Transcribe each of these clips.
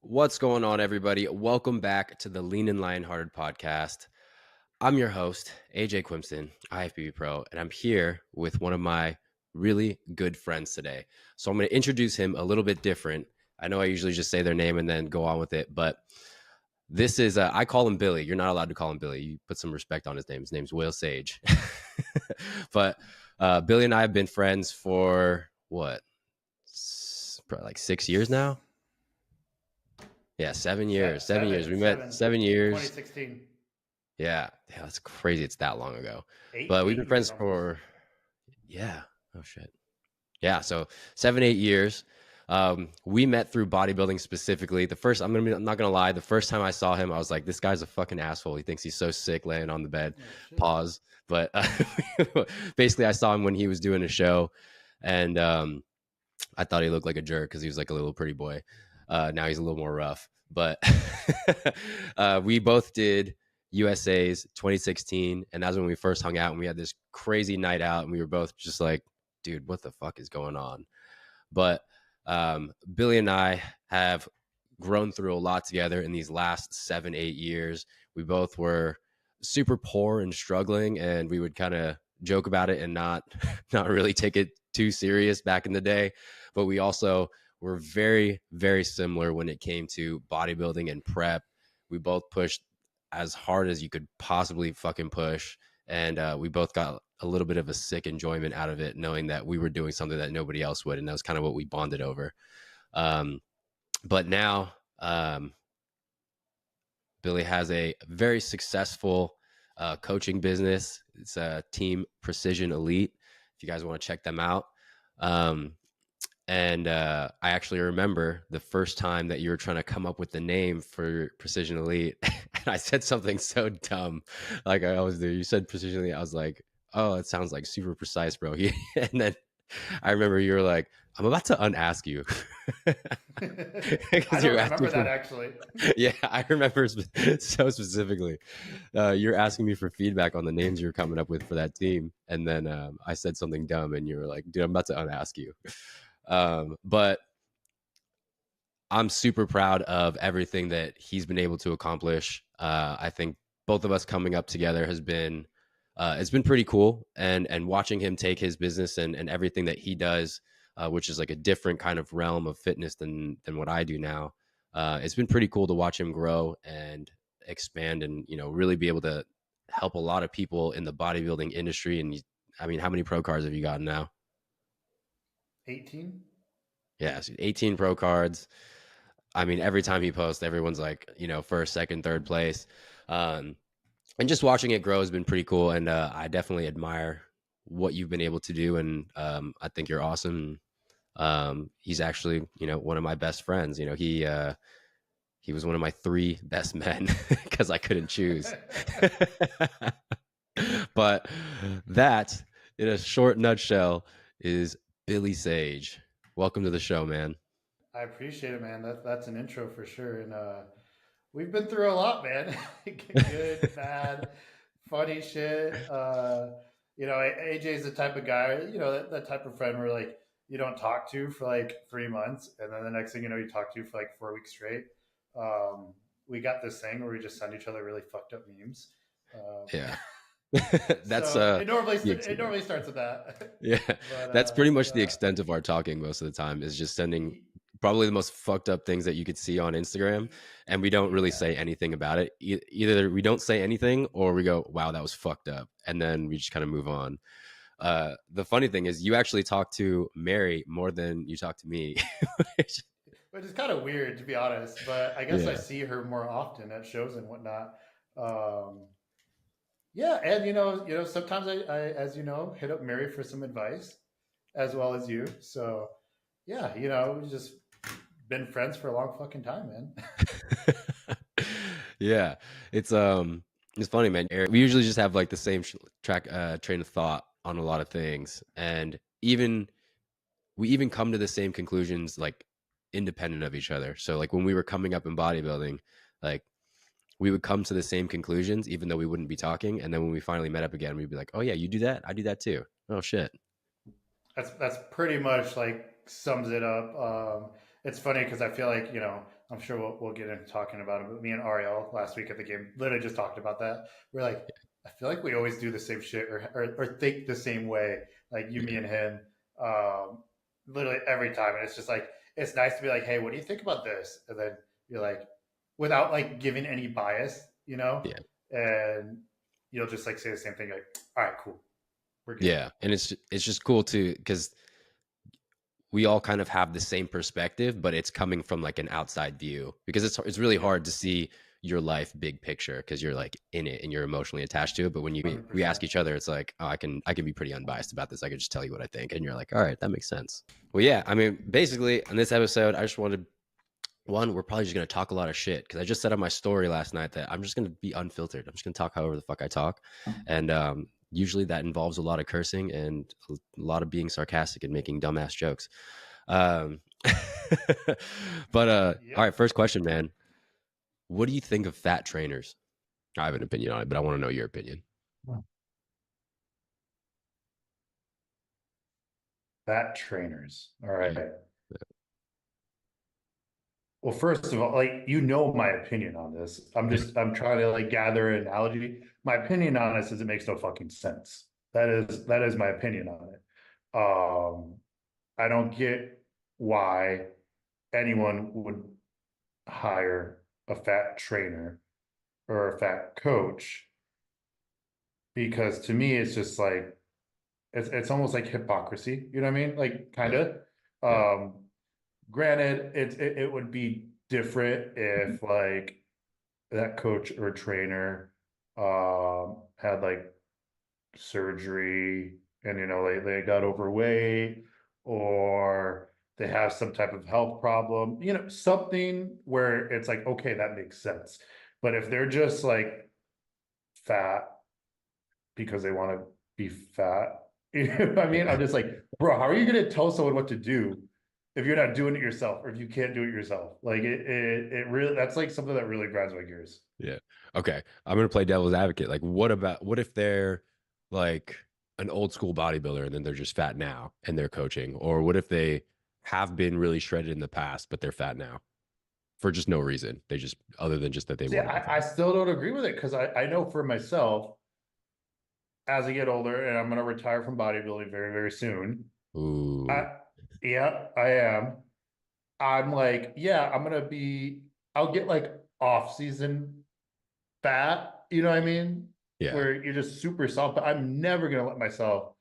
What's going on, everybody? Welcome back to the Lean and Lionhearted podcast. I'm your host, AJ Quimston, IFBB Pro, and I'm here with one of my really good friends today. So I'm going to introduce him a little bit different. I know I usually just say their name and then go on with it, but this is, I call him Billy. You're not allowed to call him Billy. You put some respect on his name. His name's Will Sage. But Billy and I have been friends for what? Probably like 6 years now. Yeah, 7 years. 7 years. We met 7 years. 2016. Yeah, that's crazy. It's that long ago. Eight, But we've eight been years friends almost. for, yeah. Oh, shit. Yeah, so 7, 8 years. We met through bodybuilding specifically. I'm not gonna lie. The first time I saw him, I was like, "This guy's a fucking asshole. He thinks he's so sick laying on the bed." Oh, Pause. But basically, I saw him when he was doing a show, and I thought he looked like a jerk because he was like a little pretty boy. Now he's a little more rough. But we both did USA's 2016, and that's when we first hung out, and we had this crazy night out, and we were both just like, dude, what the fuck is going on? But Billy and I have grown through a lot together in these last 7, 8 years. We both were super poor and struggling, and we would kind of joke about it and not really take it too serious back in the day. But we also were very, very similar when it came to bodybuilding and prep. We both pushed as hard as you could possibly fucking push. And we both got a little bit of a sick enjoyment out of it, knowing that we were doing something that nobody else would. And that was kind of what we bonded over. But now Billy has a very successful coaching business. It's a Team Precision Elite. If you guys want to check them out. And I actually remember the first time that you were trying to come up with the name for Precision Elite. And I said something so dumb. Like I always do. You said Precision Elite. I was like, oh, it sounds like super precise, bro. And then I remember you were like, I'm about to unask you. I Because don't you're asking remember that for, actually. yeah, I remember so specifically. You're asking me for feedback on the names you're coming up with for that team. And then I said something dumb and you were like, dude, I'm about to unask you. But I'm super proud of everything that he's been able to accomplish. I think both of us coming up together has been it's been pretty cool, and watching him take his business and everything that he does, which is like a different kind of realm of fitness than what I do now. It's been pretty cool to watch him grow and expand, and really be able to help a lot of people in the bodybuilding industry. And I mean, how many pro cards have you gotten now? 18. Yeah, so 18 pro cards. I mean, every time he posts, everyone's like, first, second, third place. And just watching it grow has been pretty cool. And I definitely admire what you've been able to do. And I think you're awesome. He's actually, one of my best friends. He was one of my 3 best men because I couldn't choose. But that, in a short nutshell, is Billy Sage. Welcome to the show, man. I appreciate it, man. That's an intro for sure. And we've been through a lot, man. Good, bad, funny shit. AJ's the type of guy, that type of friend where like you don't talk to for like 3 months, and then the next thing you know, you talk to for like 4 weeks straight. We got this thing where we just send each other really fucked up memes. Yeah. That's So it normally the it normally starts with that. yeah, But that's pretty much the extent of our talking most of the time, is just sending y- probably the most fucked up things that you could see on Instagram, and we don't really yeah, say anything about it. Either we don't say anything or we go, wow, that was fucked up, and then we just kind of move on. The funny thing is you actually talk to Mary more than you talk to me. which is kind of weird to be honest. But I guess I Yeah. see her more often at shows and whatnot. Um, yeah, and sometimes as you know, hit up Mary for some advice, as well as you. So yeah, we've just been friends for a long fucking time, man. Yeah, it's funny, man. We usually just have like the same train of thought on a lot of things, and we even come to the same conclusions, like independent of each other. So like when we were coming up in bodybuilding, like we would come to the same conclusions even though we wouldn't be talking, and then when we finally met up again, we'd be like, oh yeah, you do that, I do that too. Oh shit. That's pretty much like sums it up. it's funny because I feel like, I'm sure we'll get into talking about it, but me and Ariel last week at the game literally just talked about that. We're like, I feel like we always do the same shit, or think the same way, like you, me, Yeah. and him, um, literally every time. And it's just like, it's nice to be like, hey, what do you think about this? And then you're like, without like giving any bias, Yeah. and you'll just like say the same thing, like, all right, cool, we're good. Yeah. And it's just cool too, because we all kind of have the same perspective, but it's coming from like an outside view, because it's really Yep, hard to see your life big picture because you're like in it and you're emotionally attached to it. But when we 100%. ask each other, it's like, oh, I can be pretty unbiased about this. I can just tell you what I think, and you're like, all right, that makes sense. Well, yeah, I mean, basically on this episode, I just wanted, one, we're probably just going to talk a lot of shit because I just said on my story last night that I'm just going to be unfiltered. I'm just going to talk however the fuck I talk. And usually that involves a lot of cursing and a lot of being sarcastic and making dumbass jokes. Um, but all right, Yep. first question, man. What do you think of fat trainers? I have an opinion on it, but I want to know your opinion. Fat trainers. All Yeah. right. Well, first of all, like, my opinion on this. I'm trying to like gather an analogy. My opinion on this is it makes no fucking sense. That is my opinion on it. I don't get why anyone would hire a fat trainer or a fat coach, because to me it's just like it's almost like hypocrisy. You know what I mean? Like, kind Yeah. of. Yeah. Um, Granted, it would be different if like that coach or trainer had like surgery, and they got overweight, or they have some type of health problem, something where it's like, okay, that makes sense. But if they're just like fat because they want to be fat. You know what I mean? Yeah. I'm just like, bro, how are you going to tell someone what to do if you're not doing it yourself, or if you can't do it yourself? Like, it really, that's like something that really grinds my gears. Yeah. Okay. I'm gonna play devil's advocate. Like, what if they're like an old school bodybuilder and then they're just fat now and they're coaching? Or what if they have been really shredded in the past, but they're fat now for just no reason? They just, other than just that they See, want to be I fat. still don't agree with it, because I know for myself, as I get older, and I'm going to retire from bodybuilding very, very soon. Ooh. I, yeah, I am. I'm like, yeah, I'll get like off season fat, you know what I mean? Yeah. Where you're just super soft, but I'm never gonna let myself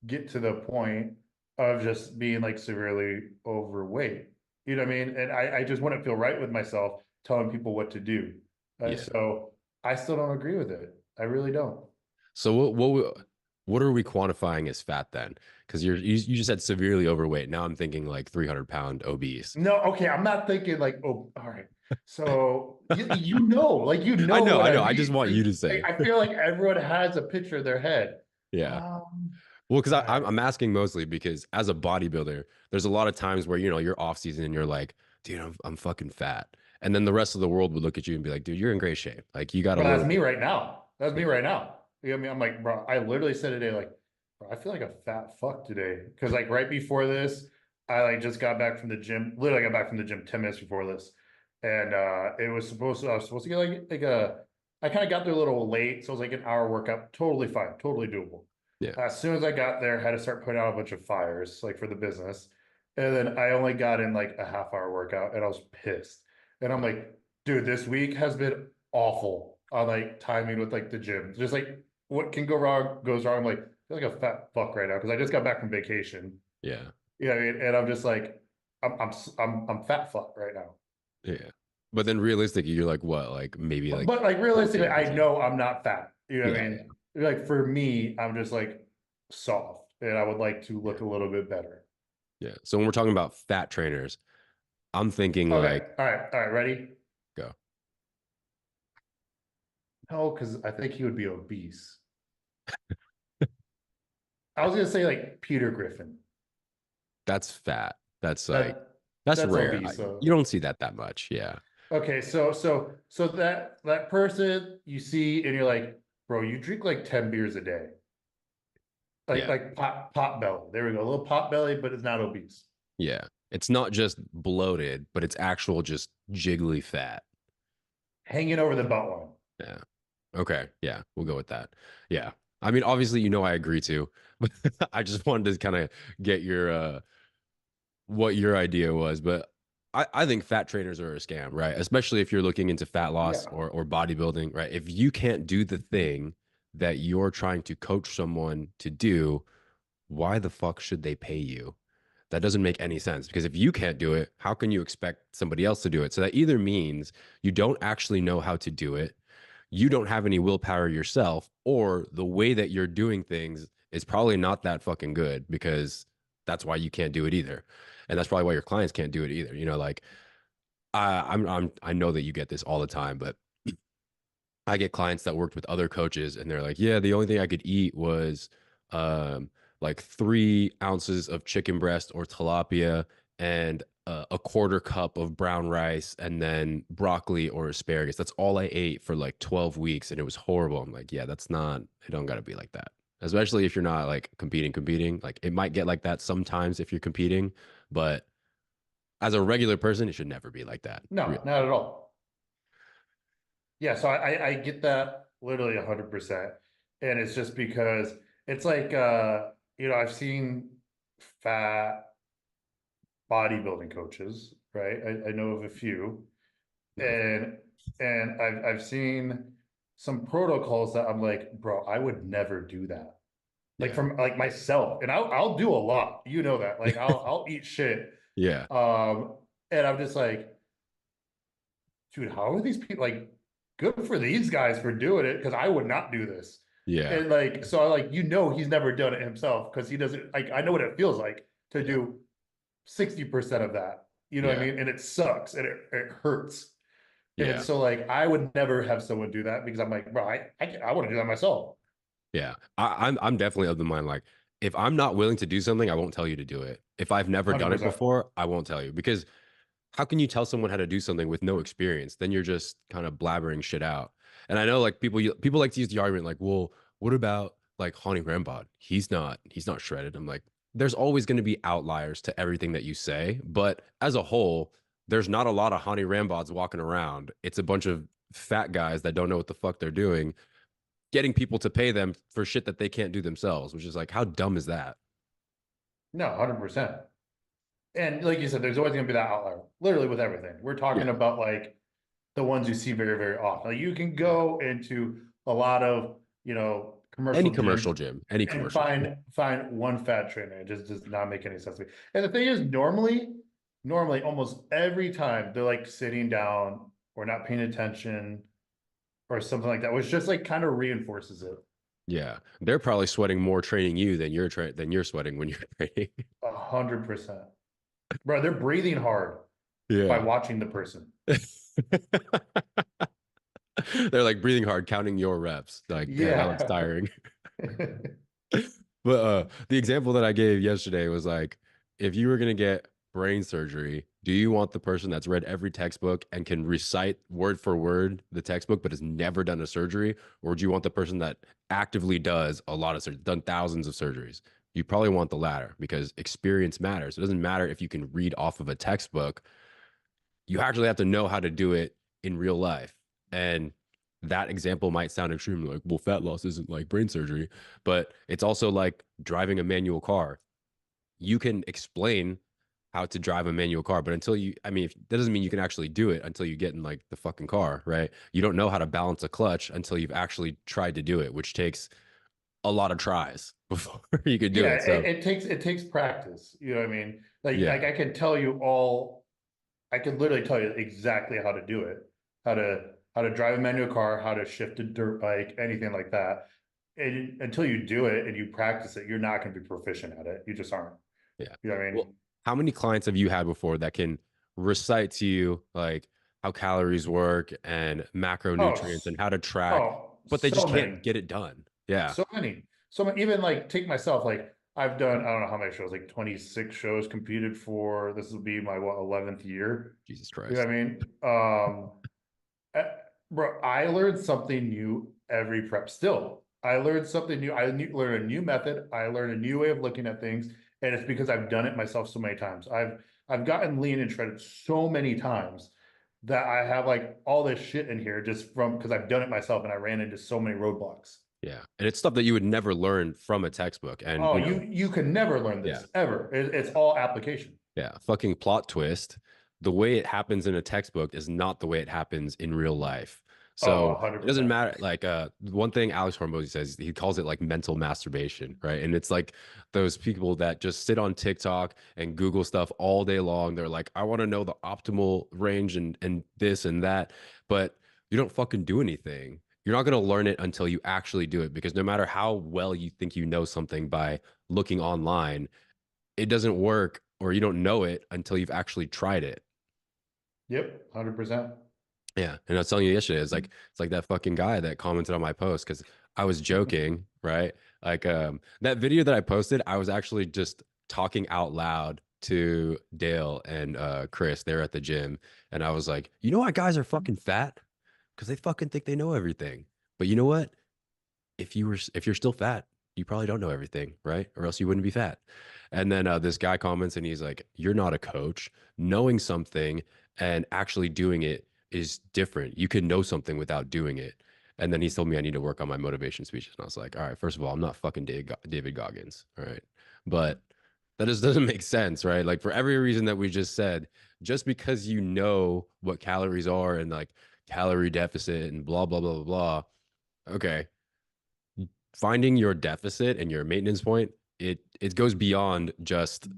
get to the point of just being like severely overweight. You know what I mean? And I just wouldn't feel right with myself telling people what to do. Yeah. So I still don't agree with it. I really don't. So what are we quantifying as fat then? Because you just said severely overweight. Now I'm thinking like 300-pound obese. No, okay, I'm not thinking like, oh, all right. So like, I what I know. I just mean. want you to Like, say. I feel like everyone has a picture in their head. Yeah. Um, Well, because all right. I'm asking mostly because as a bodybuilder, there's a lot of times where you're off season and you're like, dude, I'm fucking fat, and then the rest of the world would look at you and be like, dude, you're in great shape. Like you got a Bro, that's little me bit. right now. That's me Yeah. right now. You know what I mean? I'm like, bro, I literally said today, like, bro, I feel like a fat fuck today. Cause like right before this, I like just got back from the gym. Literally got back from the gym 10 minutes before this. And I was supposed to get I kind of got there a little late. So it was like an hour workout. Totally fine, totally doable. Yeah. As soon as I got there, had to start putting out a bunch of fires, like for the business. And then I only got in like a half-hour workout, and I was pissed. And I'm like, dude, this week has been awful on like timing with like the gym. Just like what can go wrong goes wrong. I'm like, I feel like a fat fuck right now because I just got back from vacation. Yeah. You know what I mean? And I'm just like, I'm fat fuck right now. Yeah. But then realistically, you're like what? Like maybe like But like, realistically, 14, I 15. know I'm not fat. You know what I Yeah. mean? Like, for me, I'm just like soft, and I would like to Yeah. look a little bit better. Yeah. So when we're talking about fat trainers, I'm thinking Okay, like, all right, ready? go. No, because I think he would be obese. I was gonna say like Peter Griffin. That's fat. That's like That that's that's rare. obese. You So don't see that much. Yeah. okay, so that person you see, and you're like, bro, you drink like 10 beers a day. Yeah. Like pot belly. There we go. A little pot belly, but it's not obese. Yeah. It's not just bloated, but it's actual just jiggly fat. hanging over the belt line. Yeah. Okay. Yeah, we'll go with that. Yeah. I mean, obviously, I agree too, but I just wanted to kind of get your what your idea was. But I think fat trainers are a scam, right? Especially if you're looking into fat loss Yeah. or bodybuilding, right? If you can't do the thing that you're trying to coach someone to do, why the fuck should they pay you? That doesn't make any sense because if you can't do it, how can you expect somebody else to do it? So that either means you don't actually know how to do it, you don't have any willpower yourself, or the way that you're doing things is probably not that fucking good because that's why you can't do it either. And that's probably why your clients can't do it either. Like I know that you get this all the time, but I get clients that worked with other coaches and they're like, yeah, the only thing I could eat was um, like 3 ounces of chicken breast or tilapia and a quarter cup of brown rice and then broccoli or asparagus. That's all I ate for like 12 weeks and it was horrible. I'm like, yeah, that's not, it don't got to be like that. Especially if you're not like competing. Like it might get like that sometimes if you're competing, but as a regular person, it should never be like that. No, Really. not at all. Yeah, so I get that literally 100%. And it's just because it's like I've seen fat bodybuilding coaches, right? I know of a few. No. And I've seen some protocols that I'm like, bro, I would never do that. Like Yeah. from like myself. And I'll do a lot. You know that. Like I'll eat shit. Yeah. Um, and I'm just like, dude, how are these people like good for these guys for doing it? Because I would not do this. Yeah. And like, so I like, he's never done it himself because he doesn't like, I know what it feels like to Yeah. do 60% of that. You know what I Yeah. mean? And it sucks and it hurts. And Yeah. so like, I would never have someone do that because I'm like, bro, I want to do that myself. Yeah. I'm definitely of the mind like if I'm not willing to do something, I won't tell you to do it. If I've never done it 100%. before, I won't tell you because how can you tell someone how to do something with no experience? Then you're just kind of blabbering shit out. And I know like people like to use the argument like, well, what about like Hani Rambod? He's not shredded. I'm like, there's always going to be outliers to everything that you say, but as a whole, there's not a lot of Hani Rambods walking around. It's a bunch of fat guys that don't know what the fuck they're doing, getting people to pay them for shit that they can't do themselves, which is like, how dumb is that? No, 100%. And like you said, there's always going to be that outlier, literally with everything. We're talking Yeah. about like the ones you see very, very often. Like you can Yeah. go into a lot of, Any commercial commercial gyms gym, any and commercial gym. find one fat trainer. It just does not make any sense to me. And the thing is, normally almost every time they're like sitting down or not paying attention or something like that, which just like kind of reinforces it. Yeah, they're probably sweating more training you than you're sweating when you're training. 100%. Bro, they're breathing hard by Yeah. watching the person. They're like breathing hard, counting your reps. Like, damn, that looks Yeah. tiring. But the example that I gave yesterday was like, if you were gonna get brain surgery, do you want the person that's read every textbook and can recite word for word the textbook but has never done a surgery, or do you want the person that actively does a lot of surgery, done thousands of surgeries? You probably want the latter because experience matters. It doesn't matter if you can read off of a textbook. You actually have to know how to do it in real life. And that example might sound extreme, like, well, fat loss isn't like brain surgery, but it's also like driving a manual car. You can explain how to drive a manual car, but I mean, that doesn't mean you can actually do it until you get in like the fucking car, right? You don't know how to balance a clutch until you've actually tried to do it, which takes a lot of tries before you could do Yeah, it. So, it takes practice. You know what I mean? Like yeah, I can tell you all, I could literally tell you exactly how to do it, how to drive a manual car, how to shift a dirt bike, anything like that. And until you do it and you practice it, you're not going to be proficient at it. You just aren't. yeah. You know what I Well, mean? how many clients have you had before that can recite to you like how calories work and Oh, macronutrients and how to track, but they so just can't many, get it done? Yeah. so many. Even like take myself, like I've done, I don't know how many shows, like 26 shows competed for. This will be my what 11th year. Jesus You know Christ. what I mean? Uh, Bro, I learned something new every prep. Still, I learned something new. Learn a new method. I learn a new way of looking at things, and it's because I've done it myself so many times. I've gotten lean and shredded so many times that I have like all this shit in here just from because I've done it myself and I ran into so many roadblocks. Yeah. And it's stuff that you would never learn from a textbook. And, Oh, you can never learn yeah. this ever. It's all application. Yeah, fucking plot twist. The way it happens in a textbook is not the way it happens in real life. Oh, So it doesn't 100%. matter. Like one thing Alex Hormozy says, he calls it like mental masturbation, right? And it's like those people that just sit on TikTok and Google stuff all day long. They're like, I want to know the optimal range and this and that, but you don't fucking do anything. You're not going to learn it until you actually do it because no matter how well you think you know something by looking online, it doesn't work or you don't know it until you've actually tried it. Yep, 100%. Yeah. And I was telling you yesterday, it's like that fucking guy that commented on my post because I was joking, right? Like that video that I posted, I was actually just talking out loud to Dale and Chris. They're at the gym. And I was like, you know why guys are fucking fat? Because they fucking think they know everything. But you know what? If you're still fat, you probably don't know everything, right? Or else you wouldn't be fat. And then this guy comments and he's like, "You're not a coach. Knowing something and actually doing it is different. You can know something without doing it." And then he told me I need to work on my motivation speeches. And I was like, "All right, first of all, I'm not fucking David Goggins, all right?" But that just doesn't make sense, right? Like for every reason that we just said, just because you know what calories are and like calorie deficit and blah blah blah blah blah. Okay, finding your deficit and your maintenance point, it goes beyond just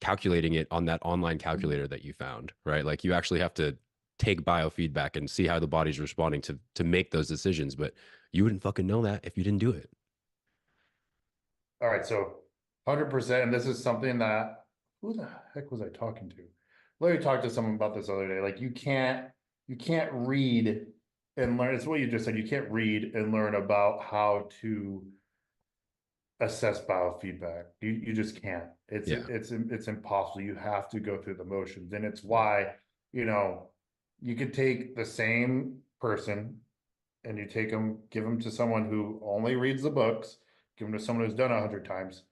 calculating it on that online calculator that you found, right? Like you actually have to take biofeedback and see how the body's responding to make those decisions. But you wouldn't fucking know that if you didn't do it. All right, so 100%. And this is something that who the heck was I talking to? Literally talked to someone about this the other day. Like you can't read and learn. It's what you just said. You can't read and learn about how to assess biofeedback. You just can't. Yeah. It's impossible. You have to go through the motions, and it's why you know you could take the same person and you take them, give them to someone who only reads the books, give them to someone who's done 100 times.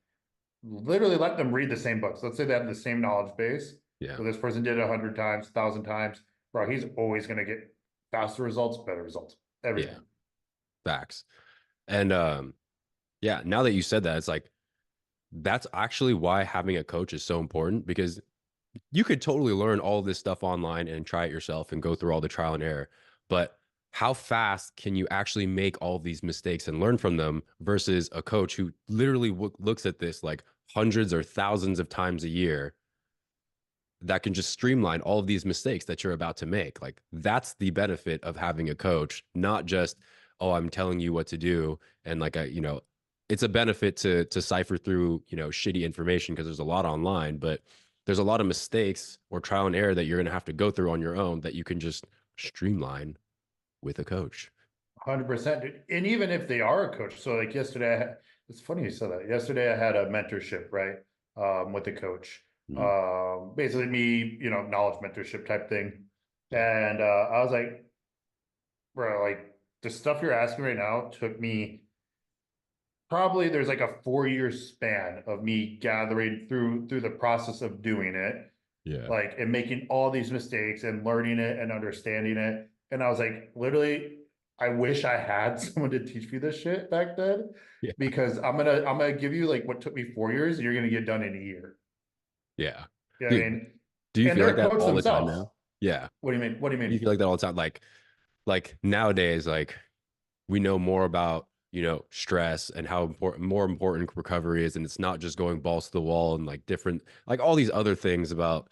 Literally, let them read the same books. Let's say they have the same knowledge base. Yeah. So this person did it 100 times, 1,000 times. Bro, he's always going to get faster results, better results, Yeah. everything. Facts. And yeah, now that you said that, it's like that's actually why having a coach is so important because you could totally learn all this stuff online and try it yourself and go through all the trial and error. But how fast can you actually make all these mistakes and learn from them versus a coach who literally looks at this like hundreds or thousands of times a year that can just streamline all of these mistakes that you're about to make? Like that's the benefit of having a coach, not just, oh, I'm telling you what to do. And like, it's a benefit to cipher through, shitty information because there's a lot online, but there's a lot of mistakes or trial and error that you're going to have to go through on your own that you can just streamline with a coach. 100%, dude. And even if they are a coach, so like yesterday, it's funny you said that. Yesterday, I had a mentorship, right, with a coach. Mhm. Basically, me, knowledge mentorship type thing. Yeah. And I was like, bro, like the stuff you're asking right now took me probably there's like a 4 year span of me gathering through the process of doing it, Yeah. like and making all these mistakes and learning it and understanding it. And I was like, literally, I wish I had someone to teach me this shit back then Yeah. because I'm gonna give you like what took me 4 years, you're gonna get done in a year. Yeah. You know what I Dude, mean? do you And feel like they're a that coach all the time themselves. now? Yeah. What do you mean? What do you Do you mean? feel like that all the time? Like nowadays, like we know more about, stress and how more important recovery is. And it's not just going balls to the wall and like different, like all these other things about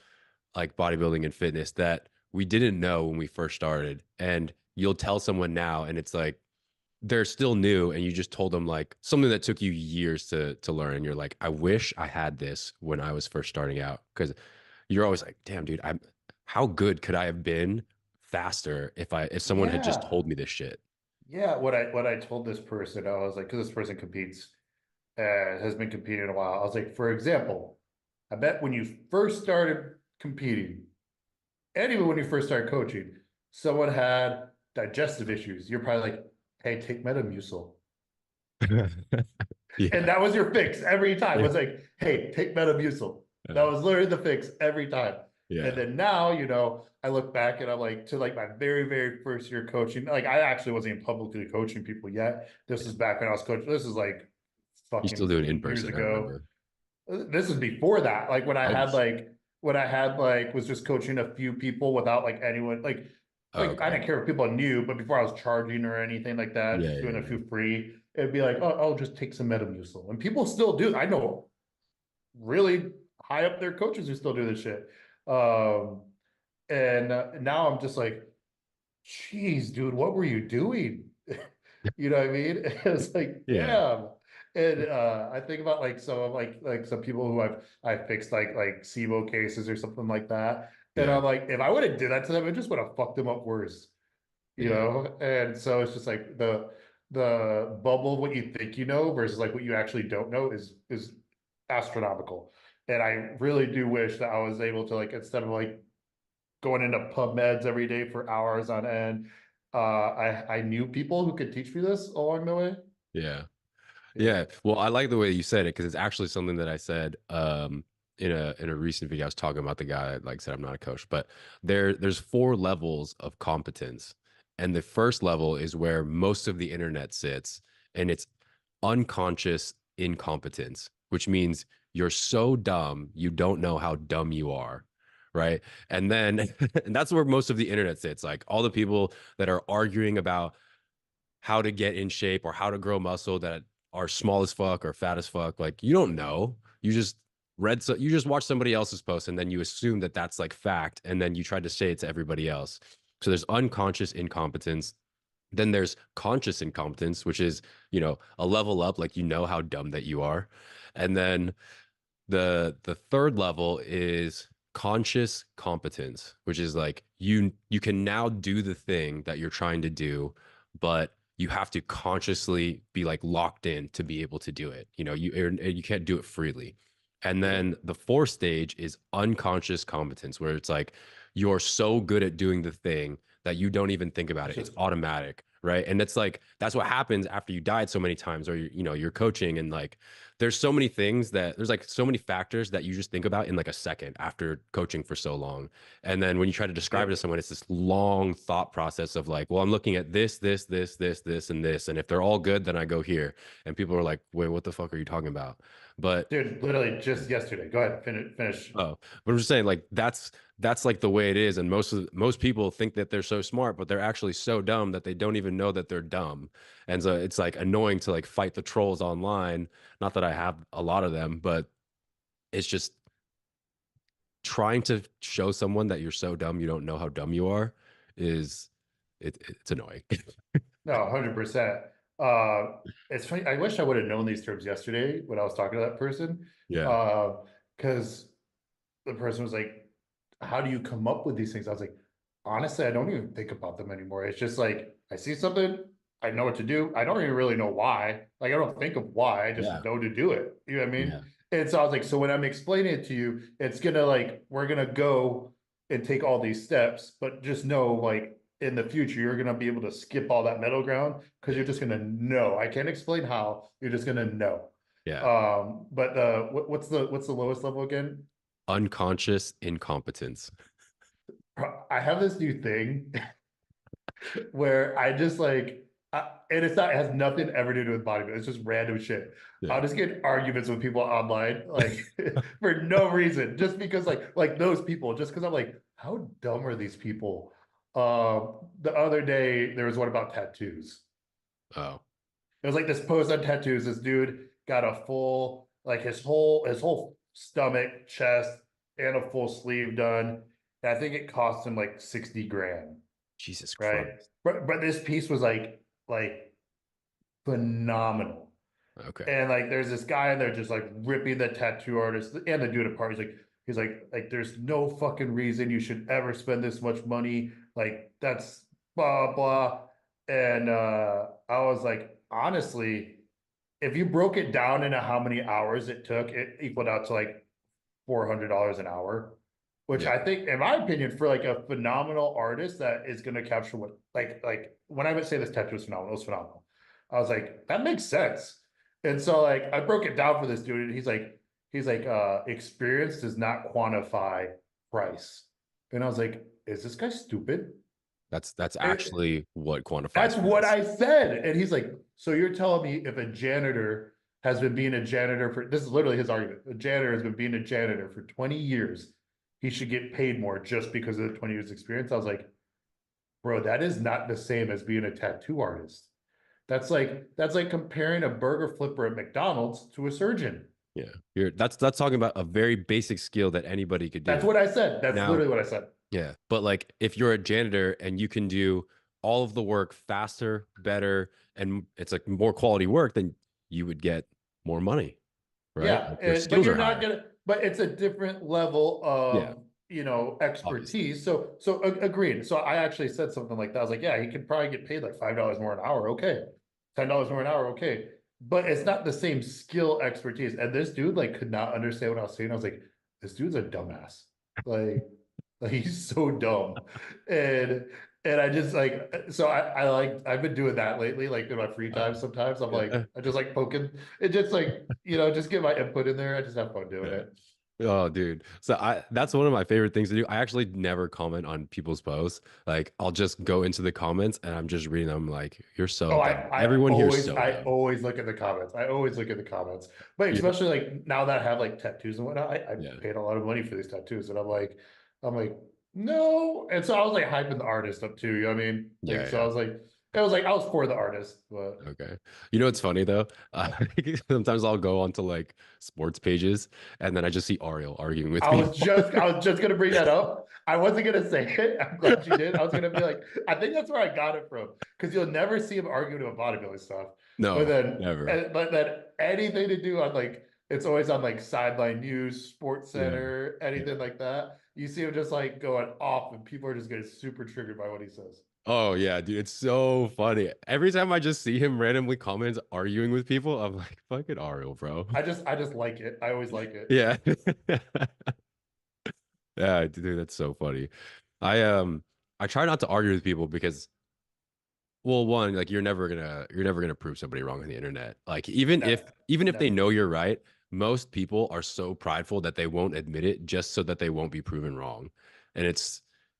like bodybuilding and fitness that we didn't know when we first started. And you'll tell someone now and it's like, they're still new and you just told them like something that took you years to learn. And you're like, I wish I had this when I was first starting out. Cause you're always like, damn, dude, how good could I have been faster if someone had just Yeah. told me this shit? Yeah. What I told this person, I was like, because this person competes, has been competing a while. I was like, for example, I bet when you first started competing, and even when you first started coaching, someone had digestive issues. You're probably like, hey, take Metamucil. And Yeah. that was your fix every time. It Yeah. was like, hey, take Metamucil. That was literally the fix every time. And Yeah. then now, I look back and I'm like, to like my very, very first year coaching, like I actually wasn't even publicly coaching people yet. This Yeah. was back when I was coaching. This is like You still fucking do it in 8 years person, I ago. remember. This is before that. Like Oh, when I had like was just coaching a few people without like anyone oh, like I okay. didn't care if people knew, but before I was charging or anything like that, Yeah, just doing yeah, a yeah. few free, it'd be like, oh, I'll just take some Metamucil. And people still do. I know really high up there coaches who still do this shit. Um, and now I'm just like, geez, dude, what were you doing? You know what I mean? It's like, Yeah. damn. And I think about like some of like some people who I fixed like SIBO cases or something like that. And Yeah. I'm like, if I would have did that to them, it just would have fucked them up worse, you Yeah. know? And so it's just like the bubble of what you think you know versus like what you actually don't know is astronomical. And I really do wish that I was able to like instead of like going into PubMeds every day for hours on end, I knew people who could teach me this along the way. Yeah. Yeah. Yeah. Well, I like the way you said it because it's actually something that I said in a recent video. I was talking about the guy that like said I'm not a coach, but there's four levels of competence. And the first level is where most of the internet sits, and it's unconscious incompetence, which means you're so dumb you don't know how dumb you are. Right. And then and that's where most of the internet sits. Like all the people that are arguing about how to get in shape or how to grow muscle that are small as fuck or fat as fuck. Like you don't know. You just watch somebody else's post and then you assume that that's like fact and then you try to say it to everybody else. So there's unconscious incompetence. Then there's conscious incompetence, which is, a level up, like you know how dumb that you are. And then the third level is conscious competence, which is like you can now do the thing that you're trying to do, but you have to consciously be like locked in to be able to do it. You can't do it freely. And Yeah. then the fourth stage is unconscious competence, where it's like you're so good at doing the thing that you don't even think about It's it. It's just automatic, right? And it's like that's what happens after you diet so many times, or you're coaching and like there's so many things that there's like so many factors that you just think about in like a second after coaching for so long. And then when you try to describe it to yep. someone, it's this long thought process of like, well, I'm looking at this, and this. And if they're all good, then I go here. And people are like, wait, what the fuck are you talking about? But Dude, literally just yesterday. Go ahead, finish. oh, but I'm just saying, like that's like the way it is, and most people think that they're so smart, but they're actually so dumb that they don't even know that they're dumb, and so it's like annoying to like fight the trolls online. Not that I have a lot of them, but it's just trying to show someone that you're so dumb you don't know how dumb you are is it's annoying. No, 100%. Uh, it's funny. I wish I would have known these terms yesterday when I was talking to that person. Yeah, Because the person was like, how do you come up with these things? I was like, honestly, I don't even think about them anymore. It's just like I see something, I know what to do. I don't even really know why. Like I don't think of why. I just yeah, know to do it. You know what I mean? yeah, And so I was like, so when I'm explaining it to you, it's gonna like we're gonna go and take all these steps, but just know like in the future you're gonna be able to skip all that middle ground because you're yeah, just gonna know. I can't explain how. You're just gonna know. yeah. But what's the lowest level again? Unconscious incompetence. I have this new thing where I just like, and it's not, it has nothing ever to do with bodybuilding. It's just random shit. I'll Yeah, just get arguments with people online, like for no reason, just because like those people, just because I'm like, how dumb are these people? The other day there was one about tattoos. oh, It was like this post on tattoos. This dude got a full, like his whole stomach, chest, and a full sleeve done. And I think it cost him like 60 grand, Jesus right? Christ. But this piece was like phenomenal. Okay. And like there's this guy in there just like ripping the tattoo artist and the dude apart. He's like, there's no fucking reason you should ever spend this much money. Like that's blah blah. And I was like, honestly, if you broke it down into how many hours it took, it equaled out to like $400 an hour, which Yeah, I think, in my opinion, for like a phenomenal artist that is going to capture what like when I would say this tattoo was phenomenal, it was phenomenal. I was like, that makes sense. And so like I broke it down for this dude, and he's like, experience does not quantify price. And I was like, is this guy stupid? That's It, actually what that's quantifies what price. I said. And he's like, so you're telling me if a janitor has been being a janitor for, this is literally his argument. A janitor has been being a janitor for 20 years. He should get paid more just because of the 20 years experience. I was like, bro, that is not the same as being a tattoo artist. That's like comparing a burger flipper at McDonald's to a surgeon. Yeah. That's talking about a very basic skill that anybody could That's do. what I said. That's Now, literally what I said. yeah, but like if you're a janitor and you can do all of the work faster, better, and it's like more quality work, then you would get more money, right? Yeah, Like your but skills you're are not higher. gonna. But it's a different level Yeah, of obviously. expertise. So agreed. So I actually said something like that. I was like, yeah, he could probably get paid like $5 more an hour. Okay, $10 more an hour. Okay, but it's not the same skill expertise. And this dude like could not understand what I was saying. I was like, this dude's a dumbass. Like, like he's so dumb, and and I just like so I like I've been doing that lately. Like in my free time, sometimes I'm like Yeah. I just like poking it just like, just get my input in there. I just have fun doing Yeah. it. Oh, dude. So that's one of my favorite things to do. I actually never comment on people's posts. Like I'll just go into the comments and I'm just reading them like, you're so Oh, dumb. Everyone here is so I dumb. always look at the comments. I always look at the comments. But You know? especially like now that I have like tattoos and whatnot, I Yeah. paid a lot of money for these tattoos. And I'm like, no. And so I was like hyping the artist up too. You know what I mean? Like, Yeah, so I yeah. was like, I was for the artist, but Okay. You know what's funny though? Sometimes I'll go onto like sports pages and then I just see Ariel arguing with people. I was just gonna bring that up. I wasn't gonna say it. I'm glad you did. I was gonna be like, I think that's where I got it from. Because you'll never see him arguing about bodybuilding stuff. But No, then never. but then anything to do on like it's always on like sideline news, sports Yeah. center, anything Yeah. like that. You see him just like going off and people are just getting super triggered by what he says. Oh yeah, dude, it's so funny. Every time I just see him randomly comments arguing with people, I'm like, fucking Ariel, bro. I just like it. I always like it. Yeah. Yeah, dude, that's so funny. I I try not to argue with people because well, one, like you're never gonna prove somebody wrong on the internet. Like Never. even if they Never. know you're right, most people are so prideful that they won't admit it just so that they won't be proven wrong. And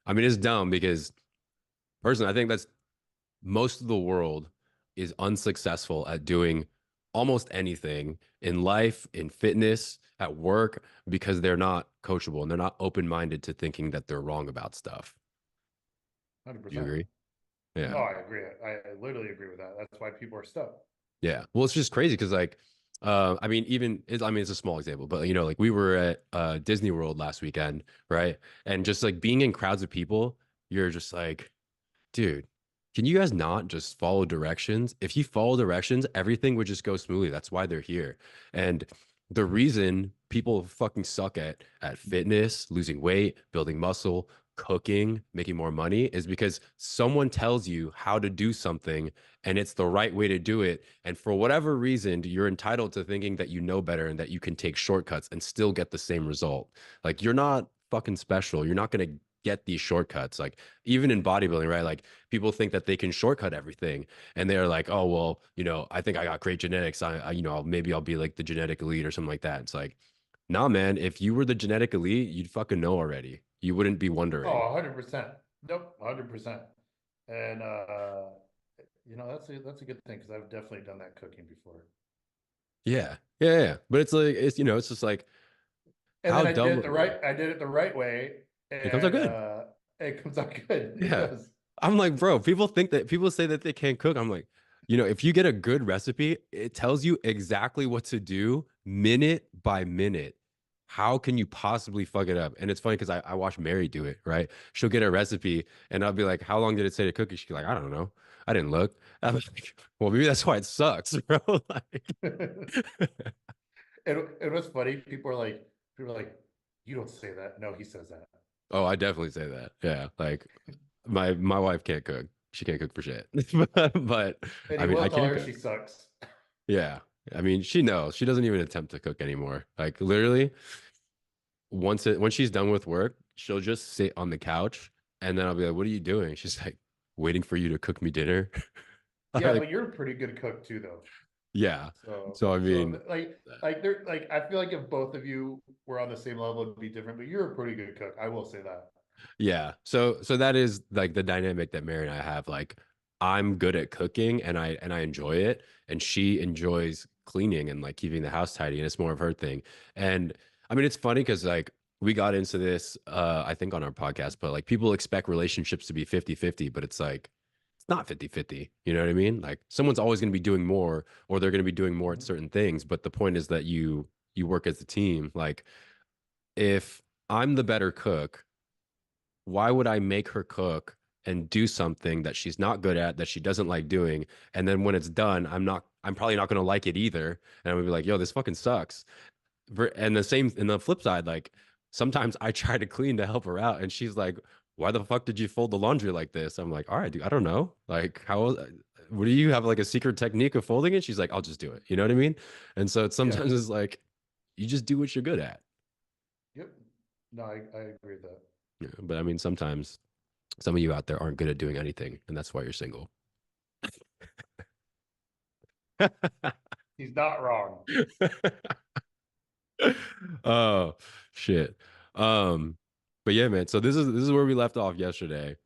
I mean, it's dumb because personally, I think that's most of the world is unsuccessful at doing almost anything in life, in fitness, at work, because they're not coachable and they're not open-minded to thinking that they're wrong about stuff. Do you 100%. agree? No, Yeah. I agree. I literally agree with that. That's why people are stuck. Yeah. Well, it's just crazy because like I mean, I mean, it's a small example, but like we were at Disney World last weekend, right? And just like being in crowds of people, you're just like, dude, can you guys not just follow directions? If you follow directions, everything would just go smoothly. That's why they're here. And the reason people fucking suck at fitness, losing weight, building muscle, cooking, making more money is because someone tells you how to do something and it's the right way to do it. And for whatever reason, you're entitled to thinking that you know better and that you can take shortcuts and still get the same result. Like you're not fucking special. You're not going to get these shortcuts. Like even in bodybuilding, right? Like people think that they can shortcut everything, and they're like, "Oh, well, I think I got great genetics. Maybe I'll be like the genetic elite or something like that." It's like, nah, man. If you were the genetic elite, you'd fucking know already. You wouldn't be wondering. Oh, 100%. Nope, 100%. And that's a good thing because I've definitely done that cooking before. Yeah, yeah, yeah. But it's like it's just like And how then dumb are we? I did it the right way, It comes out and good. it comes out good. It Yeah. does. I'm like, bro, people say that they can't cook. I'm like, if you get a good recipe, it tells you exactly what to do minute by minute. How can you possibly fuck it up? And it's funny because I watch Mary do it, right? She'll get a recipe and I'll be like, how long did it say to cook it? She's like, I don't know. I didn't look. I'm like, well, maybe that's why it sucks, bro. Like, And what's funny, people are like, you don't say that. No, he says that. oh, I definitely say that. Yeah. Like my wife can't cook. She can't cook for shit. But And I he mean, will I tell can her cook. she sucks. Yeah. I mean, she knows. She doesn't even attempt to cook anymore. Like literally, when she's done with work, she'll just sit on the couch and then I'll be like, "What are you doing?" She's like, "Waiting for you to cook me dinner." I'm Yeah, like, but you're a pretty good cook too, though. Yeah. So So I mean, like like I feel like if both of you were on the same level, it'd be different. But you're a pretty good cook, I will say that. yeah. So that is like the dynamic that Mary and I have. Like I'm good at cooking and I enjoy it, and she enjoys cleaning and like keeping the house tidy, and it's more of her thing. And I mean, it's funny because like we got into this I think on our podcast, but like people expect relationships to be 50-50, but it's like it's not 50-50. You know what I mean? Like someone's always going to be doing more or they're going to be doing more at Mhm. certain things, but the point is that you work as a team. Like if I'm the better cook, why would I make her cook and do something that she's not good at, that she doesn't like doing? And then when it's done, I'm probably not going to like it either. And I'm gonna be like, yo, this fucking sucks. And the same, in the flip side, like sometimes I try to clean to help her out. And she's like, why the fuck did you fold the laundry like this? I'm like, all right, dude, I don't know. Like, what do you have like a secret technique of folding it? She's like, I'll just do it. You know what I mean? And so it's Yeah. sometimes it's like, you just do what you're good at. Yep. No, I agree with that. Yeah, but I mean, sometimes some of you out there aren't good at doing anything, and that's why you're single. He's not wrong. Oh shit. Um, but yeah, man. So this is where we left off yesterday.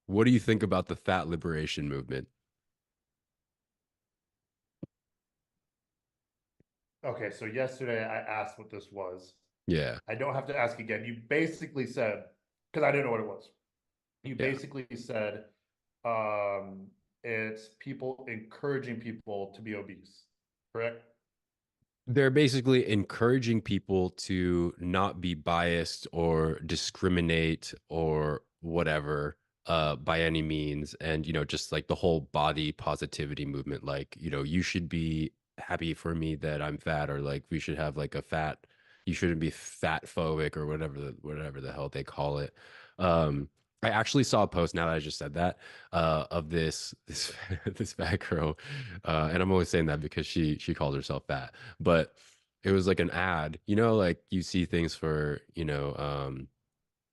What do you think about the fat liberation movement? Okay, so yesterday I asked what this was. Yeah, I don't have to ask again. You basically said, because I didn't know what it was. You yeah. basically said um, it's people encouraging people to be obese, correct? They're basically encouraging people to not be biased or discriminate or whatever by any means. And, just like the whole body positivity movement, like, you should be happy for me that I'm fat, or like we should have like you shouldn't be fat phobic or whatever the hell they call it. I actually saw a post now that I just said that of this this fat girl, and I'm always saying that because she calls herself fat, but it was like an ad, like you see things for,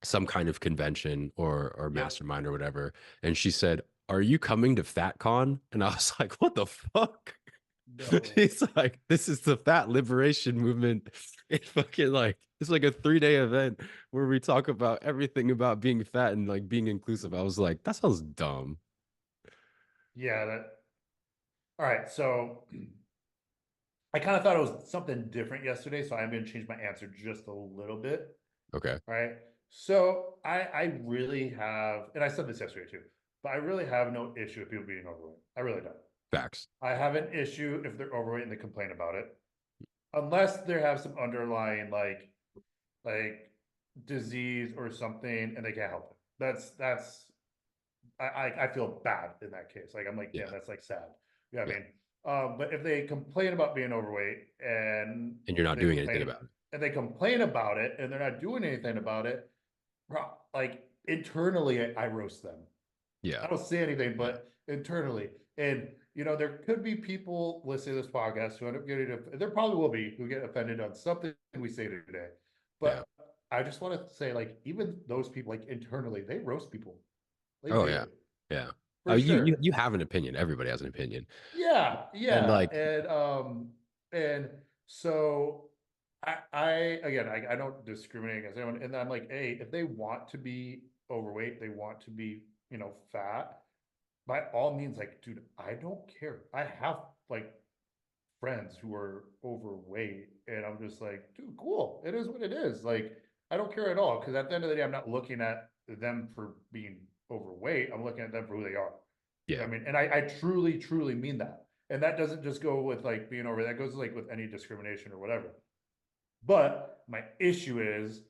some kind of convention or Yep. mastermind or whatever. And she said, "Are you coming to FatCon?" And I was like, "What the fuck?" No. She's like, "This is the fat liberation movement." It fucking like it's like a 3-day event where we talk about everything about being fat and like being inclusive. I was like, that sounds dumb. Yeah, that all right. So I kind of thought it was something different yesterday, so I'm going to change my answer just a little bit. Okay. All right. So I really have, and I said this yesterday too, but I really have no issue with people being overweight. I really don't. Facts. I have an issue if they're overweight and they complain about it, unless they have some underlying like disease or something and they can't help it. That's I feel bad in that case. Like I'm like, damn, Yeah. that's like sad. You know what I Yeah. mean? But if they complain about being overweight And you're not they doing anything complain about it. and they complain about it and they're not doing anything about it, bro, like internally I roast them. Yeah. I don't say anything, Yeah. but internally. And there could be people listening to this podcast who end up getting there probably will be who get offended on something we say today. Yeah. But I just want to say, like, even those people, like internally, they roast people. They Oh do, yeah. Yeah. Oh, for you sure. have an opinion. Everybody has an opinion. Yeah, And yeah. like, And so I again I don't discriminate against anyone. And I'm like, hey, if they want to be overweight, they want to be, fat, by all means, like, dude, I don't care. I have like friends who are overweight, and I'm just like, dude, cool. It is what it is. Like, I don't care at all because at the end of the day, I'm not looking at them for being overweight. I'm looking at them for who they are. You know yeah, what I mean? And I truly, truly mean that. And that doesn't just go with like being over. That goes like with any discrimination or whatever. But my issue is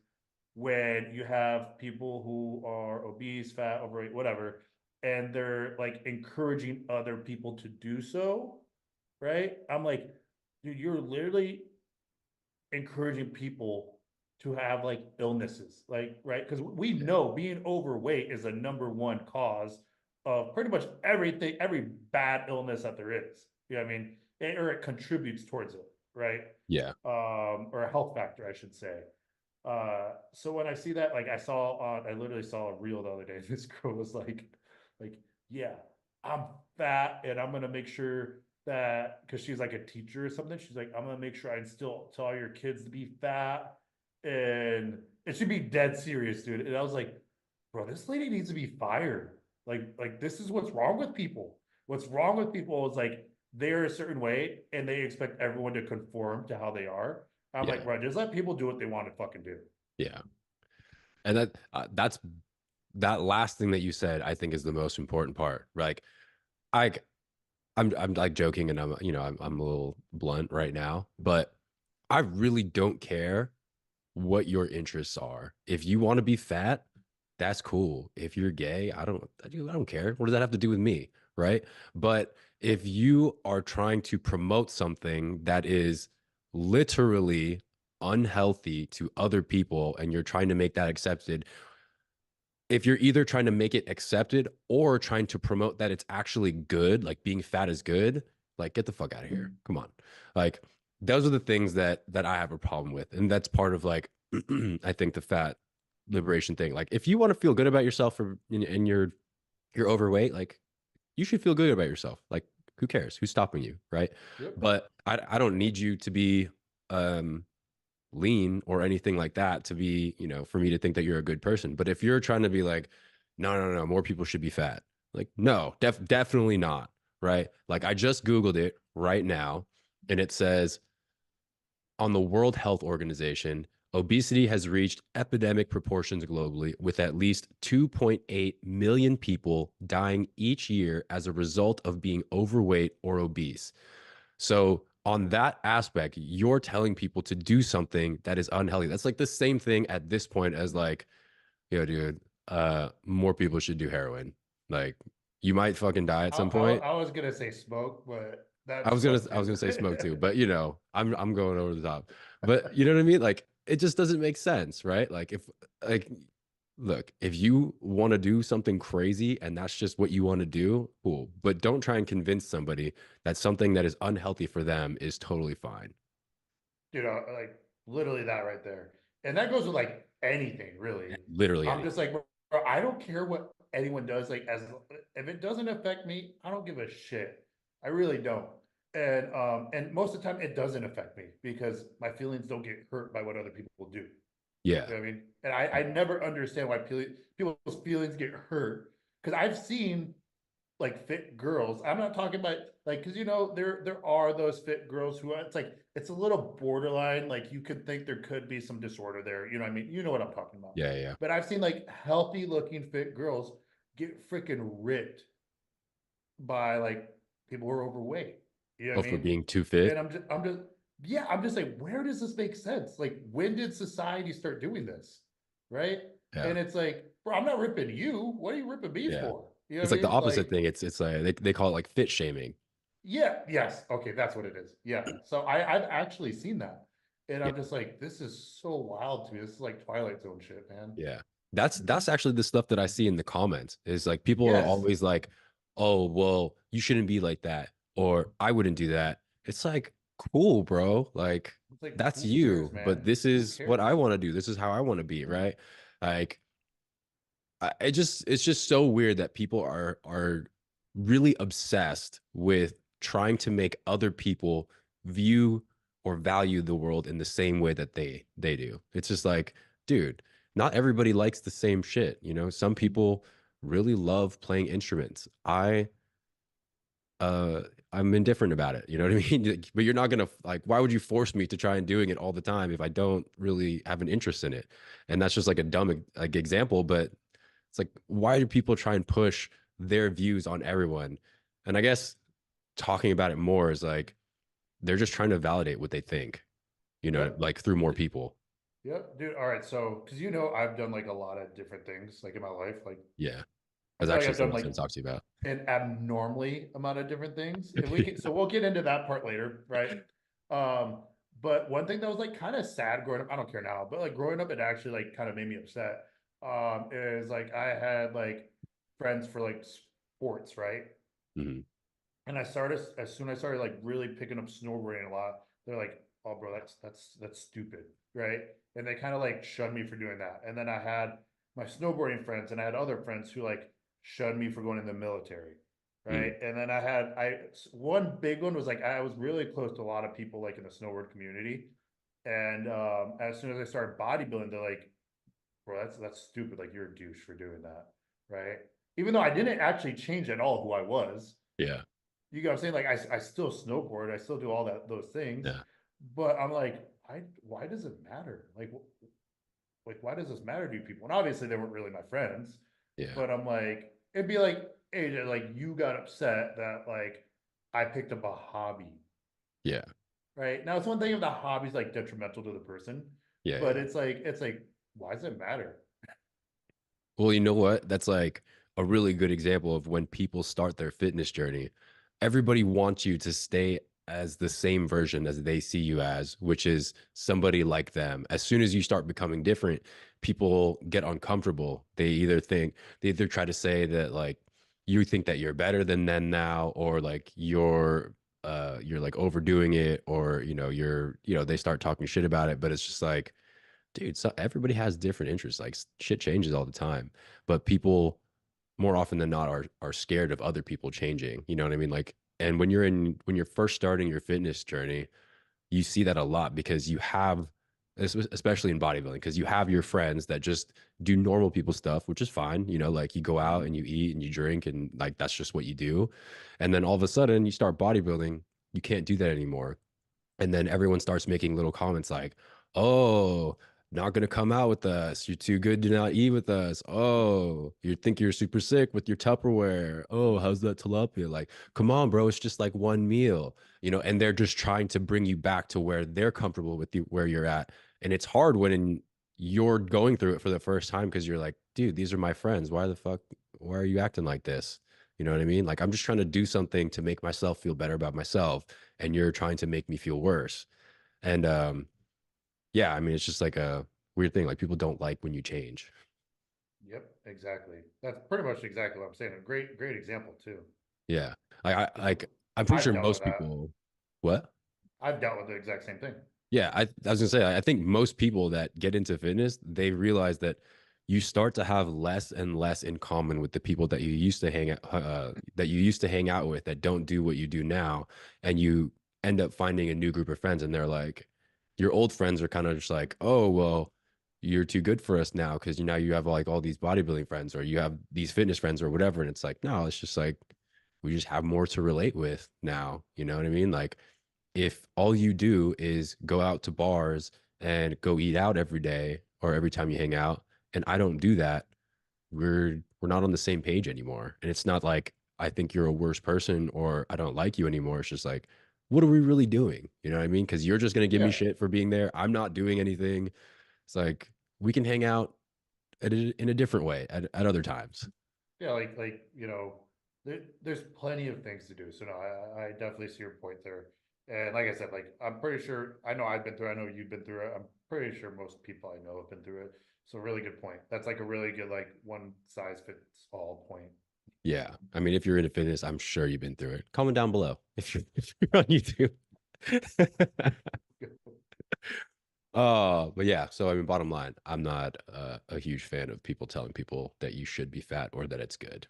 when you have people who are obese, fat, overweight, whatever, and they're like encouraging other people to do so, right? I'm like, dude, you're literally encouraging people to have like illnesses, like, right? Because we yeah, know being overweight is a number one cause of pretty much everything, every bad illness that there is. You know what I mean? Or it contributes towards it, right? yeah, Or a health factor, I should say. So when I see that, like I literally saw a reel the other day. This girl was like, yeah, I'm fat and I'm gonna make sure that because she's like a teacher or something. She's like, I'm gonna make sure I instill to all your kids to be fat, and it should be dead serious, dude. And I was like, bro, this lady needs to be fired. Like this is what's wrong with people. What's wrong with people is like they're a certain way and they expect everyone to conform to how they are. I'm like, Yeah. bro, just let people do what they want to fucking do. Yeah. And that's that last thing that you said, I think is the most important part. Like I I'm like joking and I'm a little blunt right now, but I really don't care what your interests are. If you want to be fat, that's cool. If you're gay, I don't care. What does that have to do with me, right? But if you are trying to promote something that is literally unhealthy to other people and you're trying to make that accepted, if you're either trying to make it accepted or trying to promote that it's actually good, like being fat is good, like get the fuck out of here. Come on. Like those are the things that I have a problem with. And that's part of like I think the fat liberation thing. Like if you want to feel good about yourself and you're overweight, like you should feel good about yourself. Like who cares? Who's stopping you, right? Yep. But I don't need you to be um lean or anything like that to be, for me to think that you're a good person. But if you're trying to be like, no, no, no, more people should be fat, like, no, definitely not. Right. Like, I just Googled it right now and it says on the World Health Organization, obesity has reached epidemic proportions globally, with at least 2.8 million people dying each year as a result of being overweight or obese. So on that aspect, you're telling people to do something that is unhealthy. That's like the same thing at this point as like, yo, dude, more people should do heroin. Like you might fucking die at I, some I, point. I was gonna say smoke, but I that's was gonna smoke I was too. gonna say smoke too, but I'm going over the top. But you know what I mean? Like it just doesn't make sense, right? Like if like look, if you want to do something crazy and that's just what you want to do, cool. But don't try and convince somebody that something that is unhealthy for them is totally fine. Like literally that right there. And that goes with like anything, really. Literally I'm just anything. like, bro, I don't care what anyone does. Like, as if it doesn't affect me, I don't give a shit. I really don't. And most of the time, it doesn't affect me because my feelings don't get hurt by what other people do. Yeah. You know what I mean? And I never understand why people's feelings get hurt because I've seen like fit girls. I'm not talking about like because there are those fit girls who it's like it's a little borderline. Like you could think there could be some disorder there. You know what I mean? You know what I'm talking about. Yeah, yeah. But I've seen like healthy looking fit girls get freaking ripped by like people who are overweight. You know Oh, what I for mean? being too And fit. I'm just like, where does this make sense? Like, when did society start doing this? Right? Yeah. And it's like, bro, I'm not ripping you. What are you ripping me Yeah. for? You know It's what I like the mean? opposite Like, thing. It's like they call it like fit shaming. yeah, yes. Okay, that's what it is. Yeah. So I've actually seen that. And Yeah. I'm just like, this is so wild to me. This is like Twilight Zone shit, man. Yeah. That's actually the stuff that I see in the comments is like people are Yes. always like, "Oh, well, you shouldn't be like that," or "I wouldn't do that." It's like, "Cool, bro. Like It's like, that's who cares, you, but man? this Who is what I cares? want to do. This is how I want to be, right?" Like it's just so weird that people are really obsessed with trying to make other people view or value the world in the same way that they do. It's just like, dude, not everybody likes the same shit, Some people really love playing instruments. Uh I'm indifferent about it, you know what I mean? But you're not gonna like, why would you force me to try and doing it all the time if I don't really have an interest in it? And that's just like a dumb like example, but it's like, why do people try and push their views on everyone? And I guess talking about it more is like they're just trying to validate what they think, Yep. like through more people. Yep, dude. All right. So, because I've done like a lot of different things like in my life. Like, Yeah. I That's feel like actually I've done something I was like going to talk to you about. an abnormally amount of different things. And we can, Yeah. so we'll get into that part later, right? Um, but one thing that was like kind of sad growing up, I don't care now, but like growing up, it actually like kind of made me upset. Is like I had like friends for like sports, right? Mhm. And I started as soon as I started like really picking up snowboarding a lot, they're like, "Oh, bro, that's stupid," right? And they kind of like shunned me for doing that. And then I had my snowboarding friends, and I had other friends who like shunned me for going in the military. right? And then one big one was like I was really close to a lot of people like in the snowboard community, and as soon as I started bodybuilding, they're like, "Bro, that's stupid. Like you're a douche for doing that, right?" Even though I didn't actually change at all who I was. Yeah. You know what I'm saying? Like I still snowboard, I still do all those things, Yeah. but I'm like, why does it matter? Like why does this matter to you people? And obviously they weren't really my friends, Yeah. but I'm like, it'd be like, AJ, like you got upset that like I picked up a hobby, Yeah. right? Now it's one thing if the hobby's like detrimental to the person, Yeah. but Yeah. it's like, why does it matter? Well, you know what? That's like a really good example of when people start their fitness journey. Everybody wants you to stay as the same version as they see you as, which is somebody like them. As soon as you start becoming different, people get uncomfortable. They either try to say that like you think that you're better than them now, or like you're like overdoing it, or they start talking shit about it. But it's just like, dude, so everybody has different interests. Like shit changes all the time, but people more often than not are scared of other people changing. You know what I mean? Like, and when you're first starting your fitness journey, you see that a lot because you have, especially in bodybuilding, because you have your friends that just do normal people stuff, which is fine. Like you go out and you eat and you drink and like that's just what you do. And then all of a sudden you start bodybuilding, you can't do that anymore. And then everyone starts making little comments like, "Oh, not gonna come out with us. You're too good to not eat with us. Oh, you think you're super sick with your Tupperware. Oh, how's that tilapia? Like, come on, bro. It's just like one meal, And they're just trying to bring you back to where they're comfortable with you, where you're at. And it's hard when you're going through it for the first time because you're like, dude, these are my friends. Why the fuck? Why are you acting like this? You know what I mean? Like, I'm just trying to do something to make myself feel better about myself, and you're trying to make me feel worse. And yeah, I mean, it's just like a weird thing. Like people don't like when you change. Yep, exactly. That's pretty much exactly what I'm saying. A great example too, Yeah. I because like I'm pretty I've sure dealt with most that. people. What? I've dealt with the exact same thing. Yeah, I was gonna say, I think most people that get into fitness, they realize that you start to have less and less in common with the people that you used to hang out with that don't do what you do now, and you end up finding a new group of friends, and they're like, your old friends are kind of just like, oh well, you're too good for us now because now you have like all these bodybuilding friends or you have these fitness friends or whatever, and it's like, no, it's just like we just have more to relate with now. You know what I mean? Like if all you do is go out to bars and go eat out every day or every time you hang out, and I don't do that, we're not on the same page anymore. And it's not like I think you're a worse person or I don't like you anymore. It's just like, what are we really doing? You know what I mean? Because you're just gonna give me Yeah, shit for being there. I'm not doing anything. It's like we can hang out in a different way at other times. yeah, there's plenty of things to do. So no, I definitely see your point there. And like I said, like I'm pretty sure I know I've been through. I know you've been through it. I'm pretty sure most people I know have been through it. So really good point. That's like a really good like one size fits all point. Yeah. I mean, if you're into fitness, I'm sure you've been through it. Comment down below if you're on YouTube. But yeah, so I mean, bottom line, I'm not a huge fan of people telling people that you should be fat or that it's good.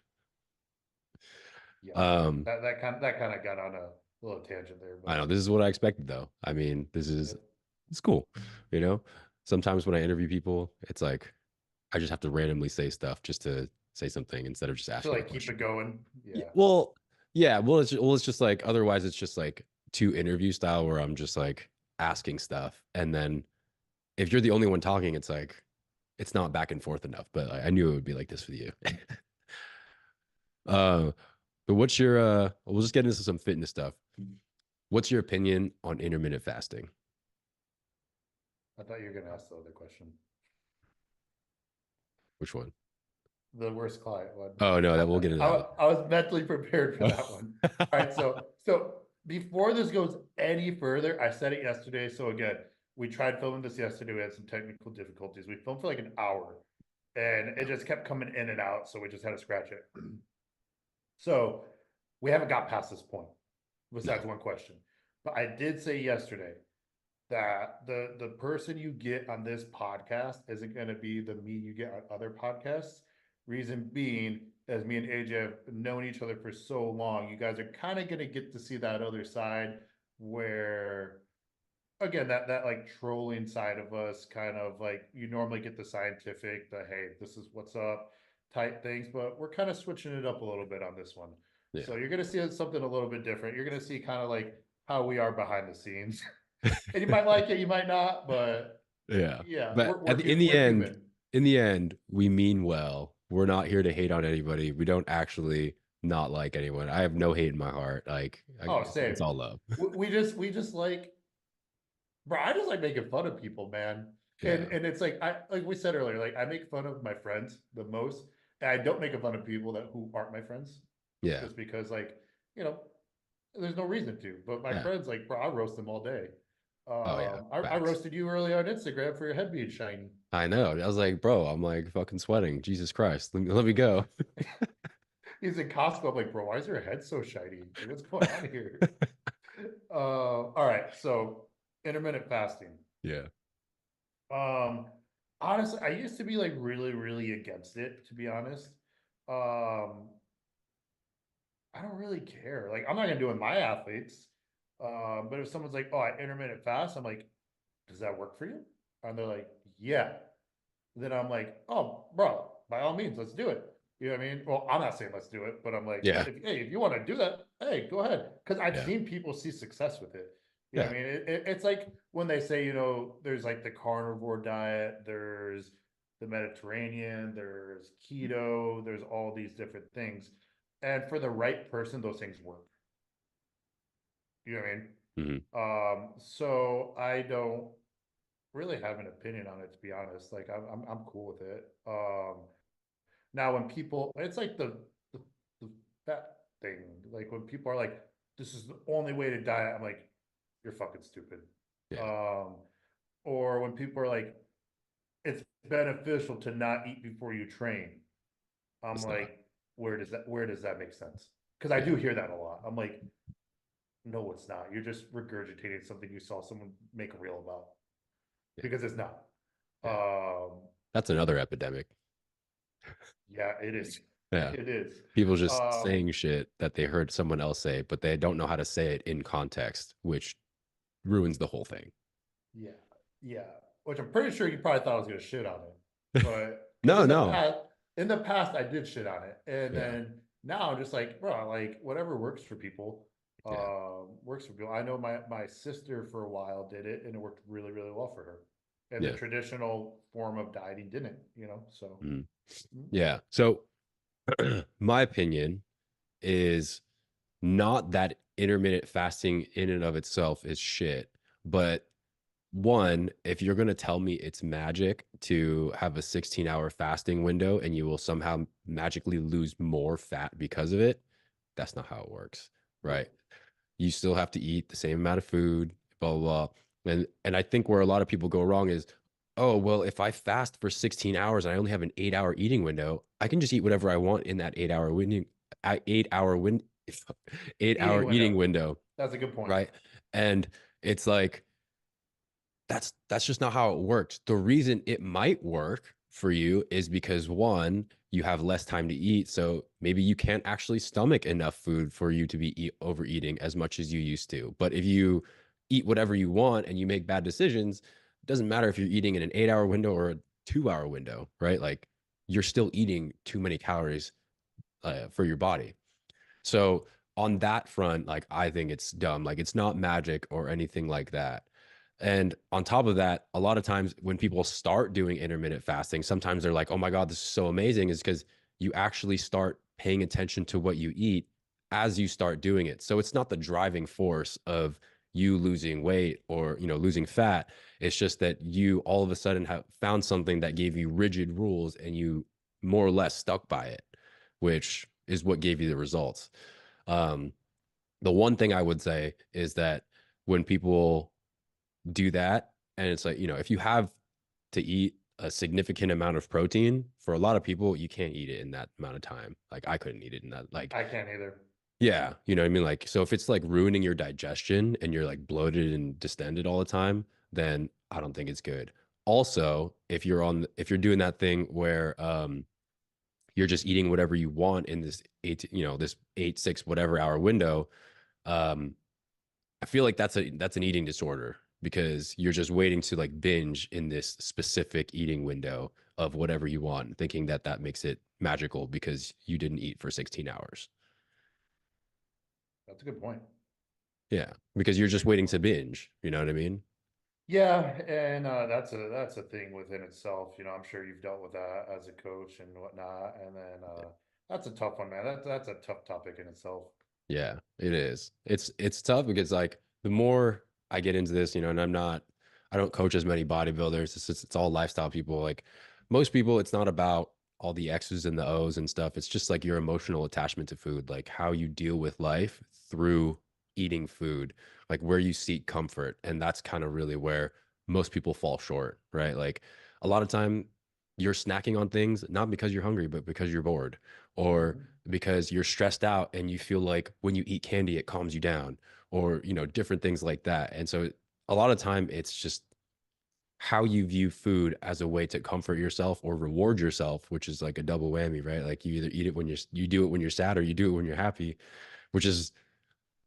Yeah, Um, that kind of got on a little tangent there, I know but this is what I expected though. I mean, yep. it's cool, you know. Sometimes when I interview people, it's like I just have to randomly say stuff just to say something instead of just To asking a like keep question. it going. Yeah, Yeah. well, yeah, it's just like otherwise it's just like too interview style where I'm just like asking stuff, and then if you're the only one talking, it's like it's not back and forth enough. But I knew it would be like this with you. uh, but what's your we'll just get into some fitness stuff. What's your opinion on intermittent fasting? I thought you were gonna ask the other question. Which one? The worst client one. Oh no, that we'll get into I was mentally prepared for that one. All right, that. so before this goes any further, I said it yesterday. So again, we tried filming this yesterday. We had some technical difficulties. We filmed for like an hour, and it just kept coming in and out. So we just had to scratch it. So we haven't got past this point, besides No. one question. But I did say yesterday that the person you get on this podcast isn't going to be the me you get on other podcasts. Reason being as me and AJ have known each other for so long, you guys are kind of going to get to see that other side where, again, that like trolling side of us, kind of like you normally get the scientific, the hey, this is what's up type things, but we're kind of switching it up a little bit on this one. Yeah. So you're going to see something a little bit different. You're going to see kind of like how we are behind the scenes. And you might like it, you might not, but Yeah. yeah, But we're human. in the end, we mean well. We're not here to hate on anybody. We don't actually not like anyone. I have no hate in my heart. Like, Oh, same. it's all love. We just like, bro, I just like making fun of people, man. Yeah. And it's like like we said earlier, like I make fun of my friends the most. And I don't make fun of people who aren't my friends. Yeah. Just because, like, you know, there's no reason to. But my Yeah. friends, like, bro, I roast them all day. Oh yeah. I Facts. roasted you early on Instagram for your head being shiny. I know. I was like, bro, I'm like fucking sweating. Jesus Christ. Let me go. He's in Costco. I'm like, bro, why is your head so shiny? Like, what's going on here? All right. So intermittent fasting. Yeah. Honestly, I used to be like really, really against it, to be honest. Um, I don't really care. Like, I'm not gonna do it with my athletes. But if someone's like, "Oh, I intermittent fast," I'm like, "Does that work for you?" And they're like, "Yeah." Then I'm like, "Oh, bro, by all means, let's do it." You know what I mean? Well, I'm not saying let's do it, but I'm like, Yeah. hey, if you want to do that, hey, go ahead. Because I've Yeah. seen people see success with it. You know Yeah. what I mean? It's like when they say, you know, there's like the carnivore diet, there's the Mediterranean, there's keto, there's all these different things. And for the right person, those things work. You know what I mean? Hmm. So I don't really have an opinion on it, to be honest. Like I'm cool with it. Now when people, it's like the, the fat thing. Like when people are like, "This is the only way to diet," I'm like, "You're fucking stupid." Yeah. Um, or when people are like, "It's beneficial to not eat before you train," I'm It's not. like, where does that make sense? Because I Yeah. do hear that a lot. I'm like, no, it's not. You're just regurgitating something you saw someone make a reel about Yeah. because it's not. Yeah. Um, That's another epidemic. yeah, it is. Yeah. It is. People just Um, saying shit that they heard someone else say, but they don't know how to say it in context, which ruins the whole thing. yeah, yeah. Which I'm pretty sure you probably thought I was gonna shit on it, but because No, no. in the past I did shit on it, and Yeah. then now I'm just like, bro, like whatever works for people, Yeah. works for people. I know my sister for a while did it, and it worked really, really well for her. And the Yeah. traditional form of dieting didn't, you know. So, Mhm. mm, Yeah. So my opinion is not that intermittent fasting in and of itself is shit, but one, if you're going to tell me it's magic to have a 16-hour fasting window and you will somehow magically lose more fat because of it, that's not how it works, right? nope. You still have to eat the same amount of food, blah, blah, blah. And I think where a lot of people go wrong is, oh, well, if I fast for 16 hours and I only have an 8-hour eating window, I can just eat whatever I want in that 8-hour window, 8-hour win, 8-hour Eating eating window. window, That's a good point. right? And it's like, that's just not how it works. The reason it might work for you is because one, you have less time to eat, so maybe you can't actually stomach enough food for you to be overeating as much as you used to. But if you eat whatever you want and you make bad decisions, it doesn't matter if you're eating in an 8-hour window or a 2-hour window, right? Like you're still eating too many calories for your body. So on that front, like I think it's dumb. Like it's not magic or anything like that. And on top of that, a lot of times when people start doing intermittent fasting, sometimes they're like, oh my God, this is so amazing, is because you actually start paying attention to what you eat as you start doing it. So it's not the driving force of you losing weight or, losing fat. It's just that you all of a sudden have found something that gave you rigid rules and you more or less stuck by it, which is what gave you the results. Um, the one thing I would say is that when people do that, and it's like, if you have to eat a significant amount of protein, for a lot of people, you can't eat it in that amount of time. Like I couldn't eat it in that, like, I can't either. yeah, you know what I mean? Like, so if it's like ruining your digestion and you're like bloated and distended all the time, then I don't think it's good. Also, if you're doing that thing where, you're just eating whatever you want in this this 8, 6, whatever hour window. Um, I feel like that's an eating disorder because you're just waiting to like binge in this specific eating window of whatever you want, thinking that that makes it magical because you didn't eat for 16 hours. That's a good point. Yeah, because you're just Very good waiting to point. binge. You know what I mean? Yeah, and that's a thing within itself. I'm sure you've dealt with that as a coach and whatnot. And then that's a tough one, man. That's a tough topic in itself. Yeah, it is. It's tough because like the more I get into this, and I don't coach as many bodybuilders. It's all lifestyle people. Like most people, it's not about all the X's and the O's and stuff. It's just like your emotional attachment to food, like how you deal with life through eating food, like where you seek comfort. And that's kind of really where most people fall short, right? Like a lot of time you're snacking on things not because you're hungry, but because you're bored, or Mhm. because you're stressed out and you feel like when you eat candy it calms you down, or different things like that. And so a lot of time it's just how you view food as a way to comfort yourself or reward yourself, which is like a double whammy, right? Like you either eat it when you do it when you're sad, or you do it when you're happy, which is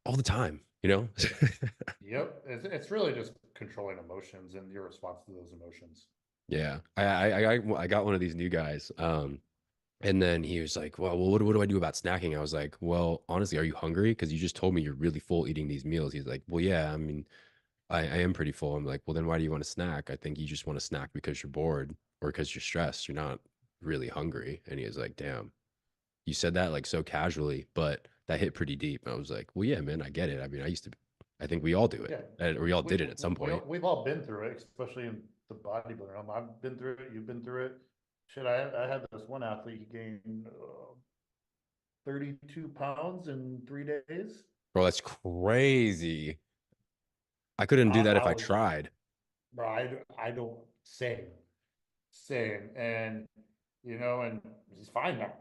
all the time. Yep, it's really just controlling emotions and your response to those emotions. Yeah, I got one of these new guys. And then he was like, well, what do I do about snacking? I was like, well, honestly, are you hungry? Because you just told me you're really full eating these meals. He's like, well, yeah, I mean, I am pretty full. I'm like, well, then why do you want to snack? I think you just want to snack because you're bored or because you're stressed. You're not really hungry. And he was like, damn, you said that like so casually, but that hit pretty deep. And I was like, well, yeah, man, I get it. I mean, I think we all do it. Yeah, Or we all did it at some point. we've all been through it, especially in the bodybuilding realm. I've been through it. You've been through it. Shit, I had this one athlete. He gained 32 pounds in 3 days. Bro, that's crazy. I couldn't do that if I I was, tried. bro, I don't same, and and he's fine now.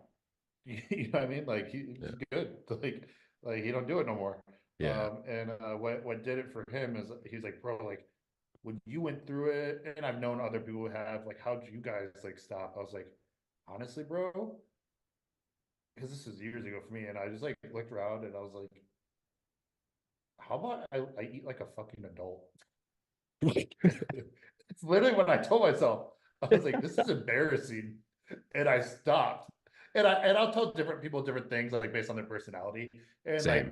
You know what I mean? Like Yeah. he's good. Like he don't do it no more. Yeah. And what did it for him is he's like, bro, like when you went through it, and I've known other people who have, like, how'd you guys like stop? I was like, honestly, bro, because this is years ago for me, and I just like looked around and I was like, how about I eat like a fucking adult? It's literally what I told myself. I was like, this is embarrassing. And I stopped. And I'll tell different people different things, like based on their personality. And Same.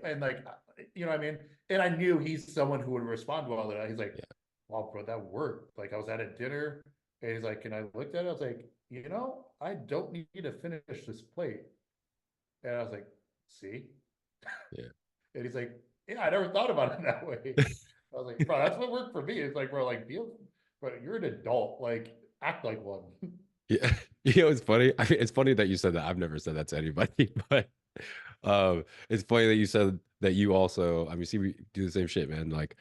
you know what I mean? And I knew he's someone who would respond well to that. He's like, Yeah. wow, bro, that worked. Like I was at a dinner and he's like, and I looked at it, I was like, I don't need to finish this plate. And I was like, see? Yeah. And he's like, yeah, I never thought about it that way. I was like, bro, that's what worked for me. It's like, bro, like, bro, you're an adult. Like, act like one. Yeah. It's funny. I mean, it's funny that you said that. I've never said that to anybody, but it's funny that you said that you also, I mean, see, we do the same shit, man. Like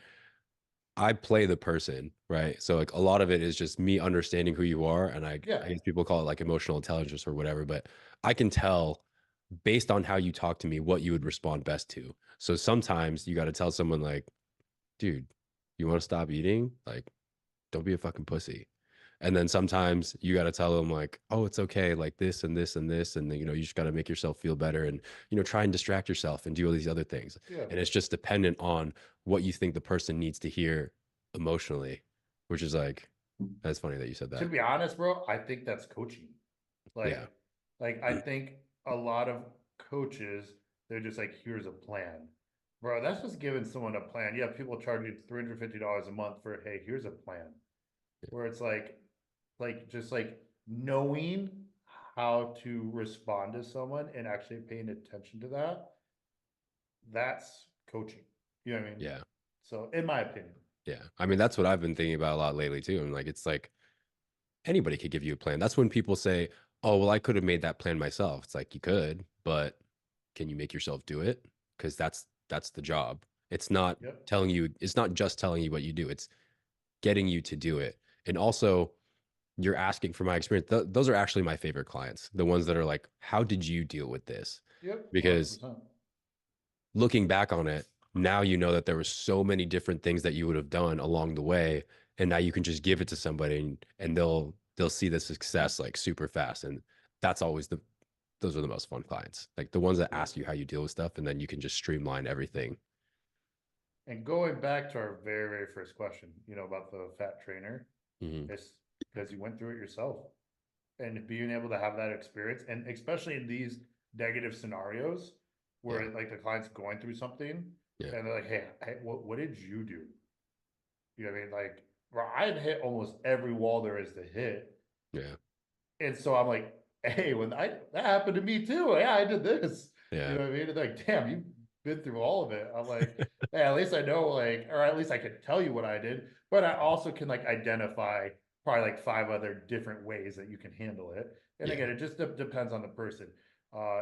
I play the person, right? So like a lot of it is just me understanding who you are. And Yeah. I guess people call it like emotional intelligence or whatever, but I can tell based on how you talk to me what you would respond best to. So sometimes you got to tell someone like, dude, you want to stop eating? Like, don't be a fucking pussy. And then sometimes you got to tell them like, oh, it's okay, like this and this and this. And then, you just got to make yourself feel better and, try and distract yourself and do all these other things. Yeah. And it's just dependent on what you think the person needs to hear emotionally, which is like, that's funny that you said To that. be honest, bro, I think that's coaching. Yeah. Like I think a lot of coaches, they're just like, here's a plan. Bro, that's just giving someone a plan. Yeah, people charge you $350 a month for, hey, here's a plan. Where it's like just like knowing how to respond to someone and actually paying attention to that, that's coaching. You know what I mean? Yeah. So in my opinion. Yeah. I mean, that's what I've been thinking about a lot lately too. And like, it's like anybody could give you a plan. That's when people say, oh, well, I could have made that plan myself. It's like you could, but can you make yourself do it? Because that's the job. Yep. It's not just telling you what you do. It's getting you to do it. And also you're asking from my experience. Those are actually my favorite clients. The ones that are like, how did you deal with this? Yep. Because 100%. looking back on it, now you know that there were so many different things that you would have done along the way. And now you can just give it to somebody and they'll see the success like super fast. And that's always those are the most fun clients. Like the ones that Yeah. ask you how you deal with stuff, and then you can just streamline everything. And going back to our very, very first question, about the fat trainer, Hmm. it's because you went through it yourself. And being able to have that experience, and especially in these negative scenarios Yeah, where like the client's going through something yeah, and they're like, hey, what did you do? You know what I mean? Like, bro, I've hit almost every wall there is to hit. yeah, And so I'm like, hey, that happened to me too. Yeah, I did this. You yeah, know what I mean? It's like, damn, you've been through all of it. I'm like, hey, at least I know, like, or at least I can tell you what I did, but I also can like identify probably like five other different ways that you can handle it. And yeah, again, it just depends on the person,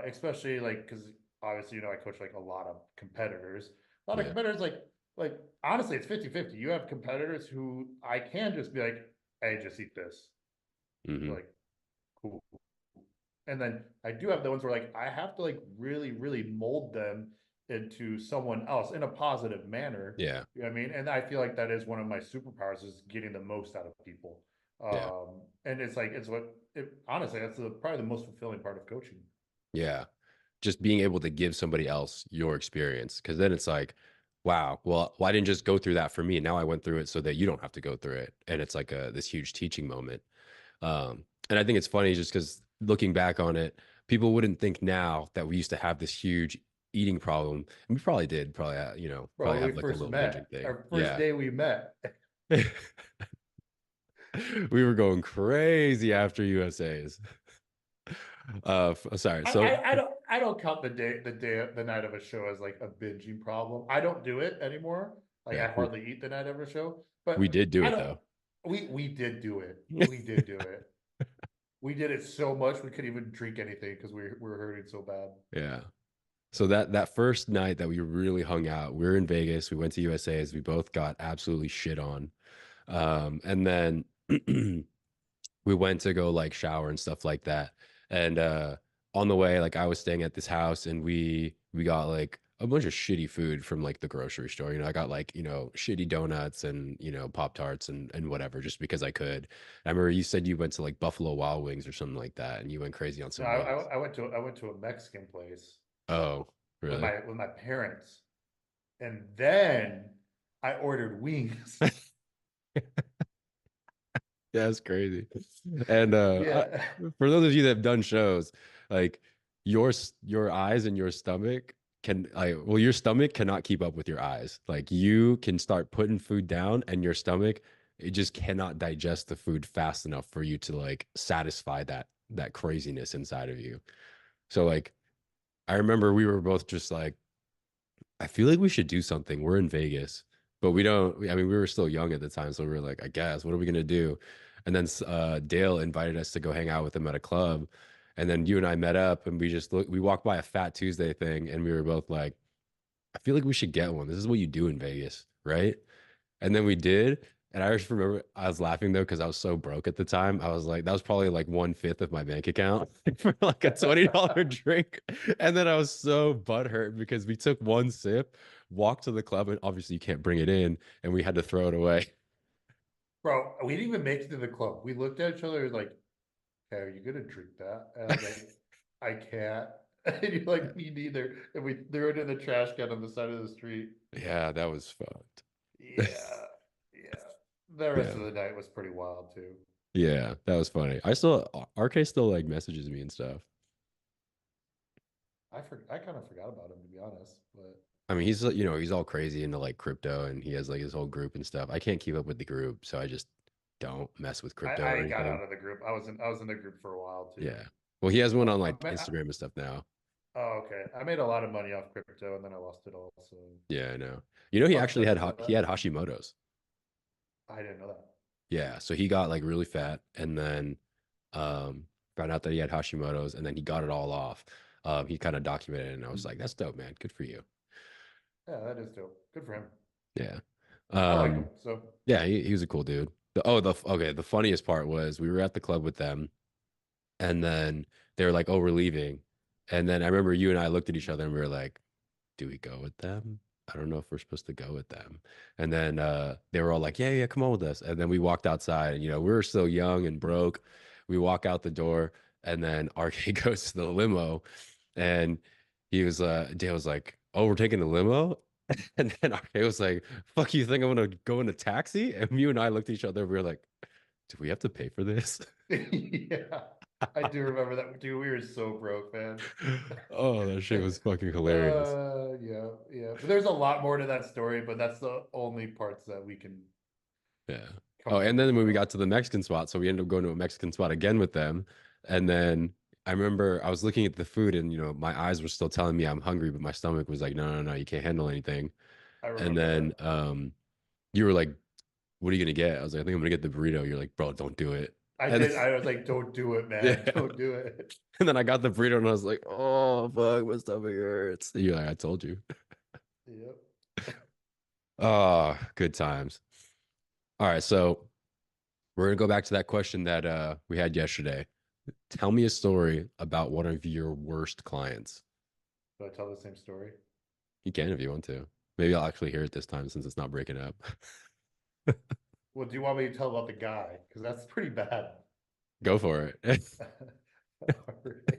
especially like because obviously I coach like a lot of competitors. A lot of yeah. competitors like honestly, it's 50-50. You have competitors who I can just be like, hey, just eat this. They're Hmm. like, cool. And then I do have the ones where like I have to like really, really mold them into someone else in a positive manner. Yeah, You know what I mean? And I feel like that is one of my superpowers is getting the most out of people. yeah, And it's like it's what it honestly that's probably the most fulfilling part of coaching. yeah. Just being able to give somebody else your experience, because then it's like, wow, well, I didn't just go through that for me. Now I went through it so that you don't have to go through it, and it's like a this huge teaching moment. And I think it's funny just because looking back on it, people wouldn't think now that we used to have this huge eating problem. And we probably did, probably, Bro, probably when we have like a first little binging met, thing. our first Yeah. day we met, We were going crazy after USA's. Sorry. I, So, I, I don't I don't count the night of a show as like a binging problem. I don't do it anymore. Like yeah, I hardly eat the night of a show, we but did do I it don't. though. We did do it. We did do it. We did it so much we couldn't even drink anything because we were hurting so bad. Yeah. So that first night that we really hung out, we were in Vegas. We went to USA's. We both got absolutely shit on. And then we went to go like shower and stuff like that. And on the way, like I was staying at this house and we got like a bunch of shitty food from like the grocery store. I got like, shitty donuts and, Pop Tarts and whatever, just because I could. I remember you said you went to like Buffalo Wild Wings or something like that, and you went crazy on No, some I, wings. I, I went to a Mexican place Oh, with really? my parents, and then I ordered wings. Yeah, that's crazy. And Yeah. for those of you that have done shows, like your eyes and your stomach well, your stomach cannot keep up with your eyes. Like you can start putting food down, and your stomach it just cannot digest the food fast enough for you to like satisfy that craziness inside of you. So like I remember we were both just like, I feel like we should do something. We're in Vegas, but we don't. I mean, we were still young at the time, so we were like, I guess, what are we gonna do? And then Dale invited us to go hang out with him at a club, and then you and I met up, and we just looked. We walked by a Fat Tuesday thing, and we were both like, I feel like we should get one. This is what you do in Vegas, right? And then we did. And I just remember I was laughing though because I was so broke at the time. I was like, that was probably like 1/5 of my bank account for like a $20 drink. And then I was so butthurt because we took one sip, walked to the club, and obviously you can't bring it in, and we had to throw it away. Bro, we didn't even make it to the club. We looked at each other and was like, hey, are you gonna drink that? And I was like, I can't. And you're like, me neither. And we threw it in the trash can on the side of the street. Yeah, that was fucked. Yeah. Yeah. The rest Yeah. of the night was pretty wild too. Yeah, that was funny. I still RK still like messages me and stuff. I kind of forgot about him to be honest, but I mean, he's all crazy into like crypto, and he has like his whole group and stuff. I can't keep up with the group, so I just don't mess with crypto or I got anything. out of the group. I was in the group for a while too. Yeah. Well, he has one on I like met, Instagram and stuff now. oh, okay. I made a lot of money off crypto and then I lost it all. So Yeah, I know. He fucked actually up had about he that. had Hashimoto's. I didn't know that. Yeah, so he got like really fat, and then found out that he had Hashimoto's, and then he got it all off. He kind of documented it, and I was like, that's dope, man. Good for you. Yeah, that is dope. Good for him. Yeah. I like him. Um, So yeah, he was a cool dude. The funniest part was we were at the club with them, and then they were like, "Oh, we're leaving," and then I remember you and I looked at each other and we were like, "Do we go with them? I don't know if we're supposed to go with them." And then they were all like, "Yeah, yeah, come on with us." And then we walked outside, and we were still young and broke. We walk out the door, And then RK goes to the limo, and Dale was like, "Oh, we're taking the limo." And then RK was like, "Fuck, you think I'm gonna go in a taxi?" And you and I looked at each other. We were like, "Do we have to pay for this?" Yeah, I do remember that too. We were so broke, man. Oh, that shit was fucking hilarious. Yeah, yeah. But there's a lot more to that story, but that's the only parts that we can Yeah. Oh, and comfortably then when we tell. got to the Mexican spot, so we ended up going to a Mexican spot again with them. And then I remember I was looking at the food, and my eyes were still telling me I'm hungry, but my stomach was like, no, no, no, you can't handle anything. I And remember then that. you were like, what are you gonna get? I was like, I think I'm gonna get the burrito. You're like, bro, don't do it. I And did. I was like, don't do it, man. yeah. Don't do it. And then I got the burrito and I was like, oh fuck, my stomach hurts. And you're like, I told you. Yep. Oh, good times. All right, so we're gonna go back to that question that we had yesterday. Tell me a story about one of your worst clients. Do I tell the same story? You can if you want to. Maybe I'll actually hear it this time since it's not breaking up. Well, do you want me to tell about the guy? Because that's pretty bad. Go for it. All right.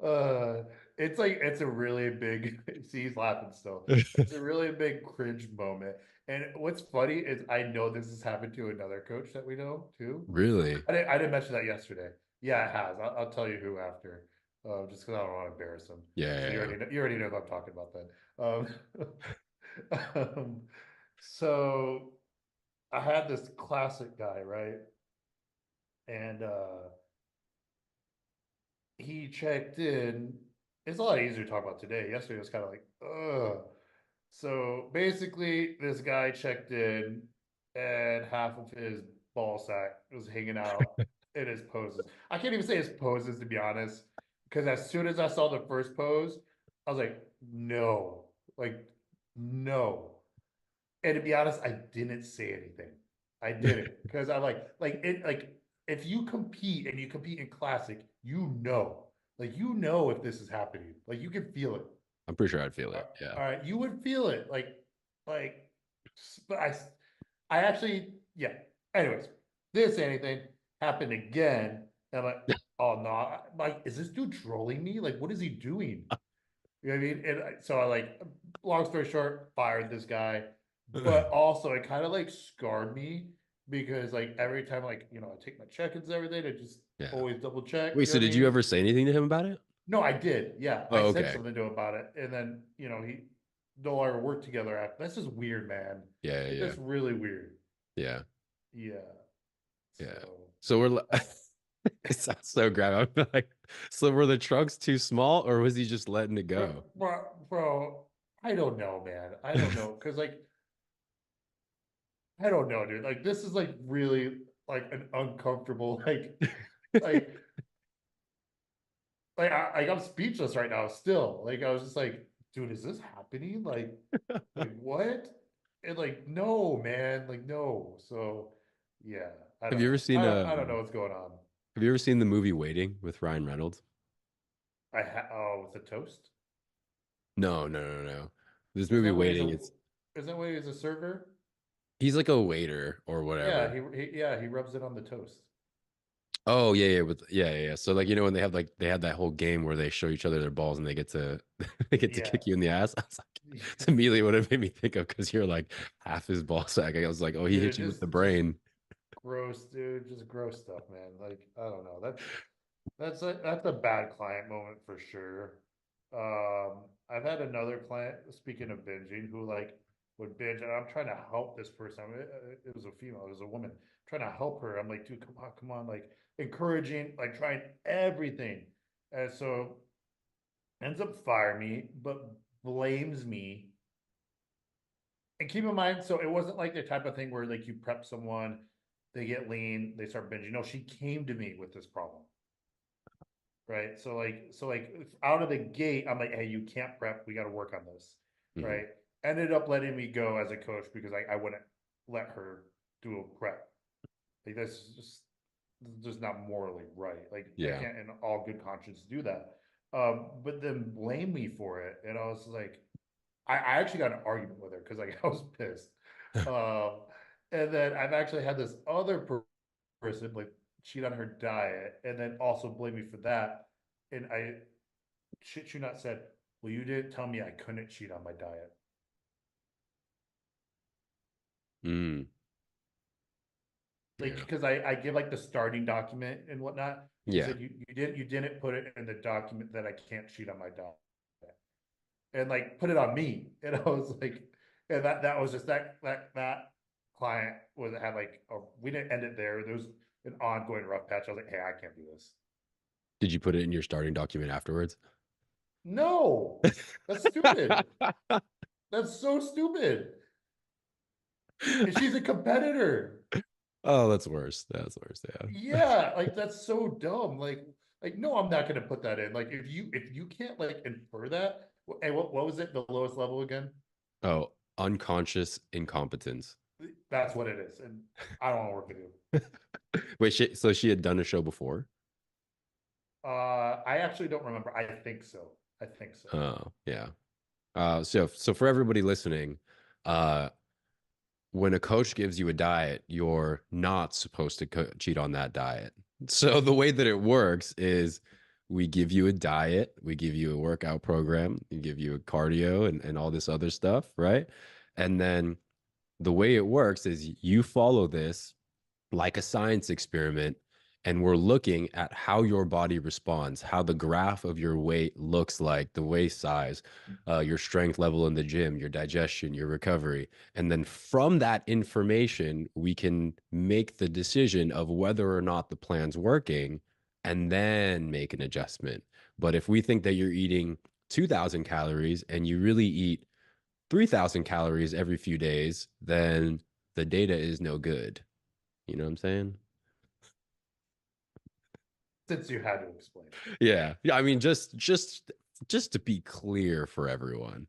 Uh, it's like it's a really big. See, he's laughing still. It's a really big cringe moment. And what's funny is I know this has happened to another coach that we know too. Really? I didn't mention that yesterday. Yeah, it has. I'll tell you who after. Just because I don't want to embarrass him. Yeah, So yeah, yeah. you already know who I'm talking about then. Um, so I had this classic guy, right? And he checked in. It's a lot easier to talk about today. Yesterday was kind of like, ugh. So basically, this guy checked in, and half of his ball sack was hanging out in his poses. I can't even say his poses to be honest, because as soon as I saw the first pose, I was like, no, like, no. And to be honest, I didn't say anything. I didn't because I like if you compete and you compete in classic, you know if this is happening, like you can feel it. I'm pretty sure I'd feel Uh, it. Yeah. All right, you would feel it, like, but I actually, yeah. Anyways, didn't say anything. Happened again. And I'm like, oh no, like, is this dude trolling me? Like, what is he doing? You know what I mean? So I like, long story short, fired this guy. But also, it kind of like scarred me because like every time, like, I take my check-ins and everything, I just Yeah. always double check. Wait, You know so what I did you mean? ever say anything to him about it? No, I did. Yeah, I Oh, said okay. something to him about it, and then he no longer worked together after. That's just weird, man. Yeah, Like yeah, that's really weird. yeah, Yeah. yeah. So, So uh, it sounds so grab. I'm like, so were the trunks too small, or was he just letting it go? bro, I don't know, man. I don't know, because like I don't know, dude. Like this is like really like an uncomfortable like I'm speechless right now. Still, like I was just like, dude, is this happening? Like what? And like no, man, like no. So yeah, I Have don't you ever know. seen I don't know what's going on. Have you ever seen the movie Waiting with Ryan Reynolds? With the toast. No, no, no, no. This Is movie that when Waiting, it's he's a server? he's like a waiter or Yeah, whatever. he rubs it on the toast. Oh yeah, yeah, with yeah, yeah, yeah. So like when they have like they had that whole game where they show each other their balls and they get to they get to Yeah. kick you in the ass. I was like, it's immediately what it made me think of because you're like half his ball sack. I was like, oh, he Dude, hit you with the just brain. gross, dude. Just gross stuff, man. Like, I don't know. That's a bad client moment for sure. I've had another client, speaking of binging, who like would binge, and I'm trying to help this person. I mean, it was a female, it was a woman. Trying to help her. I'm like, dude, come on, like encouraging, like trying everything. And so ends up firing me, but blames me. And keep in mind, so it wasn't like the type of thing where like you prep someone, they get lean, they start binging. No, she came to me with this problem. Right. So like out of the gate, I'm like, hey, you can't prep. We got to work on this. Mhm. Right. Ended up letting me go as a coach because I wouldn't let her do a prep. Like that's just not morally right. Like I Yeah. can't in all good conscience do that. But then blame me for it. And I was like, I actually got in an argument with her because like I was pissed. Um, and then I've actually had this other person like cheat on her diet and then also blame me for that. And I shit you not said, well, you didn't tell me I couldn't cheat on my diet. Mm, Like yeah. because I give like the starting document and whatnot. She Yeah. said you didn't put it in the document that I can't cheat on my diet. And like put it on me. And I was like, and that was just that client was had like we didn't end it there. There was an ongoing rough patch. I was like, hey, I can't do this. Did you put it in your starting document afterwards? No, that's stupid. That's so stupid. And she's a competitor. Oh, that's worse. That's worse. Yeah. Yeah, like that's so dumb. Like no, I'm not gonna put that in. Like if you can't like infer that, and what was it? The lowest level again? Oh, unconscious incompetence. That's what it is. And I don't want to work with you. Wait, so she had done a show before? I actually don't remember. I think so. I think so. Oh, yeah. So for everybody listening, uh, when a coach gives you a diet, you're not supposed to cheat on that diet. So the way that it works is we give you a diet, we give you a workout program, we give you a cardio and all this other stuff, right? And then the way it works is you follow this like a science experiment, and we're looking at how your body responds, how the graph of your weight looks like, the waist size, your strength level in the gym, your digestion, your recovery. And then from that information, we can make the decision of whether or not the plan's working and then make an adjustment. But if we think that you're eating 2,000 calories and you really eat 3,000 calories every few days, then the data is no good. You know what I'm saying? Since you had to explain. Yeah. Yeah. I mean, just to be clear for everyone.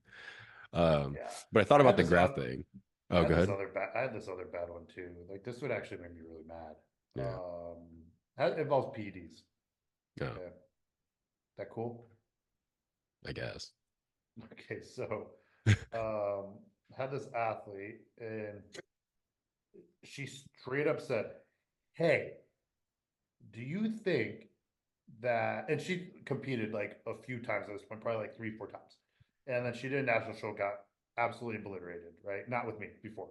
Yeah. But I thought I about had the this graph other thing. Oh, go ahead. I had this other bad one too. Like this would actually make me really mad. Yeah. That involves PEDs. No, Okay. That cool? I guess. Okay, so had this athlete and she straight up said, hey, do you think that, and she competed like a few times at this point, probably like 3, 4 times. And then she did a national show, got absolutely obliterated, right? Not with me before.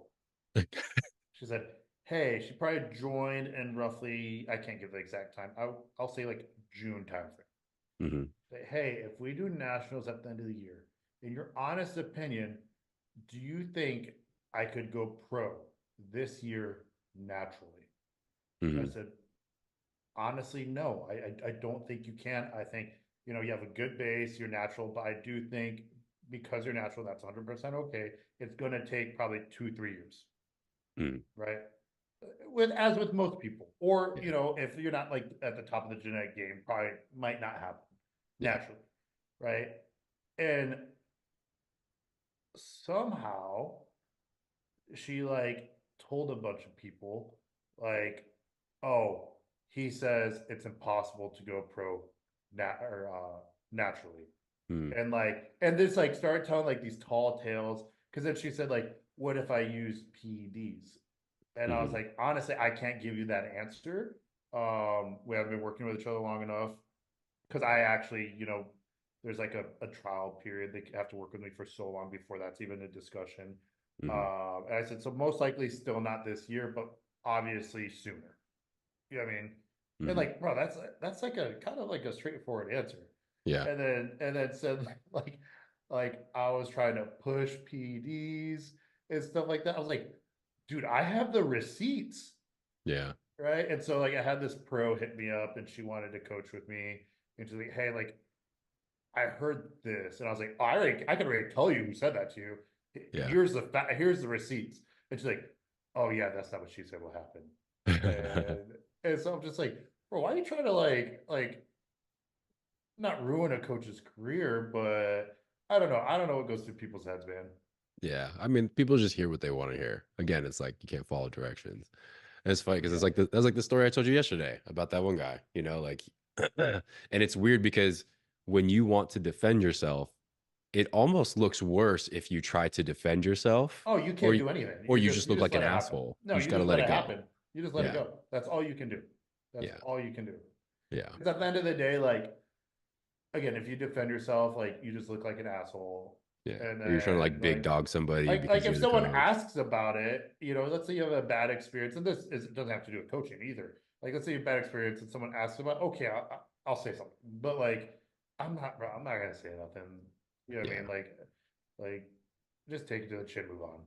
She said, hey, she probably joined in roughly, I can't give the exact time. I'll say like June timeframe. Hmm. Say, hey, if we do nationals at the end of the year, in your honest opinion, do you think I could go pro this year naturally? I Hmm. said, honestly, no. I don't think you can. I think, you have a good base, you're natural, but I do think because you're natural, that's 100% okay. It's going to take probably 2, 3 years, Hmm. right? As with most people, or Yeah. if you're not like at the top of the genetic game, probably might not happen Yeah. naturally, right? And somehow she like told a bunch of people like, oh, he says it's impossible to go pro naturally. Hmm. And this like started telling like these tall tales, because then she said like, what if I use PEDs? And I was Hmm. like, honestly, I can't give you that answer. We haven't been working with each other long enough, because I actually, there's like a trial period. They have to work with me for so long before that's even a discussion. Hmm. And I said, so most likely still not this year, but obviously sooner. You know what I mean? And Hmm. like, bro, that's like a kind of like a straightforward answer. Yeah. And then said like I was trying to push PEDs and stuff like that. I was like, dude, I have the receipts, Yeah. right? And so like I had this pro hit me up and she wanted to coach with me. And she's like, hey, like I heard this. And I was like, oh, I can already tell you who said that to you. Yeah. Here's the receipts. And she's like, oh yeah, that's not what she said will happen. And so I'm just like, bro, why are you trying to like not ruin a coach's career, but I don't know what goes through people's heads, man. Yeah. I mean, people just hear what they want to hear. Again, it's like you can't follow directions. And it's funny because it's Yeah. like that's like the story I told you yesterday about that one guy, like and it's weird because when you want to defend yourself, it almost looks worse if you try to defend yourself Oh, you or can't do anything. or you just You look just like an let it happen. asshole. No, You just you got to just let let it it go. happen. You just let it Yeah. go. That's all you can do. That's Yeah. all you can do. Yeah. Because at the end of the day, like, again, if you defend yourself, like, you just look like an asshole. Yeah. And Or you're trying to then, like big dog somebody like because if you're the someone coach. asks about it, let's say you have a bad experience, and it doesn't have to do with coaching either. Like, let's say you have a bad experience and someone asks about, okay, I'll say something, but like, I'm not gonna say nothing. You know what I Yeah. mean? Like, just take it to the chin, move on.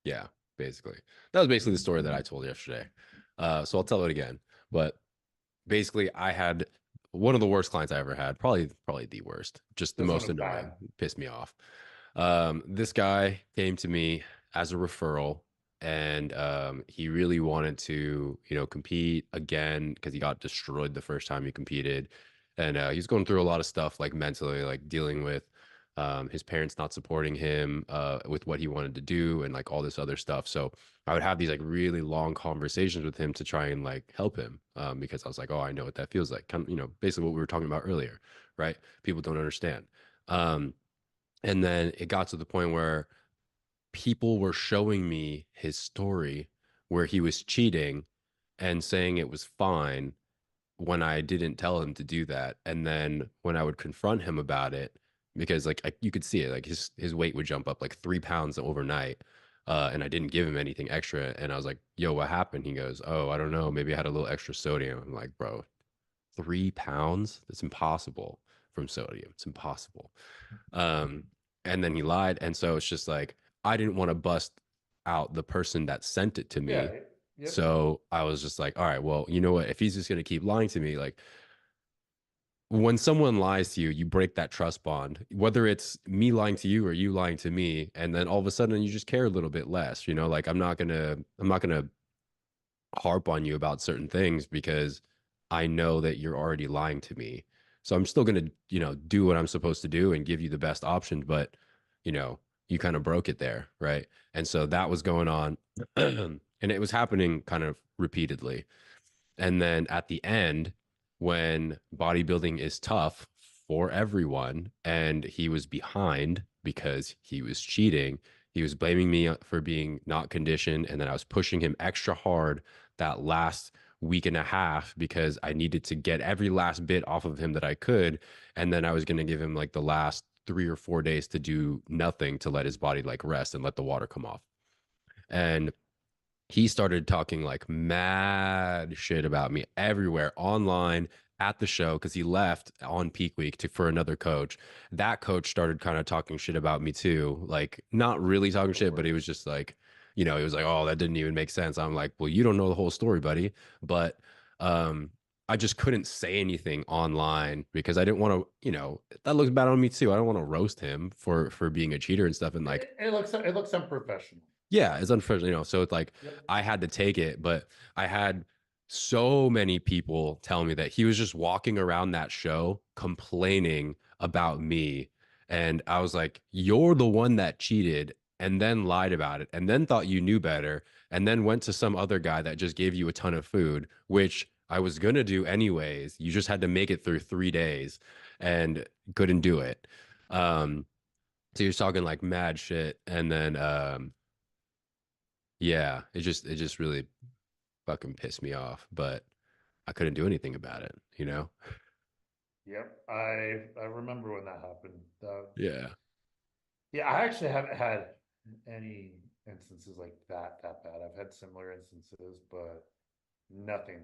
Yeah. Basically. That was basically the story that I told yesterday. So I'll tell it again. But basically I had one of the worst clients I ever had, probably the worst, just the This one most was bad. annoying, pissed me off. This guy came to me as a referral, and he really wanted to, compete again because he got destroyed the first time he competed, and he's going through a lot of stuff like mentally, like dealing with his parents not supporting him with what he wanted to do and like all this other stuff. So I would have these like really long conversations with him to try and like help him because I was like, oh, I know what that feels like. Kind of, basically what we were talking about earlier, right? People don't understand. Um, and then it got to the point where people were showing me his story where he was cheating and saying it was fine when I didn't tell him to do that. And then when I would confront him about it, because like you could see it, like his weight would jump up like 3 pounds overnight. And I didn't give him anything extra. And I was like, yo, what happened? He goes, oh, I don't know. Maybe I had a little extra sodium. I'm like, bro, 3 pounds? That's impossible from sodium. It's impossible. Um, and then he lied. And so it's just like, I didn't want to bust out the person that sent it to Yeah. me. Yep. So I was just like, all right, well, you know what? If he's just going to keep lying to me, like when someone lies to you, you break that trust bond, whether it's me lying to you or you lying to me. And then all of a sudden you just care a little bit less, like I'm not going to harp on you about certain things because I know that you're already lying to me. So I'm still going to, do what I'm supposed to do and give you the best option. But, you kind of broke it there. Right. And so that was going on. And it was happening kind of repeatedly. And then at the end, when bodybuilding is tough for everyone, and he was behind because he was cheating, he was blaming me for being not conditioned. And then I was pushing him extra hard that last week and a half because I needed to get every last bit off of him that I could. And then I was going to give him like the last 3 or 4 days to do nothing to let his body like rest and let the water come off. And he started talking like mad shit about me everywhere online at the show because he left on peak week for another coach. That coach started kind of talking shit about me too, like not really talking Of shit, but he course. was just like, he was like, oh, that didn't even make sense. I'm like, well, you don't know the whole story, buddy. But um I just couldn't say anything online because I didn't want to, that looks bad on me too. I don't want to roast him for being a cheater and stuff. And like, It looks unprofessional. yeah, it's unfortunate, so it's like Yep. I had to take it, but I had so many people tell me that he was just walking around that show complaining about me. And I was like, you're the one that cheated and then lied about it and then thought you knew better and then went to some other guy that just gave you a ton of food, which I was going to do anyways. You just had to make it through 3 days and couldn't do it. So you're talking like mad shit. And then, yeah, it just really fucking pissed me off, but I couldn't do anything about it. Yep. I remember when that happened. Yeah. Yeah, I actually haven't had any instances like that bad. I've had similar instances, but nothing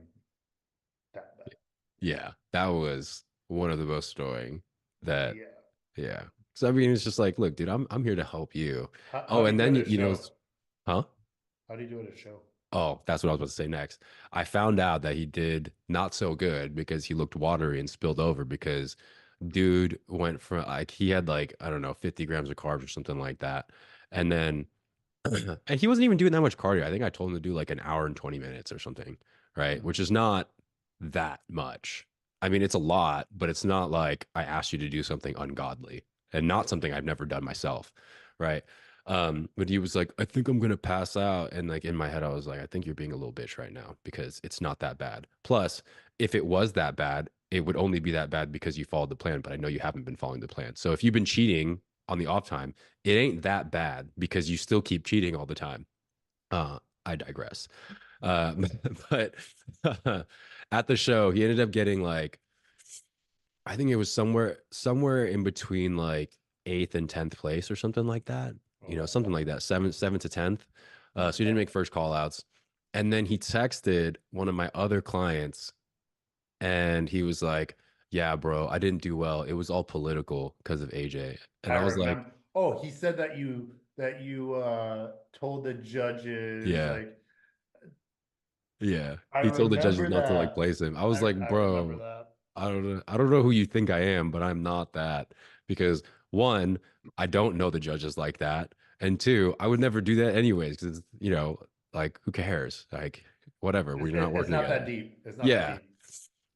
that bad. Yeah. That was one of the most annoying that, Yeah. yeah. So I mean it's just like, look, dude, I'm here to help you. How Oh, do you and do then at a show? huh? How do you do at a show? Oh, that's what I was about to say next. I found out that he did not so good because he looked watery and spilled over because dude went from like he had like, I don't know, 50 grams of carbs or something like that. And then and he wasn't even doing that much cardio. I think I told him to do like an hour and 20 minutes or something, right? Mhm. Which is not that much. I mean, it's a lot, but it's not like I asked you to do something ungodly and not Yep. something I've never done myself, right? But he was like, I think I'm gonna pass out. And like in my head, I was like, I think you're being a little bitch right now because it's not that bad. Plus, if it was that bad, it would only be that bad because you followed the plan, but I know you haven't been following the plan. So if you've been cheating on the off time, it ain't that bad because you still keep cheating all the time. Uh, I digress. But at the show, he ended up getting like, I think it was somewhere in between like eighth and 10th place or something like that. Oh You know, wow. something like that, seventh to 10th. So he didn't make first call outs. And then he texted one of my other clients and he was like, "Yeah, bro, I didn't do well. It was all political because of AJ." And I I was like, remember. Oh, he said that you told the judges "Yeah, like yeah." I He told the judges remember not to like that. place him. I was like, I remember "Bro, that. I don't know who you think I am, but I'm not that." Because one, I don't know the judges like that. And two, I would never do that anyways, because it's, like who cares? Like, whatever, we're not It's working not that together. deep. It's not that Yeah. deep.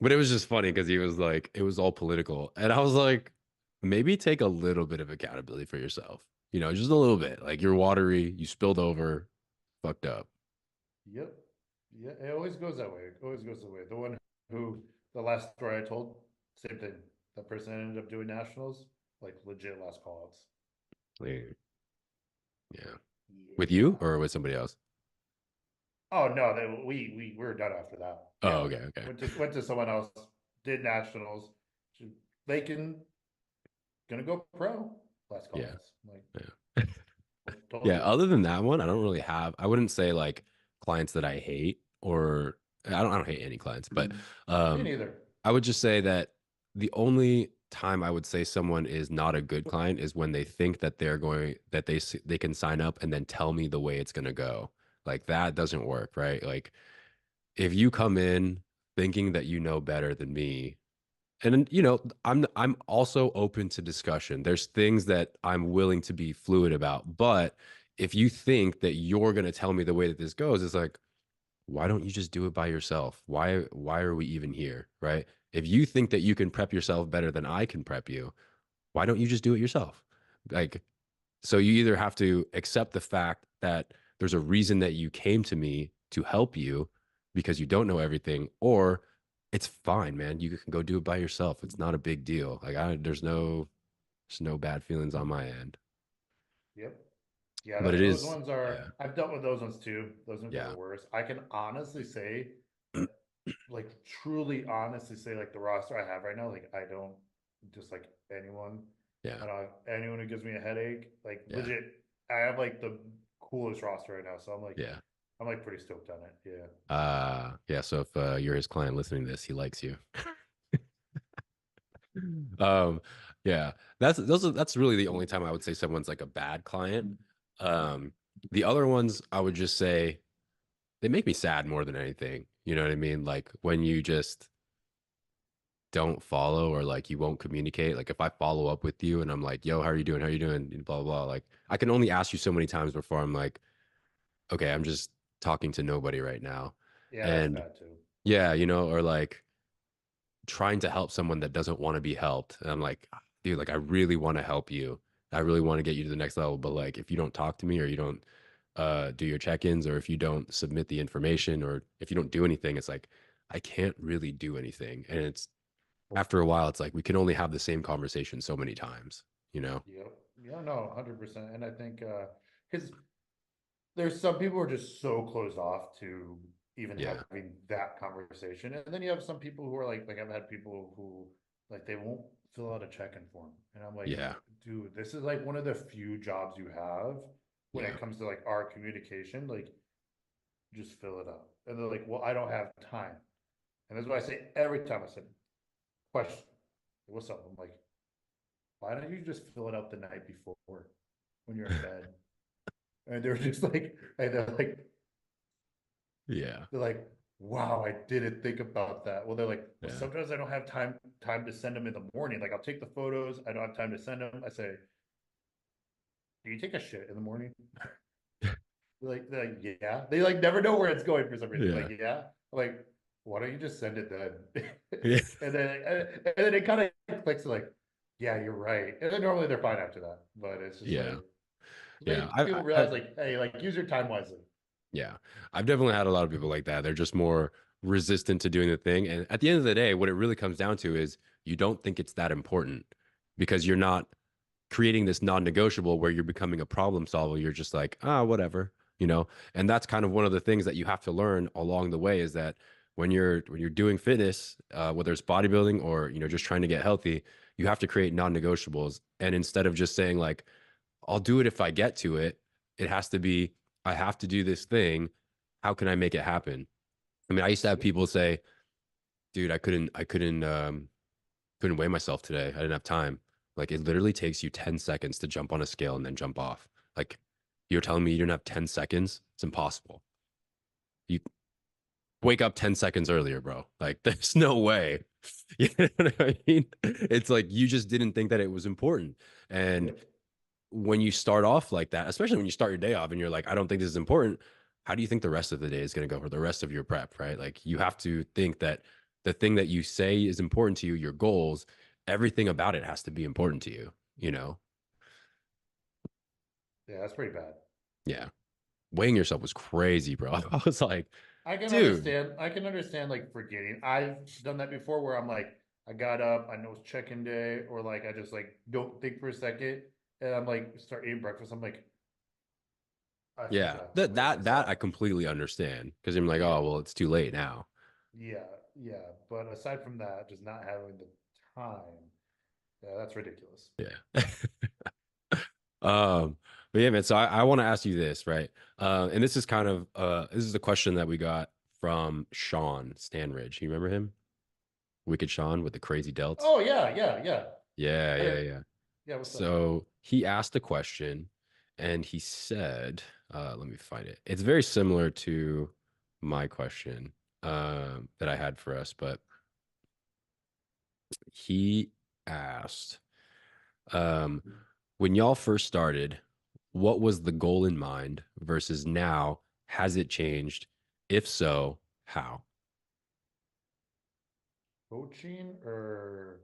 But it was just funny because he was like, it was all political. And I was like, maybe take a little bit of accountability for yourself. Just a little bit. Like you're watery, you spilled over, fucked up. Yep. Yeah, it always goes that way. It always goes that way. The one who, the last story I told, same thing. That person ended up doing nationals, like legit last call outs. Yeah. Yeah. With you Yeah. or with somebody else? Oh no, we were done after that. Oh, Yeah. okay, okay. Went to someone else, did nationals. They can gonna go pro last call Yeah. outs. I'm like, Yeah. told Yeah. you. Other than that one, I don't really have, I wouldn't say like clients that I hate or I don't hate any clients, but Me um neither. I would just say that the only time I would say someone is not a good client is when they think that they can sign up and then tell me the way it's going to go. Like that doesn't work, right? Like if you come in thinking that you know better than me, and I'm also open to discussion. There's things that I'm willing to be fluid about, but if you think that you're going to tell me the way that this goes, it's like why don't you just do it by yourself? Why are we even here, right? If you think that you can prep yourself better than I can prep you, why don't you just do it yourself? Like, so you either have to accept the fact that there's a reason that you came to me to help you because you don't know everything, or it's fine, man. You can go do it by yourself. It's not a big deal. Like there's no bad feelings on my end. Yep. Yeah, But it those is, ones yeah, are, I've dealt with those ones too. Those ones are the yeah, worst. I can honestly say that, like, truly honestly say, like, the roster I have right now, like, I don't just like anyone. yeah, I don't have anyone who gives me a headache. Like, yeah, legit, I have like the coolest roster right now. So yeah. I'm like pretty stoked on it. Yeah. Yeah. So if you're his client listening to this, he likes you. Um, yeah. That's really the only time I would say someone's like a bad client. Um, the other ones I would just say they make me sad more than anything. You know what I mean? Like when you just don't follow or like you won't communicate. Like if I follow up with you and I'm like, "Yo, how are you doing? How are you doing?" And blah blah blah. Like I can only ask you so many times before I'm like, "Okay, I'm just talking to nobody right now." Yeah, that's And bad too. yeah, or like trying to help someone that doesn't want to be helped. And I'm like, dude, like I really want to help you. I really want to get you to the next level. But like if you don't talk to me or you don't do your check-ins or if you don't submit the information or if you don't do anything, it's like I can't really do anything. And it's after a while, it's like we can only have the same conversation so many times, you know? Yep. Yeah, no, 100%. And I think, because there's some people who are just so closed off to even Yeah. having that conversation. And then you have some people who are like I've had people who like they won't fill out a check-in form. And I'm like, Yeah. dude, this is like one of the few jobs you have when Yeah. it comes to like our communication, like just fill it out. And they're like, well, I don't have time. And that's what I say every time. I said, question, what's up? I'm like, why don't you just fill it out the night before when you're in bed? And they're just like, and Yeah. they're like, wow, I didn't think about that. Well, they're like, well, Yeah. sometimes I don't have time to send them in the morning. Like I'll take the photos. I don't have time to send them. I say, do you take a shit in the morning? They're like, yeah. They like never know where it's going for some reason. Yeah. Like, yeah. I'm like, why don't you just send it then? Yeah. And then it kind of clicks like, yeah, you're right. And then normally they're fine after that. But it's just Yeah. like Yeah. make people realize like, hey, like use your time wisely. Yeah. I've definitely had a lot of people like that. They're just more resistant to doing the thing. And at the end of the day, what it really comes down to is you don't think it's that important because you're not creating this non-negotiable where you're becoming a problem solver. You're just like, ah, whatever. you know? And that's kind of one of the things that you have to learn along the way is that when you're doing fitness, whether it's bodybuilding or, just trying to get healthy, you have to create non-negotiables. And instead of just saying like, I'll do it if I get to it, it has to be, I have to do this thing. How can I make it happen? I mean, I used to have people say, dude, couldn't weigh myself today. I didn't have time. Like it literally takes you 10 seconds to jump on a scale and then jump off. Like you're telling me you didn't have 10 seconds? It's impossible. You wake up 10 seconds earlier, bro. Like there's no way. You know what I mean? It's like you just didn't think that it was important. And Yep. when you start off like that, especially when you start your day off and you're like, I don't think this is important, how do you think the rest of the day is going to go for the rest of your prep, right? Like you have to think that the thing that you say is important to you, your goals, everything about it has to be important to you, you know? Yeah, that's pretty bad. Yeah. Weighing yourself was crazy, bro. I was like, I can dude, understand. I can understand like forgetting. I've done that before where I'm like, I got up, I know it's check-in day, or like I just like don't think for a second, and I'm like start eating breakfast. I'm like, I yeah, forgot to that weigh that that myself. I completely understand because I'm like, Yeah, oh, well, it's too late now. yeah, yeah. But aside from that, just not having the time, yeah, that's ridiculous. Yeah. Um, but yeah, man. So I want to ask you this, right? And this is kind of this is the question that we got from Sean Stanridge. You remember him? Wicked Sean with the crazy delts. Oh yeah, yeah, yeah. Yeah, I yeah, did. yeah. Yeah, what's up? So he asked a question and he said, let me find it. It's very similar to my question that I had for us, but he asked, um, when y'all first started, what was the goal in mind versus now? Has it changed? If so, how? Coaching or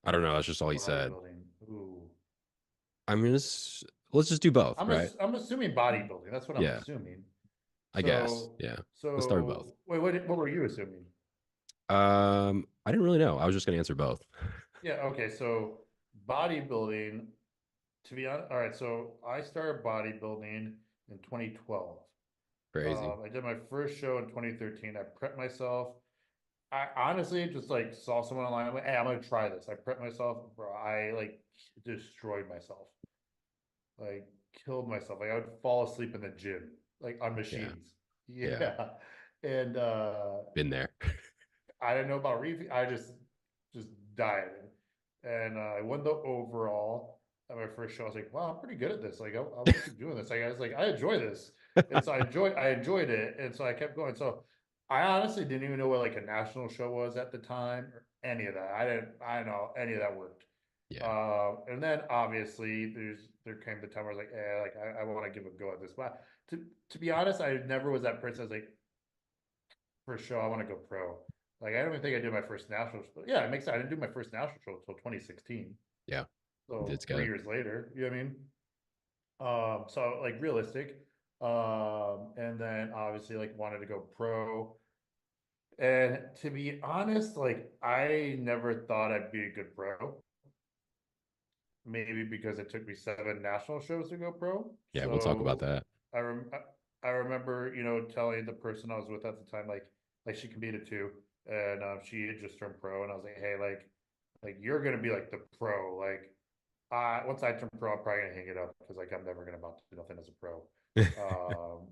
I don't know. That's just all he said. bodybuilding? Ooh. I'm gonna let's just do both, right? I'm assuming bodybuilding. That's what I'm Yeah, assuming. I guess. So Yeah, let's start with both. so wait, what were you assuming? I didn't really know. I was just gonna answer both. Yeah, okay. So bodybuilding, to be honest, all right. So I started bodybuilding in 2012. Crazy. I did my first show in 2013. I prepped myself. I honestly just like saw someone online. I'm like, hey, I'm gonna try this. I prepped myself, bro. I like destroyed myself. Like killed myself. Like I would fall asleep in the gym, like on Yeah, machines. yeah. Yeah. And Been there. I didn't know about reef. I just dieted. And I won the overall at my first show. I was like, wow, I'm pretty good at this. Like I'll keep doing this. Like, I was like, I enjoy this. And so I enjoyed it. And so I kept going. So I honestly didn't even know what like a national show was at the time or any of that. I didn't know any of that worked. Yeah, And then obviously there came the time where I was like, like I want to give a go at this. But to be honest, I never was that person. I was like, for sure, I want to go pro. Like I don't even think I did my first national show. Yeah, it makes sense. I didn't do my first national show until 2016. yeah. So It's three together. years later, you know what I mean? So like realistic. And then obviously like wanted to go pro. And to be honest, like I never thought I'd be a good pro. Maybe because it took me 7 national shows to go pro. Yeah, we'll talk about So that. I rem I remember, telling the person I was with at the time, like she competed too, and she had just turned pro, and I was like, hey, like you're gonna be like the pro, like once I turn pro, I'm probably gonna hang it up because like I'm never gonna amount to nothing as a pro. Um,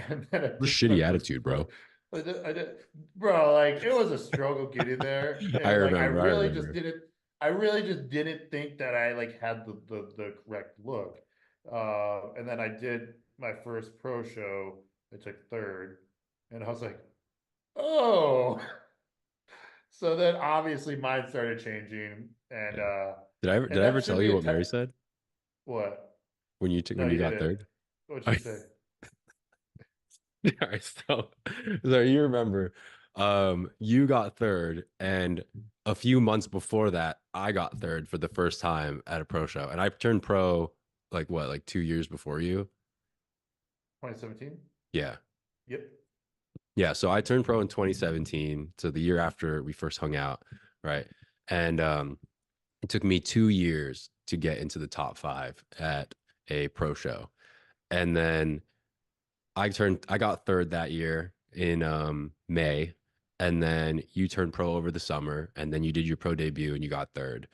and then I What a did my shitty first attitude, pro. bro. Bro, like it was a struggle getting there, I and like remember. I remember. I really just didn't think that I like had the correct look. And then I did my first pro show. I took third, and I was like, oh. So then obviously mine started changing, Yeah. Did and I ever that tell should be you a what Mary said what? when No, you you got didn't. third? What'd she say? All right, so you remember, you got third, and a few months before that, I got third for the first time at a pro show, and I turned pro like what, like 2 years before you? 2017? Yeah, Yep. yeah. So I turned pro in 2017, so the year after we first hung out, right? And it took me 2 years to get into the top five at a pro show, and then I got third that year in May, and then you turned pro over the summer, and then you did your pro debut and you got third.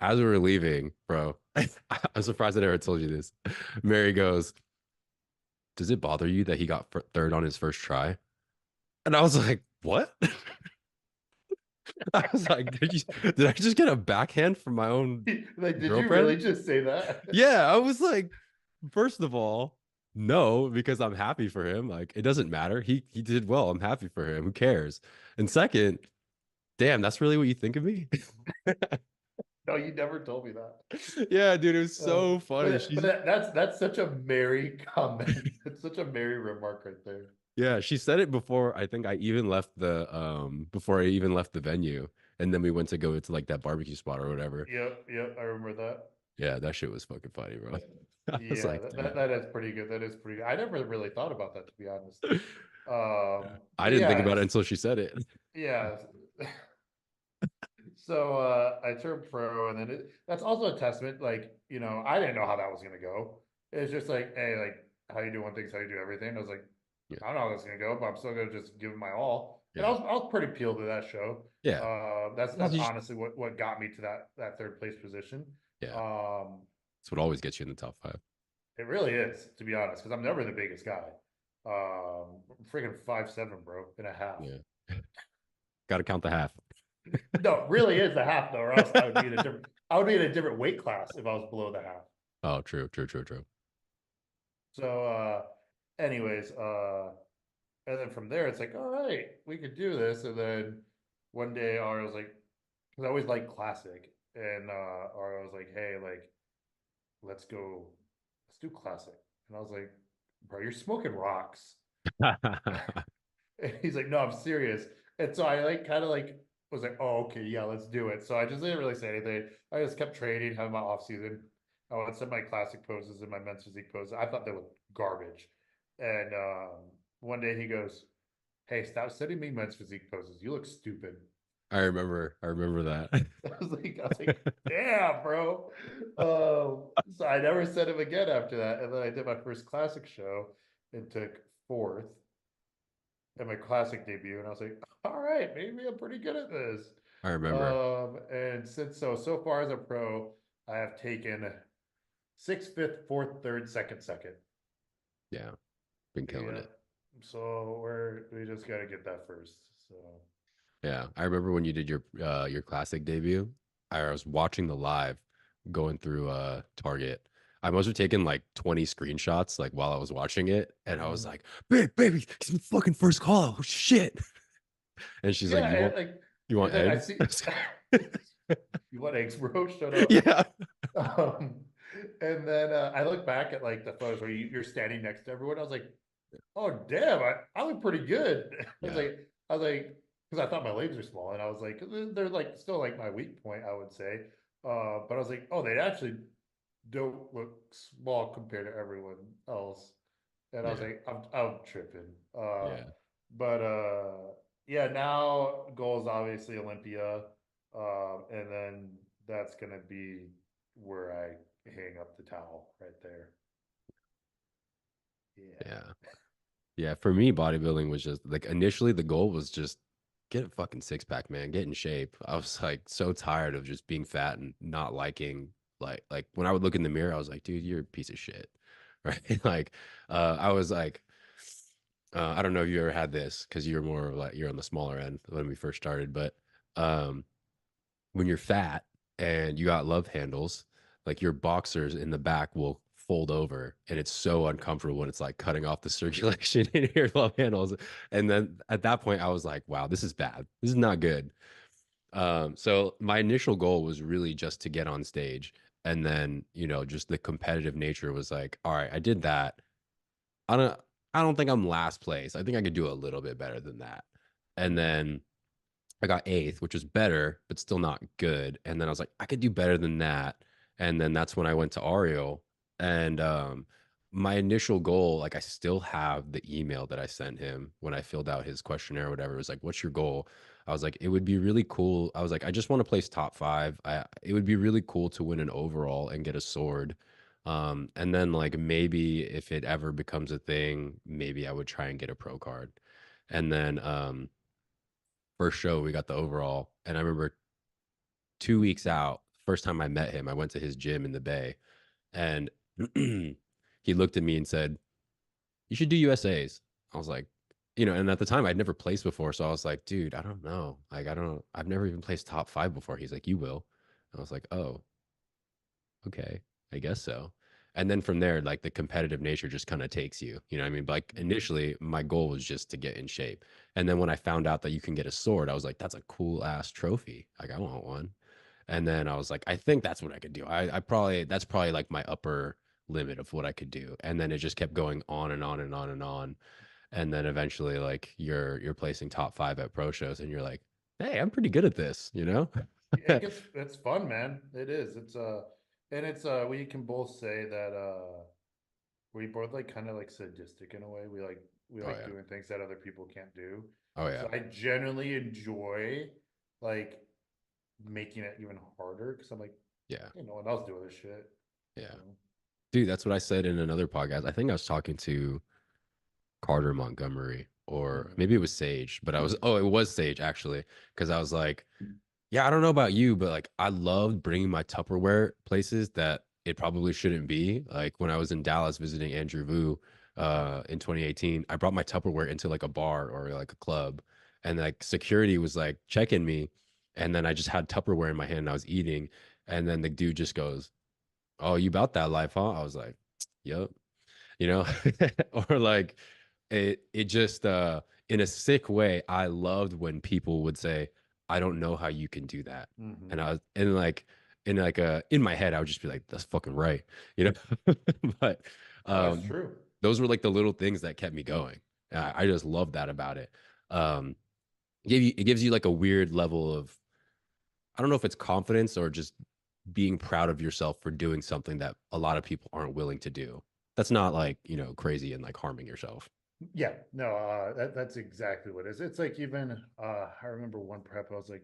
As we were leaving, bro, I'm surprised I never told you this. Mary goes, "Does it bother you that he got third on his first try?" And I was like, "What?" I was like, did I just get a backhand from my own Like, did you really girlfriend?" just say that? Yeah, I was like, first of all, no, because I'm happy for him. Like, it doesn't matter. He did well. I'm happy for him. Who cares? And second, damn, that's really what you think of me? No, you never told me that. Yeah, dude, it was so funny. But that's such a Mary comment. It's such a Mary remark right there. Yeah, she said it before I think I even left the before I even left the venue. And then we went to go to like that barbecue spot or whatever. Yep, yep, I remember that. Yeah, that shit was fucking funny, bro. I was Yeah, like, damn. that is pretty good. That is pretty good. I never really thought about that, to be honest. I But didn't think yeah, about it until she said it. yeah. So I turned pro, and then that's also a testament. Like, I didn't know how that was gonna go. It's just like, hey, like, how you do one thing, how you do everything. I was like, Yeah, I don't know how that's gonna go, but I'm still gonna just give it my all. And yeah, I was pretty peeled to that show. yeah. Well, That's honestly what got me to that third place position. yeah, Um, that's what always gets you in the top five. it really is, to be honest, because I'm never the biggest guy. Freaking 5'7", bro, and a half. Yeah. Got to count the half. No, it really is a half though, or else I would be in a different weight class if I was below the half. Oh, true, true, true, true. So anyways, and then from there it's like, all right, we could do this. And then one day Ara was like, because I always like classic, and Ara was like, hey, like, let's do classic. And I was like, bro, you're smoking rocks. And he's like, no, I'm serious. And so I like kind of like was like, oh, okay, yeah, let's do it. So I just didn't really say anything. I just kept training, having my off season. I would send my classic poses and my men's physique poses. I thought they were garbage. And one day he goes, hey, stop sending me men's physique poses. You look stupid. I remember that. I was like, damn, bro. So I never sent him again after that. And then I did my first classic show and took fourth at my classic debut, and I was like, all right, maybe I'm pretty good at this. I remember. And since so far as a pro, I have taken sixth, fifth, fourth, third, second, second. Yeah, been killing Yeah. it. So we just gotta get that first. So Yeah, I remember when you did your classic debut. I was watching the live going through Target. I must have taken like 20 screenshots like while I was watching it, and I was like, baby, he's my fucking first call out. Oh shit. And she's like, yeah, and like you want and then I eggs? see you want eggs, bro? Shut up. Yeah. Um, and then I look back at like the photos where you're standing next to everyone. I was like, oh damn, I look pretty good. Yeah. I was like, because I thought my legs were small, and I was like, they're like still like my weak point, I would say. But I was like, oh, they actually don't look small compared to everyone else. And I was Yeah. like, I'm tripping. Yeah. But yeah, now goal is obviously Olympia, and then that's gonna be where I hang up the towel right there. Yeah. Yeah. Yeah, for me, bodybuilding was just like initially the goal was just get a fucking six pack, man, get in shape. I was like so tired of just being fat and not liking like when I would look in the mirror, I was like, dude, you're a piece of shit. Right. Like I was like, I don't know if you ever had this because you're more like you're on the smaller end when we first started, but um when you're fat and you got love handles, like your boxers in the back will fold over and it's so uncomfortable when it's like cutting off the circulation in your love handles. And then at that point, I was like, wow, this is bad. This is not good. So my initial goal was really just to get on stage. And then, just the competitive nature was like, all right, I did that. I don't I don't think I'm last place. I think I could do a little bit better than that. And then I got eighth, which was better, but still not good. And then I was like, I could do better than that. And then that's when I went to Ario. And my initial goal, like I still have the email that I sent him when I filled out his questionnaire or whatever. It was like, what's your goal? I was like, it would be really cool. I was like, I just want to place top five. It would be really cool to win an overall and get a sword. And then like maybe if it ever becomes a thing, maybe I would try and get a pro card. And then first show we got the overall, and I remember 2 weeks out, first time I met him, I went to his gym in the Bay, and he looked at me and said, "You should do USA's." I was like, and at the time I'd never placed before, so I was like, "Dude, I don't know. Like, I've never even placed top 5 before." He's like, "You will." I was like, "Oh, okay, I guess so." And then from there, like the competitive nature just kind of takes you, you know what I mean? But like Mhm. initially, my goal was just to get in shape. And then when I found out that you can get a sword, I was like, that's a cool ass trophy. Like, I want one. And then I was like, I think that's what I could do. That's probably like my upper limit of what I could do. And then it just kept going on and on and on and on. And then eventually, like you're placing top 5 at pro shows, and you're like, hey, I'm pretty good at this, you know? It's fun, man. It is. And it's we can both say that we both like kind of like sadistic in a way. We Oh like yeah. doing things that other people can't do. Oh yeah. So I genuinely enjoy like making it even harder because I'm like, Yeah. hey, no one else doing this shit. Yeah. You know? Dude, that's what I said in another podcast. I think I was talking to Carter Montgomery, or Mhm. maybe it was Sage, but it was Sage actually, because I was like, yeah, I don't know about you, but like I loved bringing my Tupperware places that it probably shouldn't be. Like when I was in Dallas visiting Andrew Vu in 2018, I brought my Tupperware into like a bar or like a club, and like security was like checking me, and then I just had Tupperware in my hand and I was eating, and then the dude just goes, "Oh, you about that life, huh?" I was like, "Yep." You know, or like it just in a sick way, I loved when people would say, I don't know how you can do that. And Mhm. I was and like in my head I would just be like, that's fucking right, you know. But No, it's um true. those were like the little things that kept me going. I just love that about it. um it gives you like a weird level of, I don't know if it's confidence or just being proud of yourself for doing something that a lot of people aren't willing to do. That's not like, crazy and like harming yourself. Yeah, no, that's exactly what it is. It's like even I remember one prep, I was like,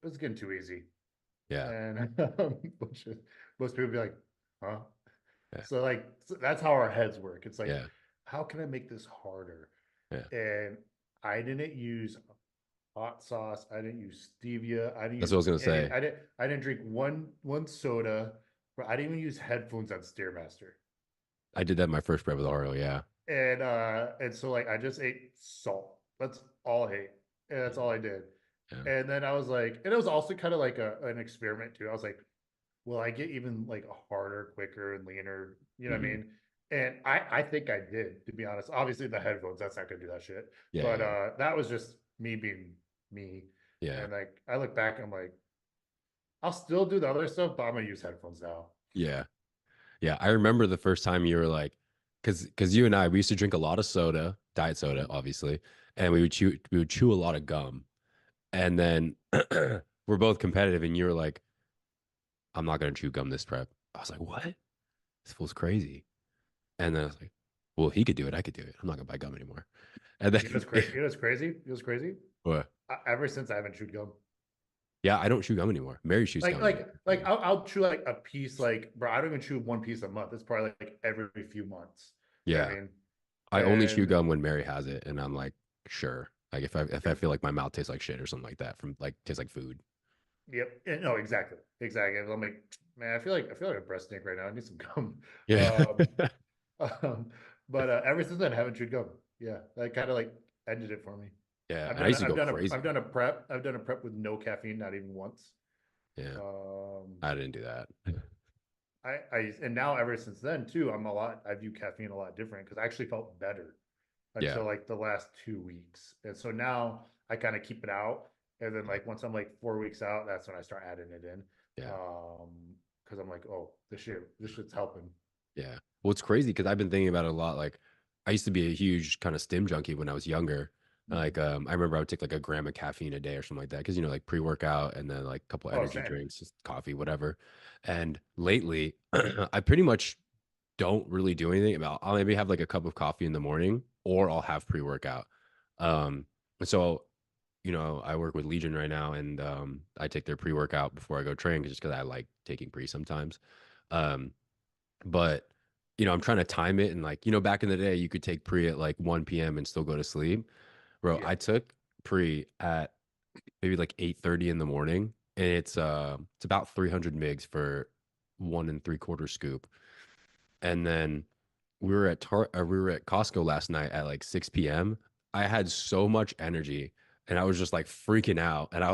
it's getting too easy. Yeah. And which is, most people be like, huh? Yeah. So like that's how our heads work. It's like, Yeah. how can I make this harder? Yeah. And I didn't use hot sauce. I didn't use stevia. I didn't That's what I use was gonna any. say. I didn't drink one soda. But I didn't even use headphones on Stairmaster. I did that in my first prep with Oro. Yeah. And so like I just ate salt. That's all I ate. And that's Yeah. all I did. Yeah. And then I was like, and it was also kind of like an experiment too. I was like, will I get even like harder, quicker, and leaner? You know what I Hmm. mean? And I think I did, to be honest. Obviously the headphones, that's not gonna do that shit. Yeah. But Yeah. that was just me being me. Yeah. And like I look back, I'm like, I'll still do the other stuff, but I'm gonna use headphones now. Yeah. Yeah. I remember the first time you were like, because you and I, we used to drink a lot of soda, diet soda, Mhm. obviously, and we would chew a lot of gum. And then we're both competitive, and you were like, I'm not gonna chew gum this prep. I was like, what? This fool's crazy. And then I was like, well, if he could do it, I could do it. I'm not gonna buy gum anymore. And You know what's then crazy? You know what's crazy? You know what's crazy? what? Ever since I haven't chewed gum. Yeah, I don't chew gum anymore. Mary chews Like gum, and like it's like crazy. I'll chew like a piece like bro, I don't even chew one piece a month. It's probably like every few months. You know what Yeah, I mean? I only chew And gum when Mary has it, and I'm like, sure. Like if I feel like my mouth tastes like shit or something like that, from like tastes like food. yep. No, exactly. Exactly. I'm like, man, I feel like a breast stink right now. I need some gum. Yeah, Um, um but ever since then I haven't chewed gum. Yeah. That kind of like ended it for me. yeah. And I used to go I've crazy. done a prep. I've done a prep with no caffeine, not even once. Yeah, Um I didn't do that. I and now ever since then too, I view caffeine a lot different because I actually felt better Yeah, until like the last 2 weeks. And so now I kind of keep it out. And then yeah, like once I'm like 4 weeks out, that's when I start adding it in. yeah, Um, because I'm like, oh, this shit's helping. yeah. Well, it's crazy because I've been thinking about it a lot. Like, I used to be a huge kind of stim junkie when I was younger. Like, Mhm. I remember I would take like a gram of caffeine a day or something like that because like pre-workout and then like a couple Oh, energy same. drinks, just coffee, whatever. And lately, I pretty much don't really do anything about. I'll maybe have like a cup of coffee in the morning, or I'll have pre-workout. And so, I work with Legion right now, and I take their pre-workout before I go train just because I like taking pre sometimes. Um, But I'm trying to time it, and like, back in the day, you could take pre at like 1 p.m. and still go to sleep. Bro, Yeah. I took pre at maybe like 8:30 in the morning, and it's about 300 mgs for 1 3/4 scoop. And then we were at Costco last night at like 6 p.m. I had so much energy, and I was just like freaking out, and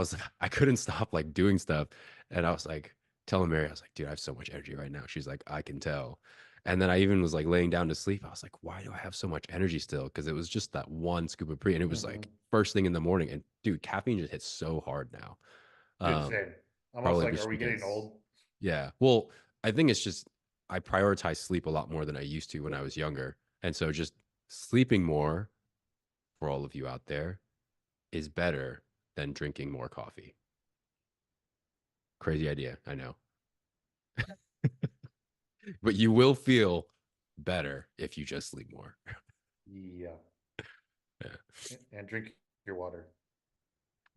I couldn't stop like doing stuff. And I was like telling Mary, I was like, dude, I have so much energy right now. She's like, I can tell. And then I even was like laying down to sleep. I was like, why do I have so much energy still? Because it was just that one scoop of pre, and it was Hmm. like first thing in the morning. And dude, caffeine just hits so hard now. Dude, Um, same. Almost Probably like, are just we getting because, old? yeah. Well, I think it's just I prioritize sleep a lot more than I used to when I was younger. And so just sleeping more for all of you out there is better than drinking more coffee. Crazy idea, I know. But you will feel better if you just sleep more. Yeah. Yeah. And drink your water.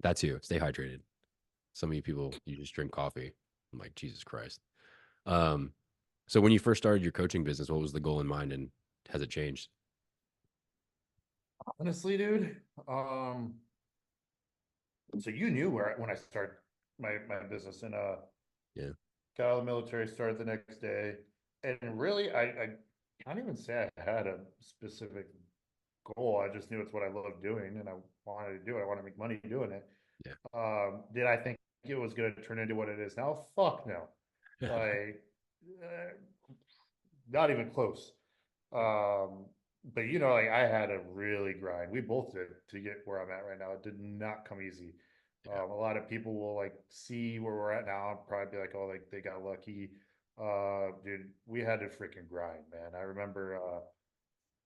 That too. Stay hydrated. Some of you people, you just drink coffee. I'm like, Jesus Christ. Um, so when you first started your coaching business, what was the goal in mind, and has it changed? Honestly, dude, so you knew where when I started my business, and Yeah. got out of the military, started the next day. And really, I can't even say I had a specific goal. I just knew it's what I love doing and I wanted to do it. I want to make money doing it. Yeah. Did I think it was going to turn into what it is now? Fuck no. Like, not even close. Yeah. Um, but like I had to really grind. We both did to get where I'm at right now. It did not come easy. Yeah. A lot of people will like see where we're at now and probably be like, oh, like they got lucky. Dude, we had to freaking grind, man. I remember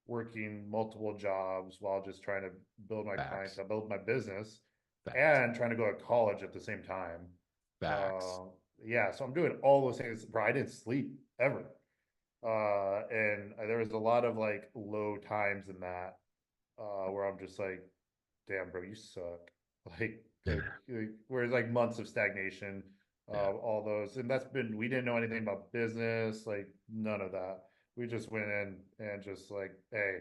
working multiple jobs while just trying to build my Facts. clientele, build my business, Facts. and trying to go to college at the same time. Facts. Uh, yeah, so I'm doing all those things. Bro, I didn't sleep ever. And there was a lot of like low times in that, where I'm just like, damn, bro, you suck. Whereas like months of stagnation, Yeah. all those, and we didn't know anything about business, like none of that. We just went in and just like, hey,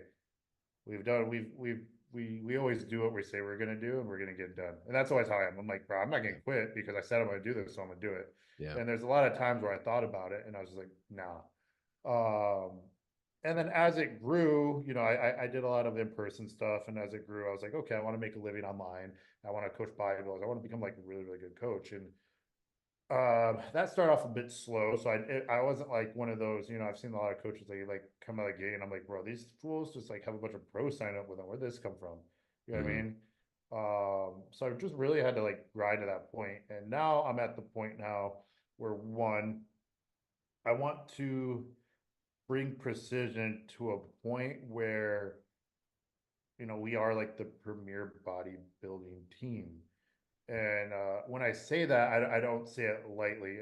we always do what we say we're gonna do, and we're gonna get it done. And that's always how I am. I'm like, bro, I'm not gonna Yeah. quit because I said I'm gonna do this, so I'm gonna do it. Yeah. And there's a lot of times where I thought about it, and I was like, nah. Um, and then as it grew, I did a lot of in-person stuff, and as it grew, I was like, okay, I want to make a living online. I want to coach bodybuilders. I want to become like a really, really good coach. And that started off a bit slow, so I wasn't like one of those. I've seen a lot of coaches like come out of the gate, and I'm like, bro, these fools just like have a bunch of pros sign up with them. Where'd this come from? You know what I Hmm. mean? So I just really had to like grind to that point, and now I'm at the point now where one, I want to bring precision to a point where we are like the premier bodybuilding team. And when I say that, I don't say it lightly.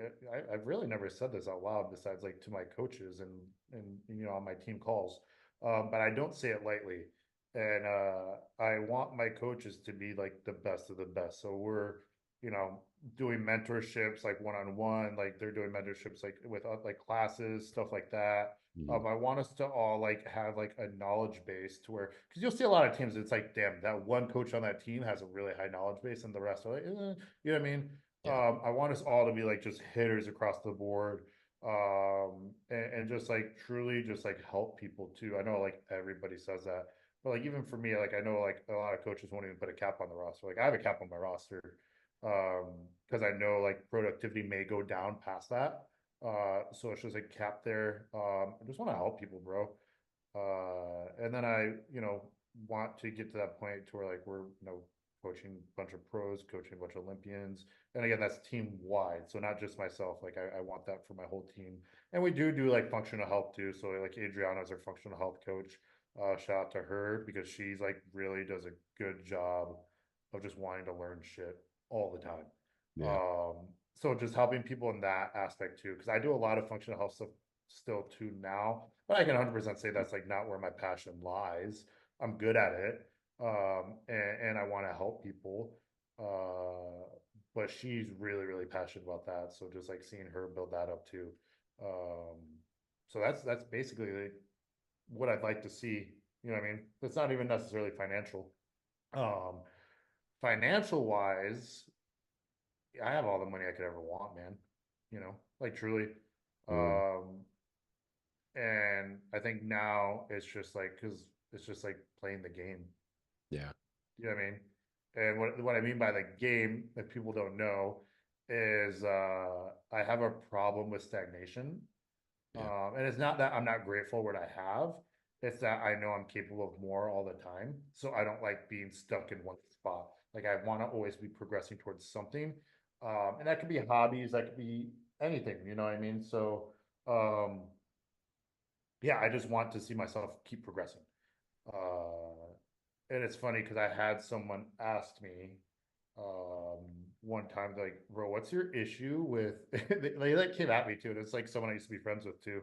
I've really never said this out loud besides like to my coaches and on my team calls, but I don't say it lightly. And I want my coaches to be like the best of the best. So we're you know doing mentorships like one on one, like they're doing mentorships like with like classes, stuff like that. Hmm. I want us to all like have like a knowledge base to where, because you'll see a lot of teams, it's like, damn, that one coach on that team has a really high knowledge base, and the rest are like, you know what I mean? Yeah. I want us all to be like just hitters across the board, and just like truly just like help people too. I know like everybody says that, but like even for me, like I know like a lot of coaches won't even put a cap on the roster. Like I have a cap on my roster, because I know like productivity may go down past that. So it's just a cap there. I just want to help people, bro. And then I, want to get to that point to where like we're, coaching a bunch of pros, coaching a bunch of Olympians. And again, that's team wide. So not just myself. Like I want that for my whole team. And we do like functional health too. So like Adriana's our functional health coach. Shout out to her because she's like really does a good job of just wanting to learn shit all the time. Yeah. So just helping people in that aspect too, because I do a lot of functional health stuff still too now, but I can 100% say that's like not where my passion lies. I'm good at it, and I want to help people. But she's really, really passionate about that. So just like seeing her build that up too. Um, So that's basically like what I'd like to see. You know what I mean? It's not even necessarily financial. Um, Financial wise, I have all the money I could ever want, man. You know, like truly. Mm, Um, and I think now it's just like because it's just like playing the game. yeah. You know what I mean? And what I mean by the game, if people don't know, is I have a problem with stagnation. Yeah. And it's not that I'm not grateful for what I have. It's that I know I'm capable of more all the time. So I don't like being stuck in one spot. Like I want to always be progressing towards something. And that could be hobbies, that could be anything, you know what I mean? So um, yeah, I just want to see myself keep progressing. Uh, and it's funny because I had someone ask me um one time like, bro, what's your issue with they like came at me too, and it's like someone I used to be friends with too.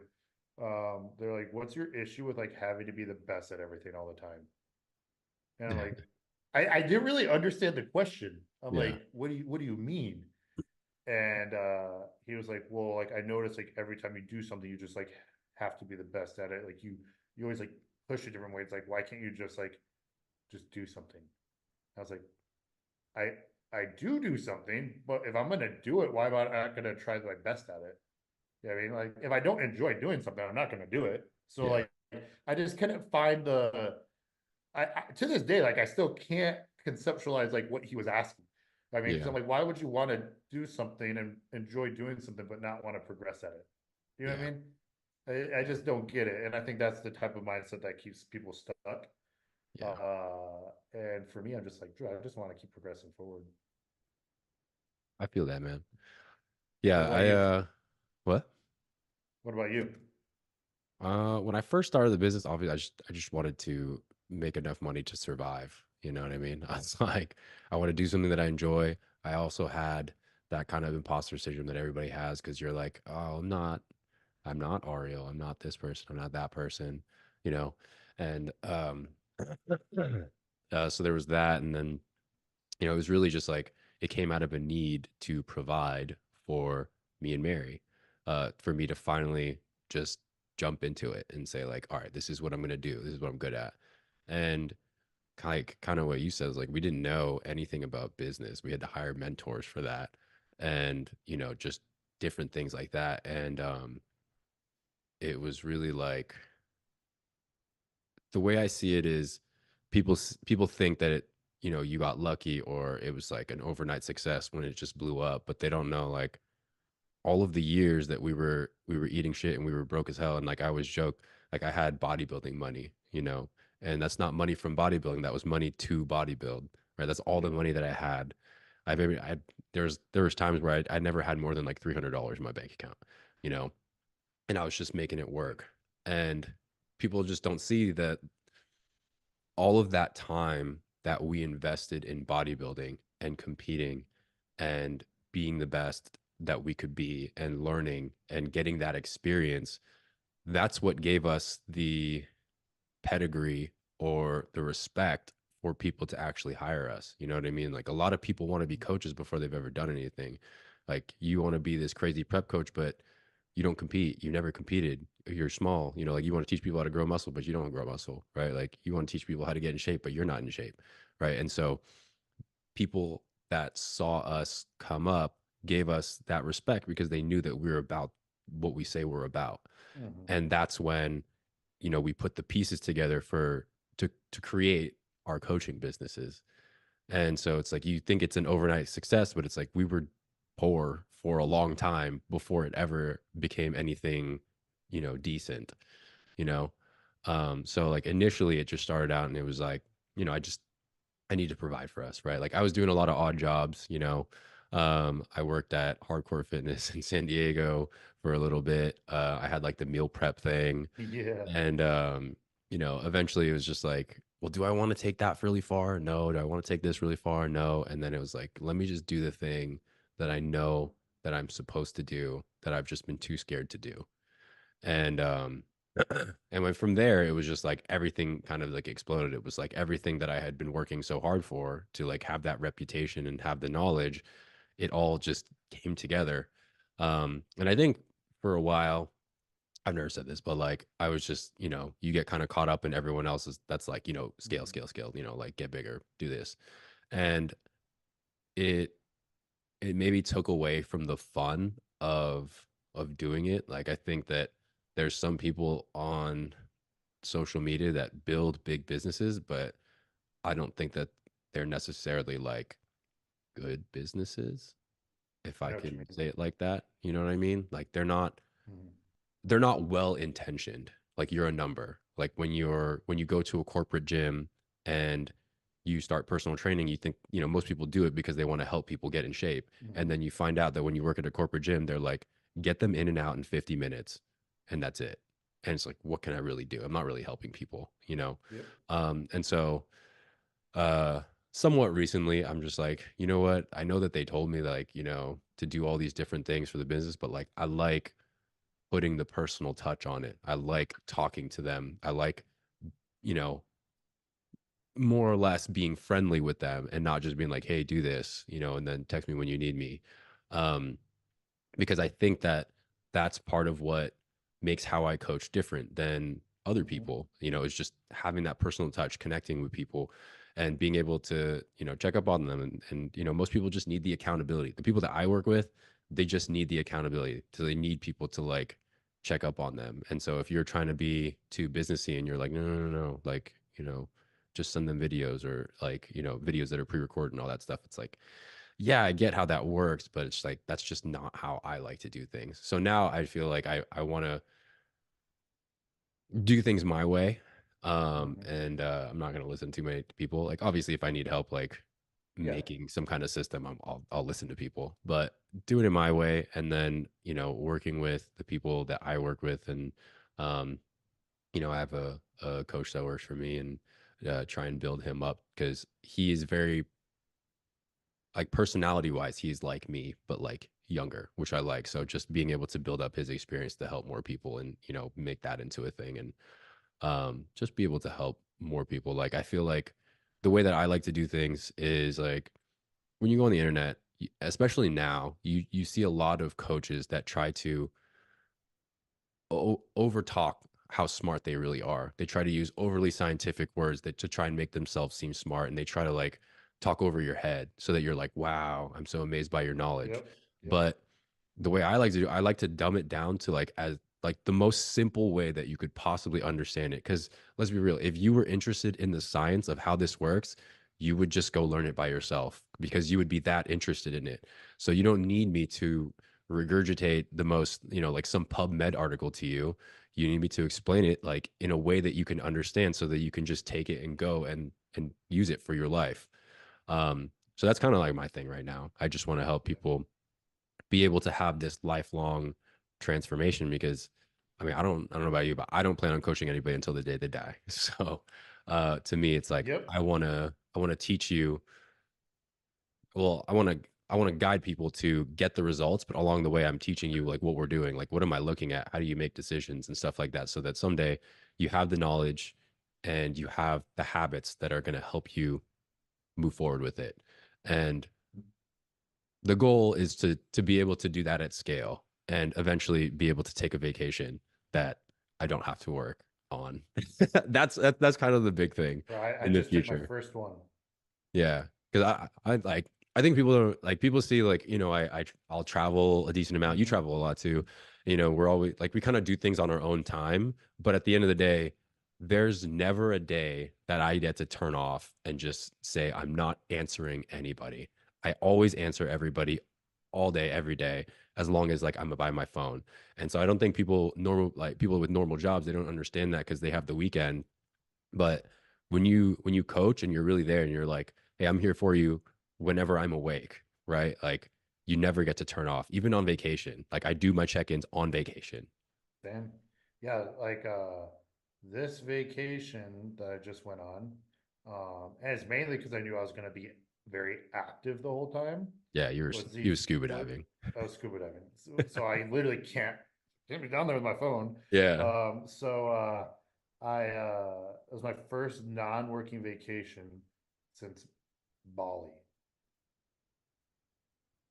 They're like, what's your issue with like having to be the best at everything all the time? And I'm like, I didn't really understand the question. I'm Yeah. like, what do you mean? And he was like, well, like I noticed like every time you do something, you just like have to be the best at it. Like you always like push a different way. It's like, why can't you just do something? I was like, I I do something, but if I'm gonna do it, why am I not gonna try my best at it? You know what I mean? Like if I don't enjoy doing something, I'm not gonna do it. So Yeah. like I just couldn't find I to this day, like I still can't conceptualize like what he was asking. I mean, because Yeah. I'm like, why would you want to do something and enjoy doing something but not want to progress at it? You know what I Yeah. mean? I just don't get it. And I think that's the type of mindset that keeps people stuck. Yeah. And for me, I'm just like, Drew, I just want to keep progressing forward. I feel that, man. What Yeah. about you? What? What about you? When I first started the business, obviously, I just wanted to make enough money to survive. You know what I mean? I was like, I want to do something that I enjoy. I also had that kind of imposter syndrome that everybody has because you're like, oh, I'm not Ariel. I'm not this person. I'm not that person. You know, and so there was that, and then it was really just like it came out of a need to provide for me and Mary, for me to finally just jump into it and say like, all right, this is what I'm gonna do. This is what I'm good at. And kind of what you said is like we didn't know anything about business. We had to hire mentors for that, and just different things like that. And it was really like the way I see it is people think that you got lucky or it was like an overnight success when it just blew up, but they don't know like all of the years that we were eating shit and we were broke as hell. And like I always joke, like I had bodybuilding money, and that's not money from bodybuilding. That was money to bodybuild, right? That's all the Yeah. money that I had. There was times where I never had more than like $300 in my bank account, you know, and I was just making it work. And people just don't see that all of that time that we invested in bodybuilding and competing and being the best that we could be and learning and getting that experience, that's what gave us the pedigree or the respect for people to actually hire us. You know what I mean? Like a lot of people want to be coaches before they've ever done anything. Like you want to be this crazy prep coach, but you don't compete. You never competed. You're small. Like you want to teach people how to grow muscle, but you don't grow muscle, right? Like you want to teach people how to get in shape, but you're not in shape, right? And so people that saw us come up gave us that respect because they knew that we were about what we say we're about. Mhm. And that's when we put the pieces together to create our coaching businesses. And so it's like you think it's an overnight success, but it's like we were poor for a long time before it ever became anything, decent, you know. So like initially it just started out and it was like, I need to provide for us, right? Like I was doing a lot of odd jobs, I worked at Hardcore Fitness in San Diego for a little bit. I had like the meal prep thing. Yeah. And eventually it was just like, well, do I want to take that really far? No. Do I want to take this really far? No. And then it was like, let me just do the thing that I know that I'm supposed to do that I've just been too scared to do. And and when from there it was just like everything kind of like exploded. It was like everything that I had been working so hard for to like have that reputation and have the knowledge, it all just came together. And I think for a while I've never said this, but like I was just, you get kind of caught up in everyone else's that's like, scale, Mhm. scale, scale, like get bigger, do this. And it it maybe took away from the fun of doing it. Like I think that there's some people on social media that build big businesses, but I don't think that they're necessarily like good businesses, if I I know what you can mean. say it like that. You know what I mean? Like Mhm. they're not well intentioned. Like you're a number. Like when you go to a corporate gym and you start personal training, you think, most people do it because they want to help people get in shape. And Mhm. then you find out that when you work at a corporate gym, they're like, get them in and out in 50 minutes and that's it. And it's like, what can I really do? I'm not really helping people, you know? Yep. And so uh somewhat recently I'm just like, you know what? I know that they told me like, to do all these different things for the business, but like I like putting the personal touch on it. I like talking to them. I like, you know, more or less being friendly with them and not just being like, hey, do this, and then text me when you need me. Um, because I think that that's part of what makes how I coach different than other Mhm. people. Is just having that personal touch, connecting with people, and being able to check up on them. And most people just need the accountability. The people that I work with, they just need the accountability. So they need people to like check up on them. And so if you're trying to be too businessy and you're like, no, no, no, no, like just send them videos or like videos that are pre-recorded and all that stuff. It's like, yeah, I get how that works, but it's like that's just not how I like to do things. So now I feel like I want to do things my way. Mhm. And I'm not going to listen to many people. Like obviously if I need help like Yeah. making some kind of system, I'll listen to people, but doing it my way and then, working with the people that I work with and um I have a coach that works for me and try and build him up because he is very like personality wise, he's like me, but like younger, which I like. So just being able to build up his experience to help more people and, make that into a thing and just be able to help more people. Like I feel like the way that I like to do things is like when you go on the internet, especially now, you see a lot of coaches that try to over talk how smart they really are. They try to use overly scientific words that to try and make themselves seem smart, and they try to like talk over your head so that you're like, "Wow, I'm so amazed by your knowledge." Yep. Yep. But the way I like to do, I like to dumb it down to like as like the most simple way that you could possibly understand it. Because let's be real, if you were interested in the science of how this works, you would just go learn it by yourself because you would be that interested in it. So you don't need me to regurgitate the most, like some PubMed article to you. You need me to explain it like in a way that you can understand so that you can just take it and go and use it for your life. So that's kind of like my thing right now. I just want to help Yeah. people be able to have this lifelong transformation because I don't know about you, but I don't plan on coaching anybody until the day they die. So to me it's like Yep. I want to teach you, well, I want to guide people to get the results, but along the way I'm teaching you like what we're doing, like what am I looking at, how do you make decisions and stuff like that so that someday you have the knowledge and you have the habits that are going to help you move forward with it. And the goal is to be able to do that at scale and eventually be able to take a vacation that I don't have to work on. That's kind of the big thing Bro, I in the just took my future. first one. Yeah, because I like I think people don't like people see like I'll travel a decent amount. You Mhm. travel a lot too. We're always like we kind of do things on our own time, but at the end of the day, there's never a day that I get to turn off and just say I'm not answering anybody. I always answer everybody all day, every day, as long as like I'm by my phone. And so I don't think people with normal jobs, they don't understand that because they have the weekend, but when you coach and you're really there and you're like, "Hey, I'm here for you whenever I'm awake," right? Like you never get to turn off, even on vacation. Like I do my check-ins on vacation. Then, yeah, like this vacation that I just went on, and it's mainly because I knew I was going to be very active the whole time. Yeah, Was you were these scuba diving. I was scuba diving, so I literally can't be down there with my phone. Yeah, It was my first non-working vacation since Bali,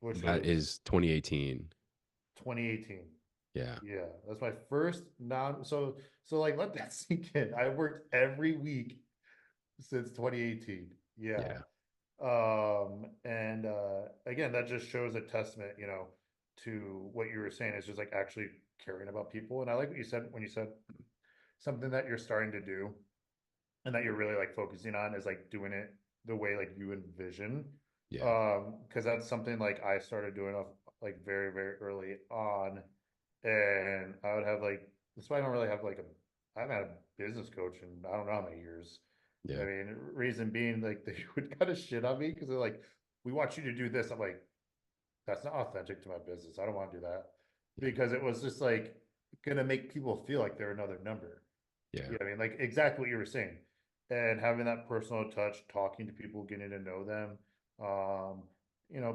which that was is 2018. 2018. Yeah. Yeah, that's my first non. So like let that sink in. I worked every week since 2018. Yeah. Yeah. And again, that just shows a testament, to what you were saying is just like actually caring about people. And I like what you said when you said something that you're starting to do and that you're really like focusing on is like doing it the way like you envision. Yeah. Because that's something like I started doing off like very, very early on. And I would have like that's why I don't really have like I haven't had a business coach in I don't know how many years. I Yeah. mean, reason being like they would kind of shit on me because they're like, we want you to do this. I'm like, that's not authentic to my business. I don't want to do that Yeah. because it was just like gonna make people feel like they're another number. Yeah. Yeah, I mean, like exactly what you were saying, and having that personal touch, talking to people, getting to know them, um,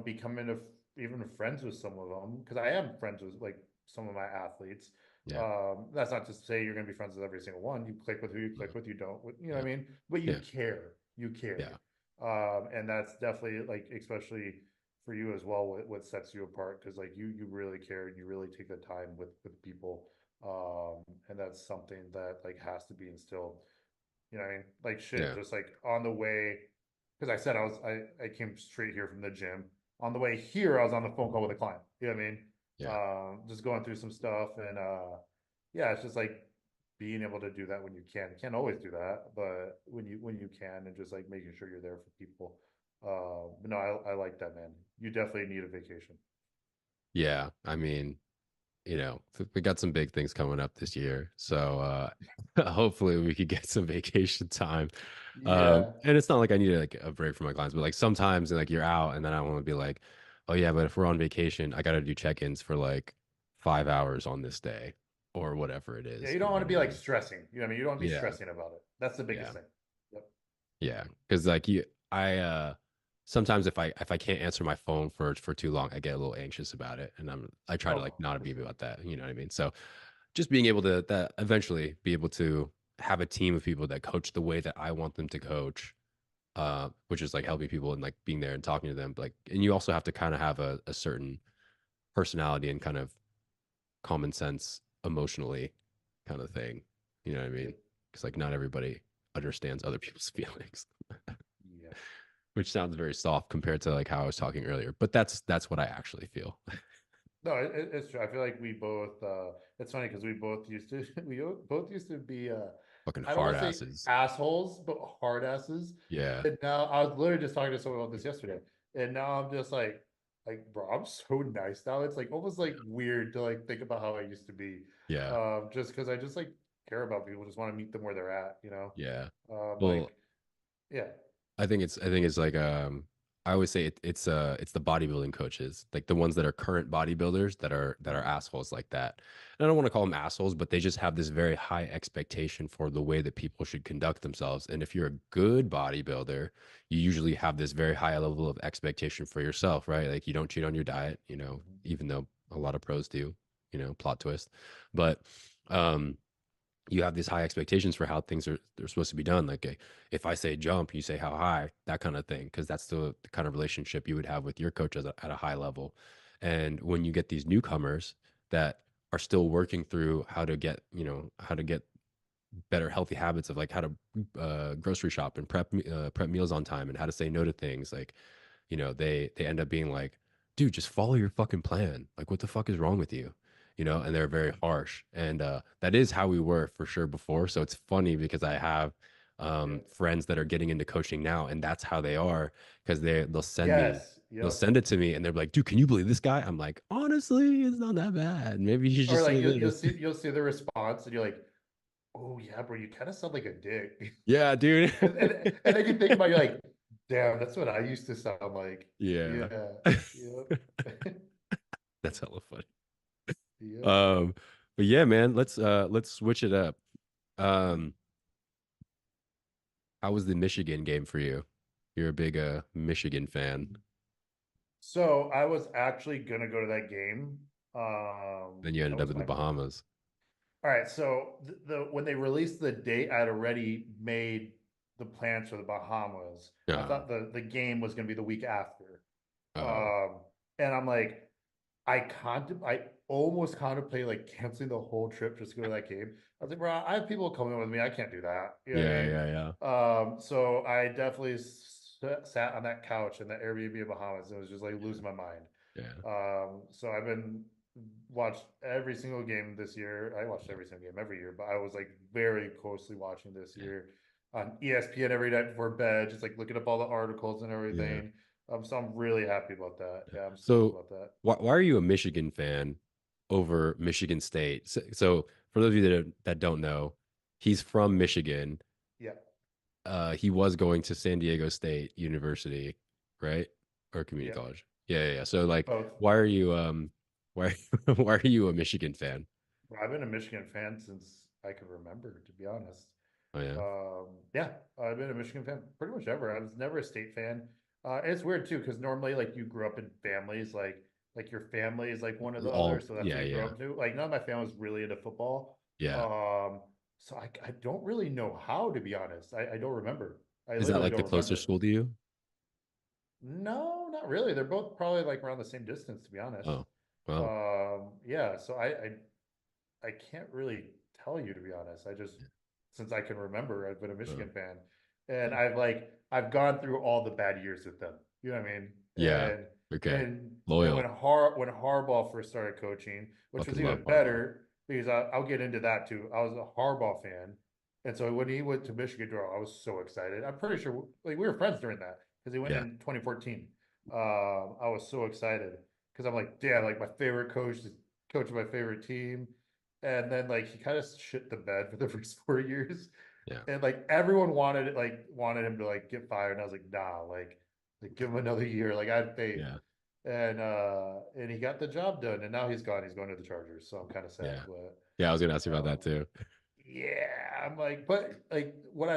becoming even friends with some of them because I am friends with like some of my athletes. Yeah. That's not to say you're going to be friends with every single one. You click with who you click Mhm. with. You don't, you know what Yeah. I mean? But you Yeah. care. You care. Yeah. And that's definitely like, especially for you as well, what sets you apart because like you really care and you really take the time with people and that's something that like has to be instilled. You know what I mean? Like shit, Yeah. just like on the way, because I said I came straight here from the gym. On the way here, I was on the phone call with a client. You know what I mean? Yeah. Just going through some stuff and yeah, it's just like being able to do that when you can. You can't always do that, but when you can and just like making sure you're there for people. But no, I like that, man. You definitely need a vacation. Yeah. I mean, we got some big things coming up this year. So hopefully we could get some vacation time. Yeah. And it's not like I need like a break from my clients, but like sometimes like you're out and then I want to be like, oh yeah, but if we're on vacation, I gotta do check-ins for like 5 hours on this day or whatever it Yeah, is. you You don't know want what to I be like mean? stressing. You know what I mean? You don't want to be Yeah. stressing about it. That's the biggest Yeah. thing. Yep. Yeah. Cause like I sometimes if I can't answer my phone for too long, I get a little anxious about it. And I try to like Oh, not for be sure. about that. You know what I mean? So just being able to that eventually be able to have a team of people that coach the way that I want them to coach, which is like helping people and like being there and talking to them. Like, and you also have to kind of have a certain personality and kind of common sense emotionally kind of thing. You know what I mean? Yep. Because like not everybody understands other people's feelings, Yep. which sounds very soft compared to like how I was talking earlier. But that's what I actually feel. No, it's true. I feel like we both. It's funny because we both used to. Both used to be. Fucking I don't hard want to say asses. assholes, but hard asses. Yeah. And now I was literally just talking to someone about this yesterday, and now I'm just bro, I'm so nice now. It's like almost like weird to like think about how I used to be. Yeah. Just because I just like care about people, just want to meet them where they're at. Yeah. Like Well, yeah, I think it's like I always say it's the bodybuilding coaches, like the ones that are current bodybuilders that are Mhm. assholes like that. And I don't want to call them assholes, but they just have this very high expectation for the way that people should conduct themselves. And if you're a good bodybuilder, you usually have this very high level of expectation for yourself, right? Like you don't cheat on your diet, Mhm. even though a lot of pros do, plot twist. But um you have these high expectations for how things are they're supposed to be done. Like if I say jump, you say how high, that kind of thing, because that's the kind of relationship you would have with your coach at a high level. And when you get these newcomers that are still working through how to get better healthy habits of like how to grocery shop and prep meals on time and how to say no to things, like they end up being like, dude, just follow your fucking plan. Like, what the fuck is wrong with you? And they're very harsh. And that is how we were for sure before. So it's funny because I have Yeah. friends that are getting into coaching now, and that's how they are because Yes. they'll Yep. send it to me, and they're like, dude, can you believe this guy? I'm like, honestly, it's not that bad. Maybe you should Or just like say you'll this. see you'll see the response and you're like, oh yeah, bro, you kind of sound like a dick. Yeah, dude. And then you think about it, you're like, damn, that's what I used to sound like. Yeah. Yeah. Yep. That's hella funny. Yep. Um, but yeah, man, let's switch it up. Um, how was the Michigan game for you? You're a big Michigan fan. So I was actually gonna go to that game. Then you That ended up was in the my Bahamas. all right. So the when they released the date, I'd already made the plans for the Bahamas. I Uh, thought the game was gonna be the week after. oh, Um, and I'm like, I almost contemplated like canceling the whole trip just to go to that game. I was like, bro, I have people coming with me. I can't do that. You know what I Yeah, mean? yeah, yeah. So I definitely sat on that couch in the Airbnb in Bahamas and was just like Yeah. losing my mind. Yeah. So I've been watched every single game this year. I watched every single game every year, but I was like very closely watching this Yeah. year on ESPN every night before bed, just like looking up all the articles and Yeah. everything. So I'm really happy about that. Yeah. Yeah, I'm stoked So about that. why are you a Michigan fan over Michigan State? So for those of you that don't know, he's from Michigan. Yeah, He was going to San Diego State University, right? Or community yeah, college. Yeah, yeah, yeah. So like both. why are you why why are you a Michigan fan? Well, I've been a Michigan fan since I can remember, to be honest. Oh yeah. Yeah, I've been a Michigan fan pretty much ever. I was never a state fan. It's weird too, because normally like you grew up in families like your family is like one of the others, All so that's yeah, what you grow yeah. up to. Like none of my family was really into football. Yeah. So I don't really know how, to be honest. I don't remember. I Is that literally like the don't closer remember. school to you? No, not really. They're both probably like around the same distance, to be honest. Oh. Well. Yeah, so I can't really tell you, to be honest. I just, since I can remember, I've been a Oh. Michigan fan, and I've gone through all the bad years with them. You know what I mean? Yeah. Okay. And Loyal. when Harbaugh first started coaching, which was Fucking love even Harbaugh. better because I'll get into that too. I was a Harbaugh fan, and so when he went to Michigan, I was so excited. I'm pretty sure like we were friends during that because he went Yeah. in 2014. I was so excited because I'm like, damn, like my favorite coach is coaching my favorite team. And then like he kind of shit the bed for the first 4 years. Yeah. And like everyone wanted it, like wanted him to like get fired. And I was like, nah, like give him another year. Like I had faith. Yeah. And he got the job done. And now he's gone. He's going to the Chargers. So I'm kind of sad. Yeah. But Yeah, I was gonna ask you about that um too. yeah, I'm like, but like what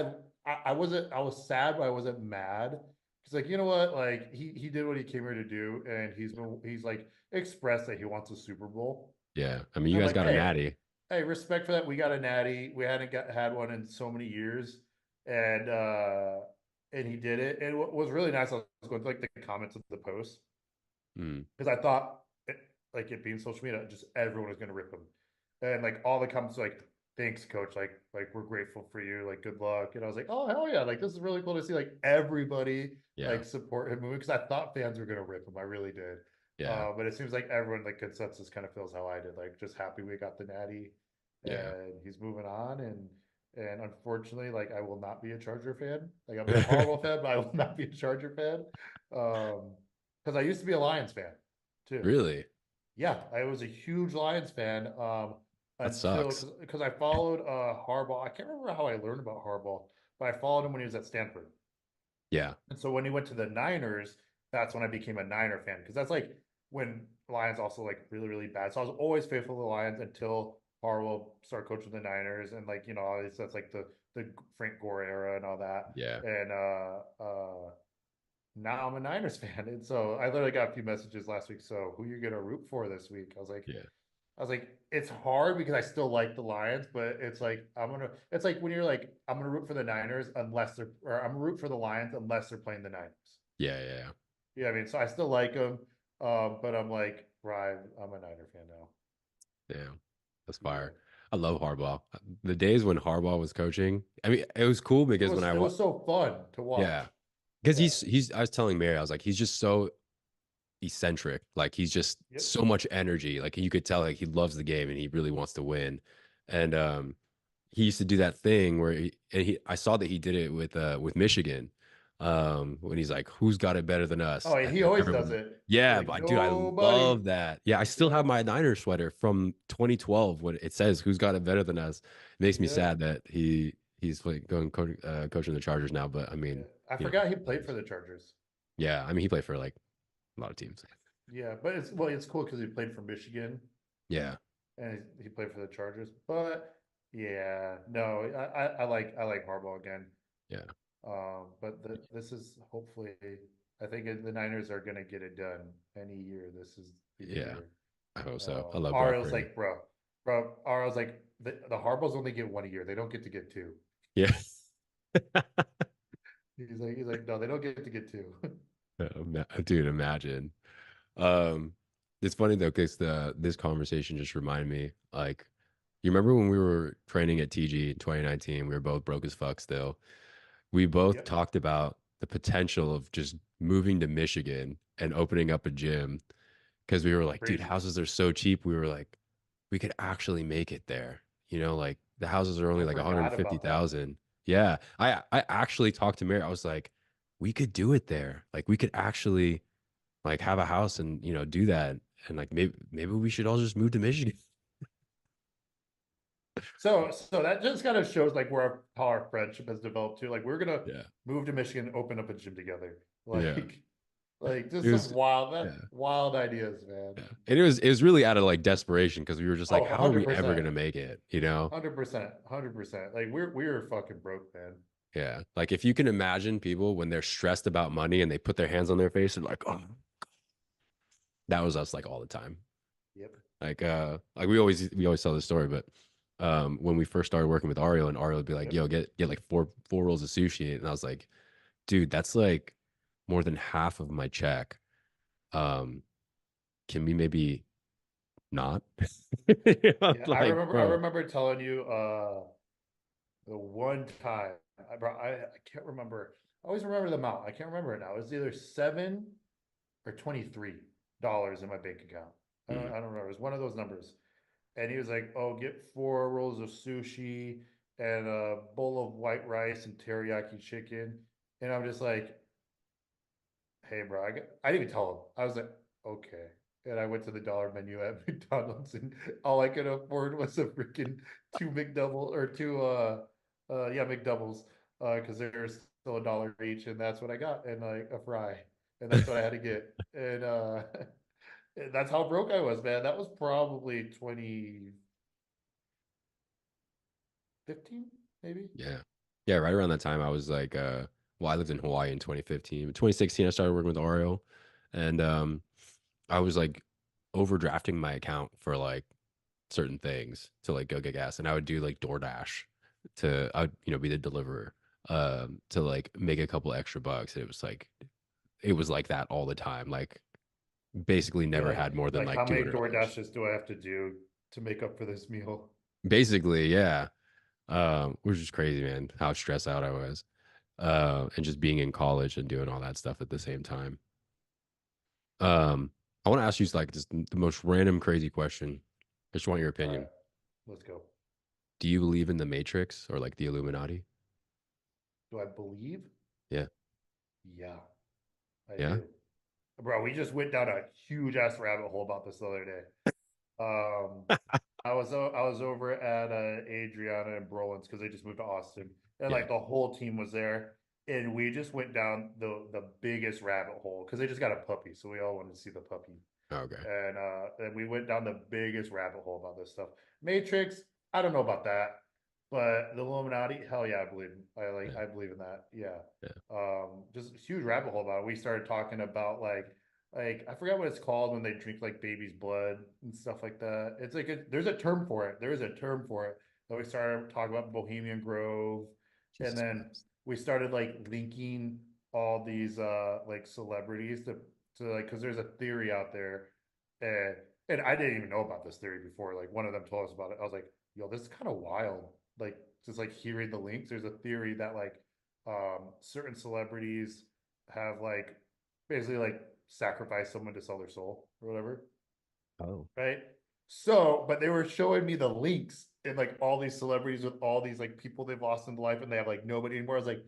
I wasn't I was sad, but I wasn't mad. He's like, you know what? Like he did what he came here to do, and he's like expressed that he wants a Super Bowl. Yeah. I mean, you I'm guys like, got a hey, natty. hey, respect for that. We got a natty. We hadn't had one in so many years, and uh, and he did it. And what was really nice, I was going through like the comments of the post Mm. because I thought, like it being social media, just everyone was going to rip him, and like all the comments were like, "Thanks, coach. Like we're grateful for you. Like good luck." And I was like, "Oh hell yeah! Like this is really cool to see like everybody Yeah. like support him moving because I thought fans were going to rip him. I really did." Yeah. But it seems like everyone, like consensus, kind of feels how I did. Like just happy we got the natty, Yeah. and he's moving on. And unfortunately, like I will not be a Charger fan. Like I'm a horrible fan, but I will not be a Charger fan. Because I used to be a Lions fan too. Really? Yeah, I was a huge Lions fan That until sucks. because I followed Harbaugh. I can't remember how I learned about Harbaugh, but I followed him when he was at Stanford. Yeah. And so when he went to the Niners, that's when I became a Niner fan because that's like when Lions also like really really bad. So I was always faithful to the Lions until Harbaugh started coaching the Niners, and like that's like the Frank Gore era and all that. Yeah. And now I'm a Niners fan, and so I literally got a few messages last week. So who you gonna root for this week? Yeah. I was like, it's hard because I still like the Lions, but it's like it's like when you're like, I'm gonna root for the Niners unless or I'm gonna root for the Lions unless they're playing the Niners. Yeah. Yeah. Yeah, I mean, so I still like them, but I'm like, Brian, I'm a Niner fan now. Yeah. That's Yeah, fire. I love Harbaugh. The days when Harbaugh was coaching, I mean, it was cool because when it was so fun to watch. yeah, because Yeah. I was telling Mary, I was like, he's just so eccentric. Like he's just Yep. so much energy. Like you could tell like he loves the game and he really wants to win. And he used to do that thing where I saw that he did it with Michigan. When he's like, who's got it better than us? Oh, and he And always does everyone, it. He's yeah, like, but dude, I nobody. love that. Yeah, I still have Yep. my Niner sweater from 2012 when it says who's got it better than us. It makes me Yep. sad that he's like coaching the Chargers now, but I Yeah. mean, I you know, forgot he played for the Chargers. yeah, I mean he played for like a lot of teams. Yeah, but it's cool because he played for Michigan Yeah. and he played for the Chargers. But yeah, no, I like Harbaugh again. Yeah. But this is hopefully, I think the Niners are gonna get it done any year. This is the Yeah. year. I hope so. I love Brock Ariel's Purdy. like, bro. Ariel's like, the Harbaughs only get 1 year. They don't get to get two. Yeah. He's like, no, they don't get to get two. Dude, imagine. Um, It's funny though, because this conversation just reminded me, like, you remember when we were training at TG in 2019, we were both broke as fuck still. We both Yep, talked about the potential of just moving to Michigan and opening up a gym because we were like, dude, crazy. houses are so cheap. We were like, we could actually make it there. You know, like the houses are only I like forgot about that. 150,000. Yeah. I actually talked to Mary. I was like, we could do it there. Like we could actually like have a house and, you know, do that. And like maybe we should all just move to Michigan. So that just kind of shows like where how our friendship has developed too. Like we're gonna Yeah. move to Michigan, open up a gym together. Yeah. Like It just some was wild, yeah. wild ideas, man. Yeah. And it was really out of like desperation because we were just like, Oh, how are we ever 100%. gonna make it? You know? 100%. 100%. Like we were fucking broke, man. Yeah. Like if you can imagine people when they're stressed about money and they put their hands on their face and like, oh, that was us like all the time. Yep. Like we always tell this story, but when we first started working with Ario and Ario would be like, Yep. yo, get like four rolls of sushi. And I was like, dude, that's like more than half of my check. Um, can we maybe not? Yeah, I Like, remember I bro. remember telling you the one time I can't remember. I always remember the amount. I can't remember it now. It was either $7 or $23 in my bank account. Mm, I don't remember. It was one of those numbers. And he was like, "Oh, get 4 rolls of sushi and a bowl of white rice and teriyaki chicken." And I'm just like, "Hey, bro, I didn't even tell him. I was like, okay." And I went to the dollar menu at McDonald's, and all I could afford was a freaking two McDouble or two, yeah, McDoubles, because they're still $1 each, and that's what I got, and like a fry, and that's what I had to get, and that's how broke I was, man. That was probably 2015, maybe. yeah. Yeah, right around that time I was like well, I lived in Hawaii in 2015. In 2016 I started working with Oreo and I was like overdrafting my account for like certain things to like go get gas and I would do like DoorDash to I would, you know, be the deliverer to like make a couple extra bucks. It was like that all the time. Like basically You're never had more than like, like how many $200. DoorDashes do I have to do to make up for this meal? Basically, yeah. Which is crazy, man, how stressed out I was. And just being in college and doing all that stuff at the same time. I want to ask you like just the most random crazy question. I just want your All right, opinion. let's go. Do you believe in the Matrix or like the Illuminati? Do I believe? Yeah. Yeah, I Yeah. do. Bro, we just went down a huge ass rabbit hole about this the other day. Um, I was over at Adriana and Brolin's because they just moved to Austin, and Yeah. like the whole team was there, and we just went down the biggest rabbit hole because they just got a puppy, so we all wanted to see the puppy, Okay. and we went down the biggest rabbit hole about this stuff. Matrix, I don't know about that, but the Illuminati, hell yeah, Yeah. I believe in that. Yeah. Yeah. Just a huge rabbit hole about it. We started talking about like I forgot what it's called when they drink like baby's blood and stuff like that. It's like there's a term for it. There is a term for it. Then we started talking about Bohemian Grove, and Jesus then Christ. we started like linking all these like celebrities to like because there's a theory out there, and I didn't even know about this theory before. Like one of them told us about it. I was like, yo, this is kind of wild. Like just like hearing the links. There's a theory that like certain celebrities have like basically like sacrificed someone to sell their soul or whatever, Oh. right? So, but they were showing me the links and like all these celebrities with all these like people they've lost in life and they have like nobody anymore. I was like,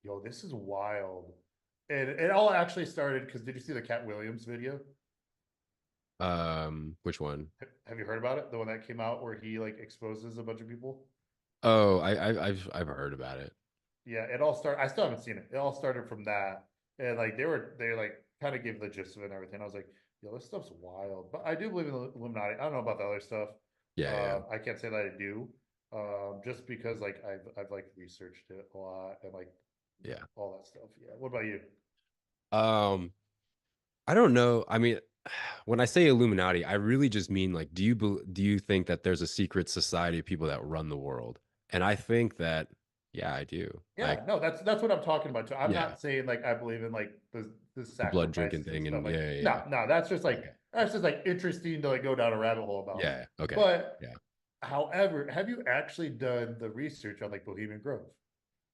yo, this is wild. And it all actually started because did you see the Cat Williams video? Which one? Have you heard about it? The one that came out where he like exposes a bunch of people? Oh, I've heard about it. Yeah, it all started. I still haven't seen it. It all started from that, and like they like kind of gave the gist of it and everything. I was like, yo, this stuff's wild. But I do believe in the Illuminati. I don't know about the other stuff. Yeah, yeah, I can't say that I do, just because like I've like researched it a lot and like yeah. all that stuff. Yeah. What about you? Um, I don't know. I mean, when I say Illuminati, I really just mean like, do you think that there's a secret society of people that run the world? And I think that, yeah, I do. Like, Yeah, no, that's what I'm talking about too. I'm yeah, not saying like I believe in like the the blood drinking sacrifices and thing, stuff. and Like yeah, yeah, no, no, that's just yeah. like Okay. That's just like interesting to like go down a rabbit hole about. Yeah. Okay. But Yeah. however, have you actually done the research on like Bohemian Grove?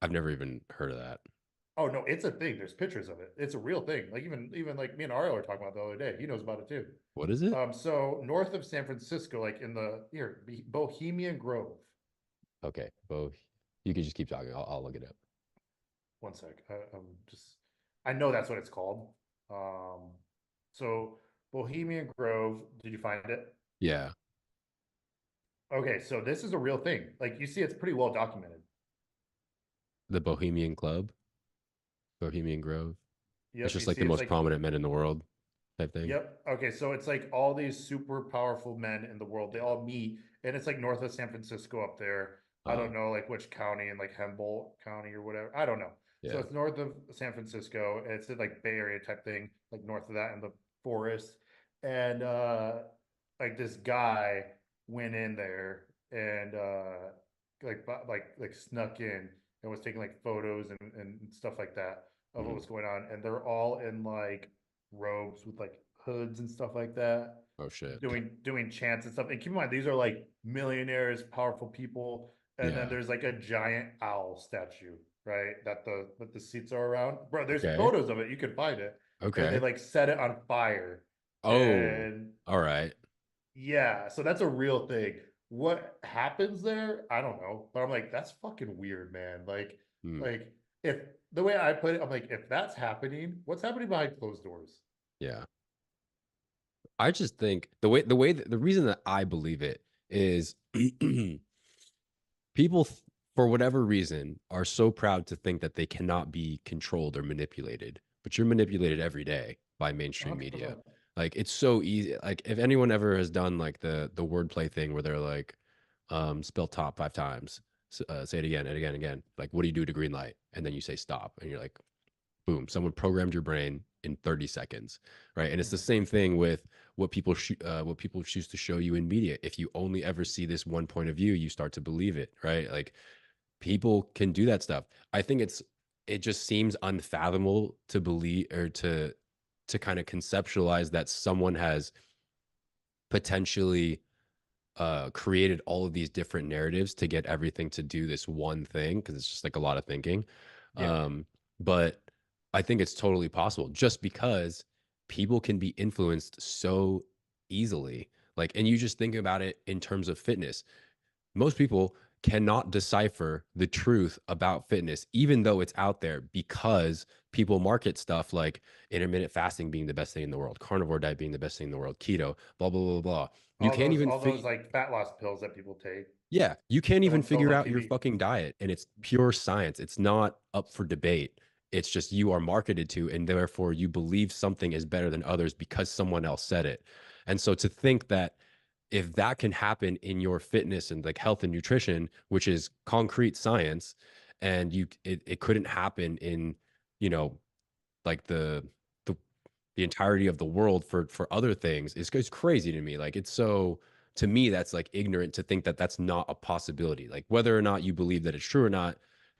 I've never even heard of that. Oh no, it's a thing. There's pictures of it. It's a real thing. Like even like me and Ariel were talking about the other day. He knows about it too. What is it? So north of San Francisco, like in the here, Bohemian Grove. Okay. Both. You could just keep talking. I'll look it up. One sec. I'm just I know that's what it's called. Um, so Bohemian Grove, did you find it? Yeah. Okay, so this is a real thing. Like you see, it's pretty well documented. The Bohemian Club, Bohemian Grove. It's Yep, you just like see, the it's most like prominent men in the world type thing. yep. Okay, so it's like all these super powerful men in the world. They all meet, and it's like north of San Francisco up there. I Uh, don't know like which county in like Humboldt County or whatever. I don't know. So yeah. it's north of San Francisco. It's like Bay Area type thing, like north of that in the forest. And like this guy went in there and like snuck in and was taking like photos and stuff like that of what Mhm. was going on. And they're all in like robes with like hoods and stuff like that, Oh shit. doing chants and stuff. And keep in mind, these are like millionaires, powerful people. And then Yeah. there's like a giant owl statue, right? That the seats are around. Bro, there's Okay. photos of it. You can find it. And they Okay. like set it on fire. Oh. And All right. yeah, so that's a real thing. What happens there? I don't know. But I'm like, that's fucking weird, man. Hmm. Like if the way I put it, I'm like, if that's happening, what's happening behind closed doors? Yeah. I just think the reason that I believe it is people for whatever reason are so proud to think that they cannot be controlled or manipulated, but you're manipulated every day by mainstream media. 100%. Like it's so easy. Like if anyone ever has done like the wordplay thing where they're like spell top 5 times, say it again and again and again, like what do you do to green light, and then you say stop and you're like boom, someone programmed your brain in 30 seconds, right? And it's the Mhm. same thing with what people choose to show you in media. If you only ever see this one point of view, you start to believe it, right? Like people can do that stuff. I think it just seems unfathomable to believe or to kind of conceptualize that someone has potentially created all of these different narratives to get everything to do this one thing because it's just like a lot of thinking. Yeah. But I think it's totally possible just because people can be influenced so easily. Like, and you just think about it in terms of fitness. Most people cannot decipher the truth about fitness, even though it's out there, because people market stuff like intermittent fasting being the best thing in the world, carnivore diet being the best thing in the world, keto, blah, blah, blah, blah. You can't even All those figure, like fat loss pills that people take, yeah, you can't the even ones sold figure on out your TV. fucking diet, and it's pure science. It's not up for debate. It's just you are marketed to, and therefore you believe something is better than others because someone else said it. And so to think that if that can happen in your fitness and like health and nutrition, which is concrete science, and it couldn't happen in, you know, like the the entirety of the world for other things is crazy to me. Like it's so to me that's like ignorant to think that that's not a possibility. Like whether or not you believe that it's true or not,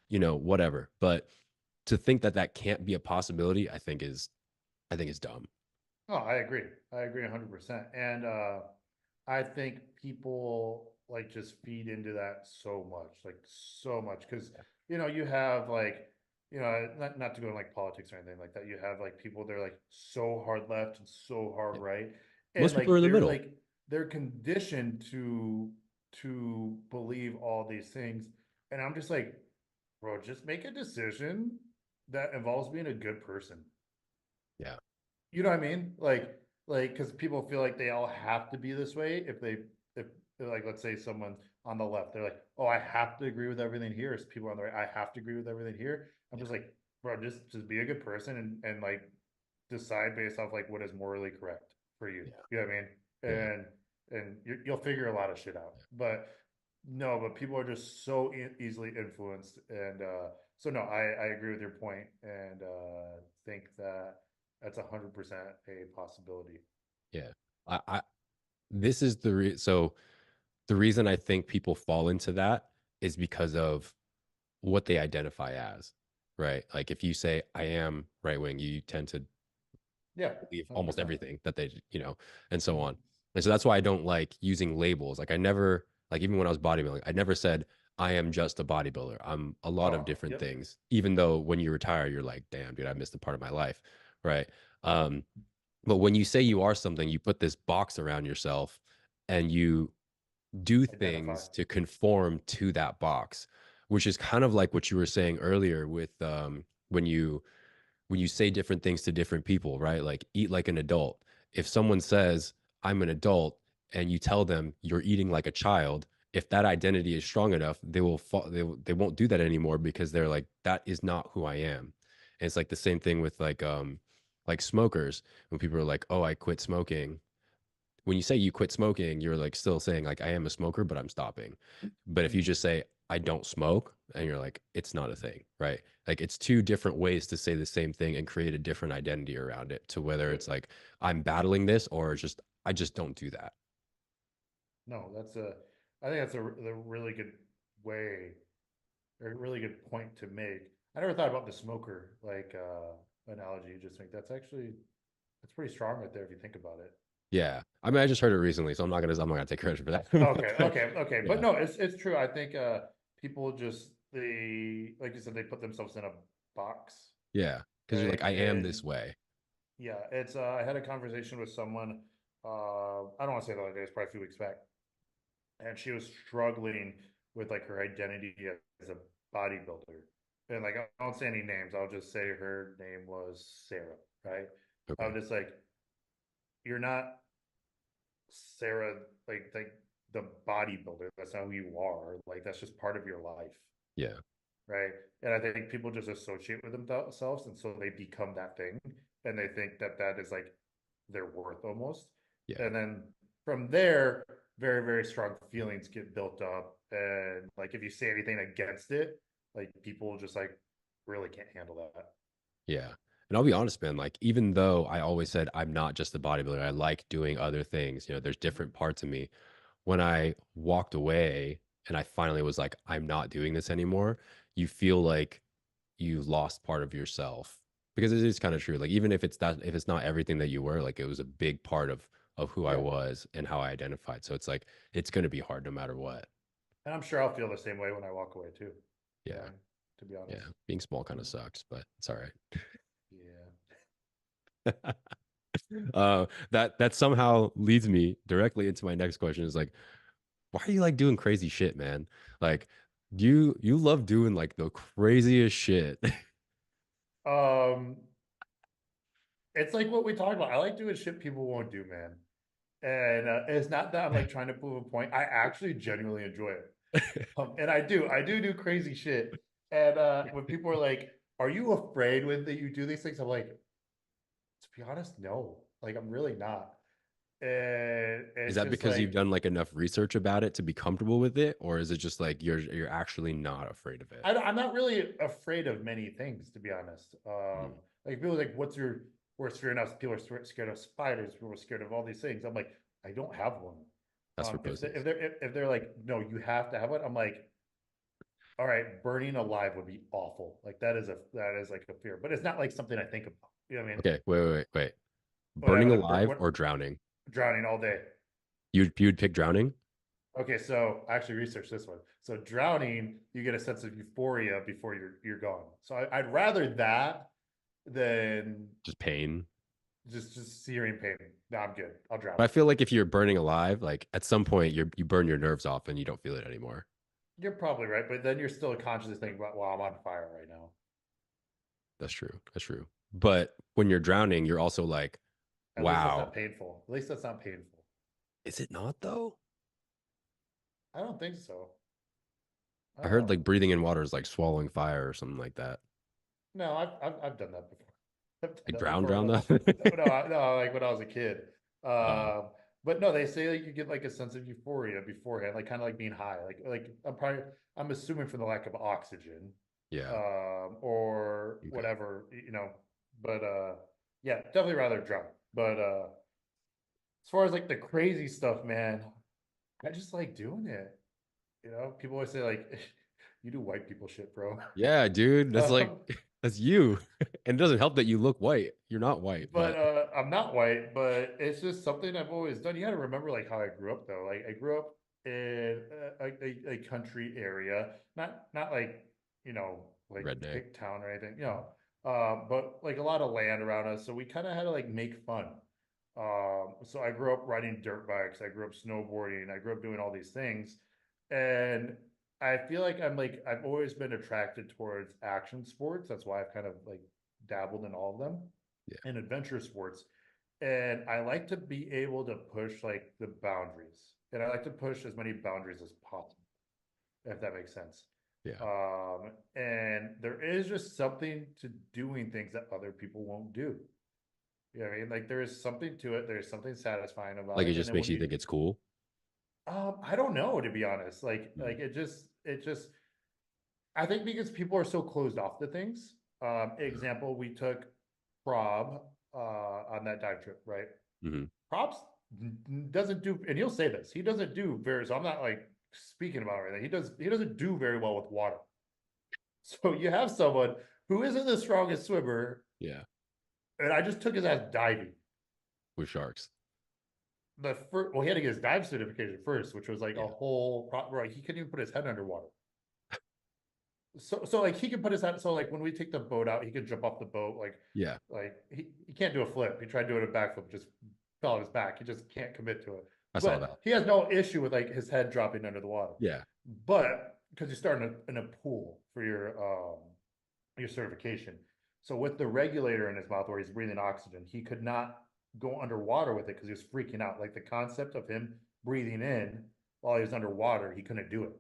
whatever. But to think that that can't be a possibility, I think is dumb. Oh, I agree. I agree 100%. And I think people like just feed into that so much, like so much, because you have like not to go in like politics or anything like that. You have like people they're like so hard left and so hard Yeah. right, and Most people are like in the middle. they're conditioned to believe all these things, and I'm just like, bro, just make a decision that involves being a good person. Yeah. You know what I mean? Because people feel like they all have to be this way. If like, let's say someone on the left, they're like, oh, I have to agree with everything here. As people on the right, I have to agree with everything here. I'm Yeah. just like, bro, just be a good person and like decide based off like what is morally correct for you. Yeah. You know what I mean? Yeah. And you'll figure a lot of shit out. But no, but people are just so easily influenced, and so no, I agree with your point, and think that that's 100% a possibility. Yeah. I this is so the reason I think people fall into that is because of what they identify as, right? Like if you say I am right wing, you tend to Yeah, believe almost 100%. everything that they, and so Mhm. on. And so that's why I don't like using labels. Like I never, like even when I was bodybuilding, I never said I am just a bodybuilder. I'm a lot of Oh, different yep. things. Even though when you retire, you're like, damn, dude, I missed a part of my life, right? Um, but when you say you are something, you put this box around yourself and you do Identify. things to conform to that box, which is kind of like what you were saying earlier with when you say different things to different people, right? Like eat like an adult. If someone says, I'm an adult, and you tell them you're eating like a child, if that identity is strong enough, they won't do that anymore because they're like, that is not who I am. And it's like the same thing with like smokers. When people are like, oh, I quit smoking, when you say you quit smoking, you're like still saying like I am a smoker, but I'm stopping. But if you Mhm. just say I don't smoke, and you're like it's not a thing, right? Like it's two different ways to say the same thing and create a different identity around it. To whether Yep. it's like I'm battling this or just I just don't do that. No, I think that's a really good way, or a really good point to make. I never thought about the smoker like analogy you just make. That's pretty strong right there if you think about it. Yeah, I mean I just heard it recently, so I'm not gonna take credit for that. Okay, okay, okay. But Yeah, no, it's true. I think people just they like you said, they put themselves in a box, yeah, because you're right? like I am And this way. yeah, it's I had a conversation with someone, I don't want to say the other day, it's probably a few weeks back, and she was struggling with like her identity as a bodybuilder. And like I won't say any names, I'll just say her name was Sarah, right? I Okay. was just like, you're not Sarah, like the bodybuilder. That's not who you are. Like that's just part of your life, Yeah, right? And I think people just associate with themselves, and so they become that thing, and they think that that is like their worth almost. yeah, And then from there, very, very strong feelings get built up. And like if you say anything against it, like people just like really can't handle that. yeah. And I'll be honest, man, like even though I always said I'm not just a bodybuilder, I like doing other things, there's different parts of me. When I walked away and I finally was like, I'm not doing this anymore, you feel like you lost part of yourself. Because it is kind of true. Like even if it's not everything that you were, like it was a big part of who I Yeah. was and how I identified. So it's like it's gonna be hard no matter what. And I'm sure I'll feel the same way when I walk away too. Yeah. To be Yeah. honest. Being small kind of Mhm. sucks, but it's all Yeah. right. That somehow leads me directly into my next question is like, why are you like doing crazy shit, man? Like you love doing like the craziest shit. Um, it's like what we talked about. I like doing shit people won't do, man. And it's not that I'm like trying to prove a point. I actually genuinely enjoy it. And I do crazy shit. And when people are like, "Are you afraid when that you do these things?" I'm like, to be honest, no. Like I'm really not. And Is it's that just because you've like done like enough research about it to be comfortable with it, or is it just like you're actually not afraid of it? I'm not really afraid of many things, to be honest. Mm, Like people are like, "What's your worst fear?" Now people are scared of spiders. People are scared of all these things. I'm like, I don't have one. that's for If pussies. they're like, "No, you have to have one," I'm like, all right, burning alive would be awful. Like that is like a fear, but it's not like something I think about. You know what I mean? Okay, wait. When I Burning was alive or drowning? drowning all day. You'd pick drowning? Okay, so I actually researched this one. So drowning, you get a sense of euphoria before you're gone. So I'd rather that than Just pain. just searing pain. No, I'm good. I'll drown. But I feel like if you're burning alive, like at some point you burn your nerves off and you don't feel it anymore. You're probably right, but then you're still consciously thinking about, wow, I'm on fire right now. That's true. That's true. But when you're drowning, you're also like, At least that's wow, not painful. At least that's not painful. is it not though? I don't think so. I I don't heard know. like breathing in water is like swallowing fire or something like that. No, I've done that before. I've done Like that drown, before drown when that. no, like when I was a kid. Oh, But no, they say like you get like a sense of euphoria beforehand, like kind of like being high. Like I'm assuming from the lack of oxygen, yeah. or Okay. whatever, But yeah, definitely rather drown. But as far as like the crazy stuff, man, I just like doing it. People always say like, you do white people shit, bro. Yeah, dude. That's like Um, that's you. And it doesn't help that you look white. You're not white, but but I'm not white, but it's just something I've always done. You got to remember like how I grew up though. Like I grew up in a country area, not like like Redneck. hick town or anything, but like a lot of land around us. So we kind of had to like make fun. So I grew up riding dirt bikes. I grew up snowboarding. I grew up doing all these things, and I feel like I've always been attracted towards action sports. That's why I've kind of like dabbled in all of them Yeah. and adventure sports. And I like to be able to push like the boundaries. And I like to push as many boundaries as possible, if that makes sense. Yeah. And there is just something to doing things that other people won't do. You know what I mean? Like there is something to it. There's something satisfying about Like it it. And just then makes when you think it's cool. I don't know, to be honest. Like Mm. it just I think because people are so closed off to things. Example, we took Prob on that dive trip, right? Mm-hmm. Props doesn't do, and he'll say this, he doesn't do very, so I'm not like speaking about everything. He doesn't do very well with water. So you have someone who isn't the strongest swimmer, Yeah. and I just took his ass diving. With sharks. The first, well, he had to get his dive certification first, which was like a Yeah. whole, right? He couldn't even put his head underwater. So like he can put his head. So like when we take the boat out, he can jump off the boat. Yeah. Like he can't do a flip. He tried doing a backflip, just fell on his back. He just can't commit to it. I saw that. But he has no issue with like his head dropping under the water. Yeah. But because you're starting in a pool for your certification. So with the regulator in his mouth where he's breathing oxygen, he could not go underwater with it because he was freaking out. Like the concept of him breathing in while he was underwater, he couldn't do it.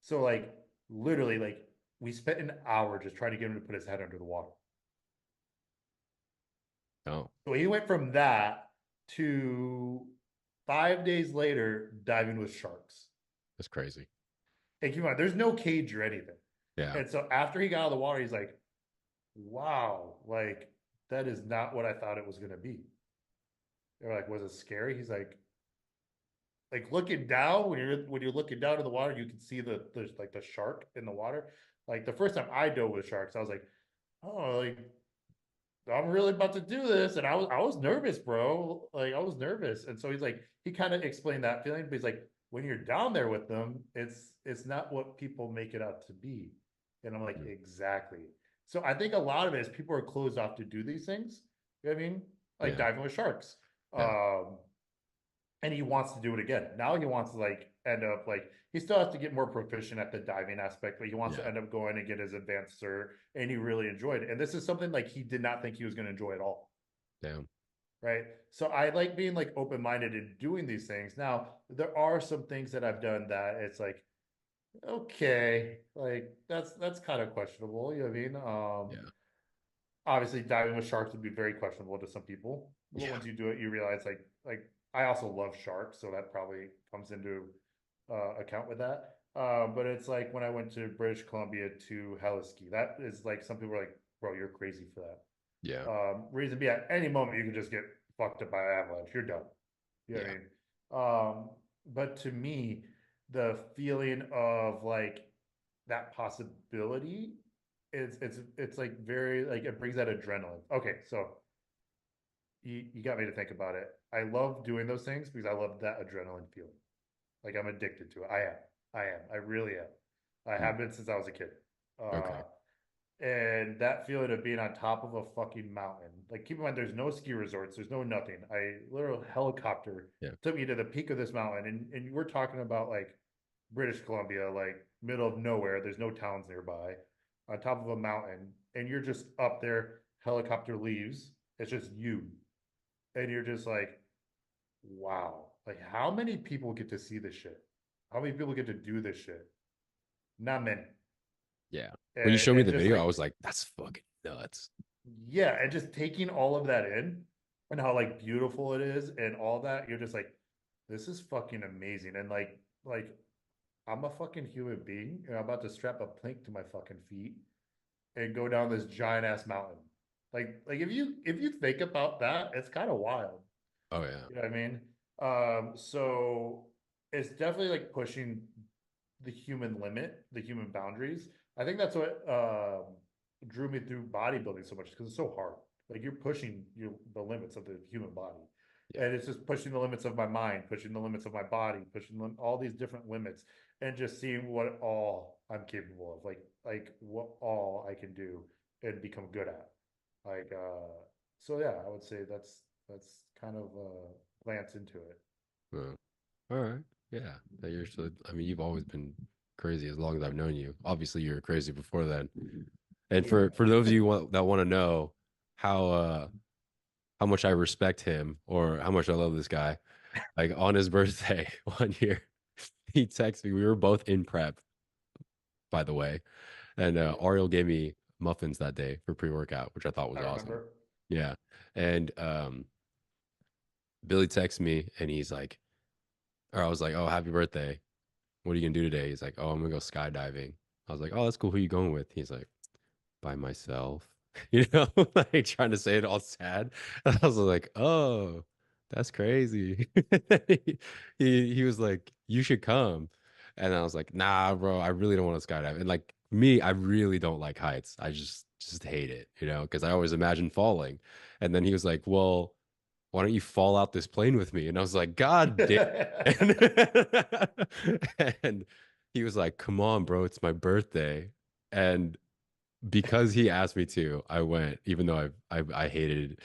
So like literally like we spent an hour just trying to get him to put his head under the water. Oh, So he went from that to 5 days later diving with sharks. that's crazy. And keep in mind, there's no cage or anything. Yeah. And so after he got out of the water, he's like, wow, like that is not what I thought it was going to be. They're like, was it scary? He's like looking down, when you're looking down in the water, you can see there's like the shark in the water. Like the first time I dove with sharks, I was like, oh, like I'm really about to do this. And I was nervous, bro. Like I was nervous. And so he's like, he kind of explained that feeling, but he's like, when you're down there with them, it's not what people make it out to be. And I'm like, Mm. exactly. So I think a lot of it is people are closed off to do these things. You know what I mean? Like Yeah. diving with sharks. Yeah. And he wants to do it again. Now he wants to like end up like he still has to get more proficient at the diving aspect, but he wants to Yeah. end up going and get his advanced cert, and he really enjoyed it. And this is something like he did not think he was going to enjoy at all. Damn. Right. So I like being like open-minded and doing these things. Now, there are some things that I've done that it's like, okay, like that's kind of questionable. You know what I mean? Yeah. Obviously diving with sharks would be very questionable to some people. But Yeah. once you do it, you realize like I also love sharks, so that probably comes into account with that. But it's like when I went to British Columbia to heliski, that is like some people are like, bro, you're crazy for that. Yeah. Reason being, at any moment you could just get fucked up by an avalanche. You're done. You know what I Yeah. mean? But to me, the feeling of like that possibility it's like very like it brings that adrenaline. Okay, so you got me to think about it. I love doing those things because I love that adrenaline feeling. Like I'm addicted to it. I really am. I Mm. have been since I was a kid. Okay. And that feeling of being on top of a fucking mountain. Like keep in mind, there's no ski resorts, there's no nothing. I literal helicopter Yeah. took me to the peak of this mountain, and we're talking about like British Columbia, like middle of nowhere. There's no towns nearby, on top of a mountain, and you're just up there. Helicopter leaves. It's just you, and you're just like, wow. Like how many people get to see this shit? How many people get to do this shit? Not many. Yeah. When you showed me And the just video, I like was like, that's fucking nuts. yeah, and just taking all of that in and how like beautiful it is and all that, you're just like, this is fucking amazing. And like I'm a fucking human being and I'm about to strap a plank to my fucking feet and go down this giant ass mountain. Like if you think about that, it's kind of wild. Oh yeah. You know what I mean? So it's definitely like pushing the human limit, the human boundaries. I think that's what drew me through bodybuilding so much because it's so hard. Like you're pushing the limits of the human body. Yeah. And it's just pushing the limits of my mind, pushing the limits of my body, pushing all these different limits, and just seeing what all I'm capable of, like what all I can do and become good at. Like so yeah, I would say that's kind of a glance into it. Well, all right. Yeah. That you're so, I mean, you've always been crazy as long as I've known you. Obviously, you were crazy before then. And for those of you that want to know how much I respect him or how much I love this guy, like on his birthday one year, he texted me. We were both in prep, by the way, and Yeah, Ariel gave me muffins that day for pre-workout, which I thought was I awesome. remember. Yeah, and Billy texts me and he's like, or I was like, "Oh, happy birthday! What are you gonna do today?" He's like, "Oh, I'm gonna go skydiving." I was like, "Oh, that's cool. Who are you going with?" He's like, "By myself." Like trying to say it all sad. And I was like, "Oh, that's crazy." He was like, "You should come," and I was like, "Nah, bro, I really don't want to skydive." And like me, I really don't like heights. I just hate it, because I always imagine falling. And then he was like, "Well, why don't you fall out this plane with me?" And I was like, "God damn." And he was like, "Come on, bro, it's my birthday." And because he asked me to, I went, even though I hated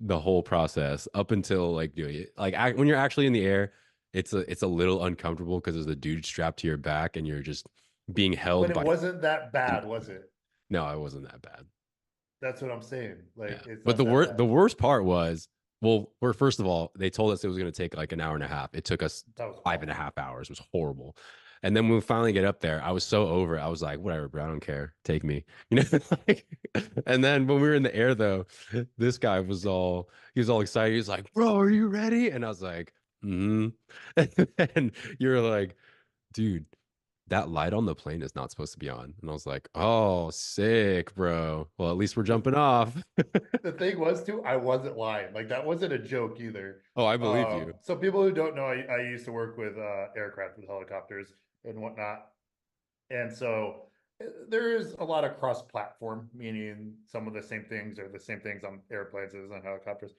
the whole process up until like doing it. Like when you're actually in the air, it's a little uncomfortable because there's a dude strapped to your back and you're just being But held it by. wasn't that bad, was it? No, it wasn't that bad. That's what I'm saying. Yeah. Like it's But not that the bad. worst part was, well, first of all, they told us it was going to take like an hour and a half. It took us That was five and a awful. half hours. It was horrible. And then when we finally get up there, I was so over it. I was like, whatever, bro, I don't care. Take me. Like, and then when we were in the air though, this guy he was all excited. He was like, bro, are you ready? And I was like, mm-hmm. And you're like, dude, that light on the plane is not supposed to be on. And I was like, oh, sick, bro. Well, at least we're The jumping off. the thing was too, I wasn't lying. Like that wasn't a joke either. Oh, I believe you. So people who don't know, I used to work with aircraft with helicopters and whatnot. And so there is a lot of cross-platform, meaning some of the same things are the same things on airplanes as on helicopters.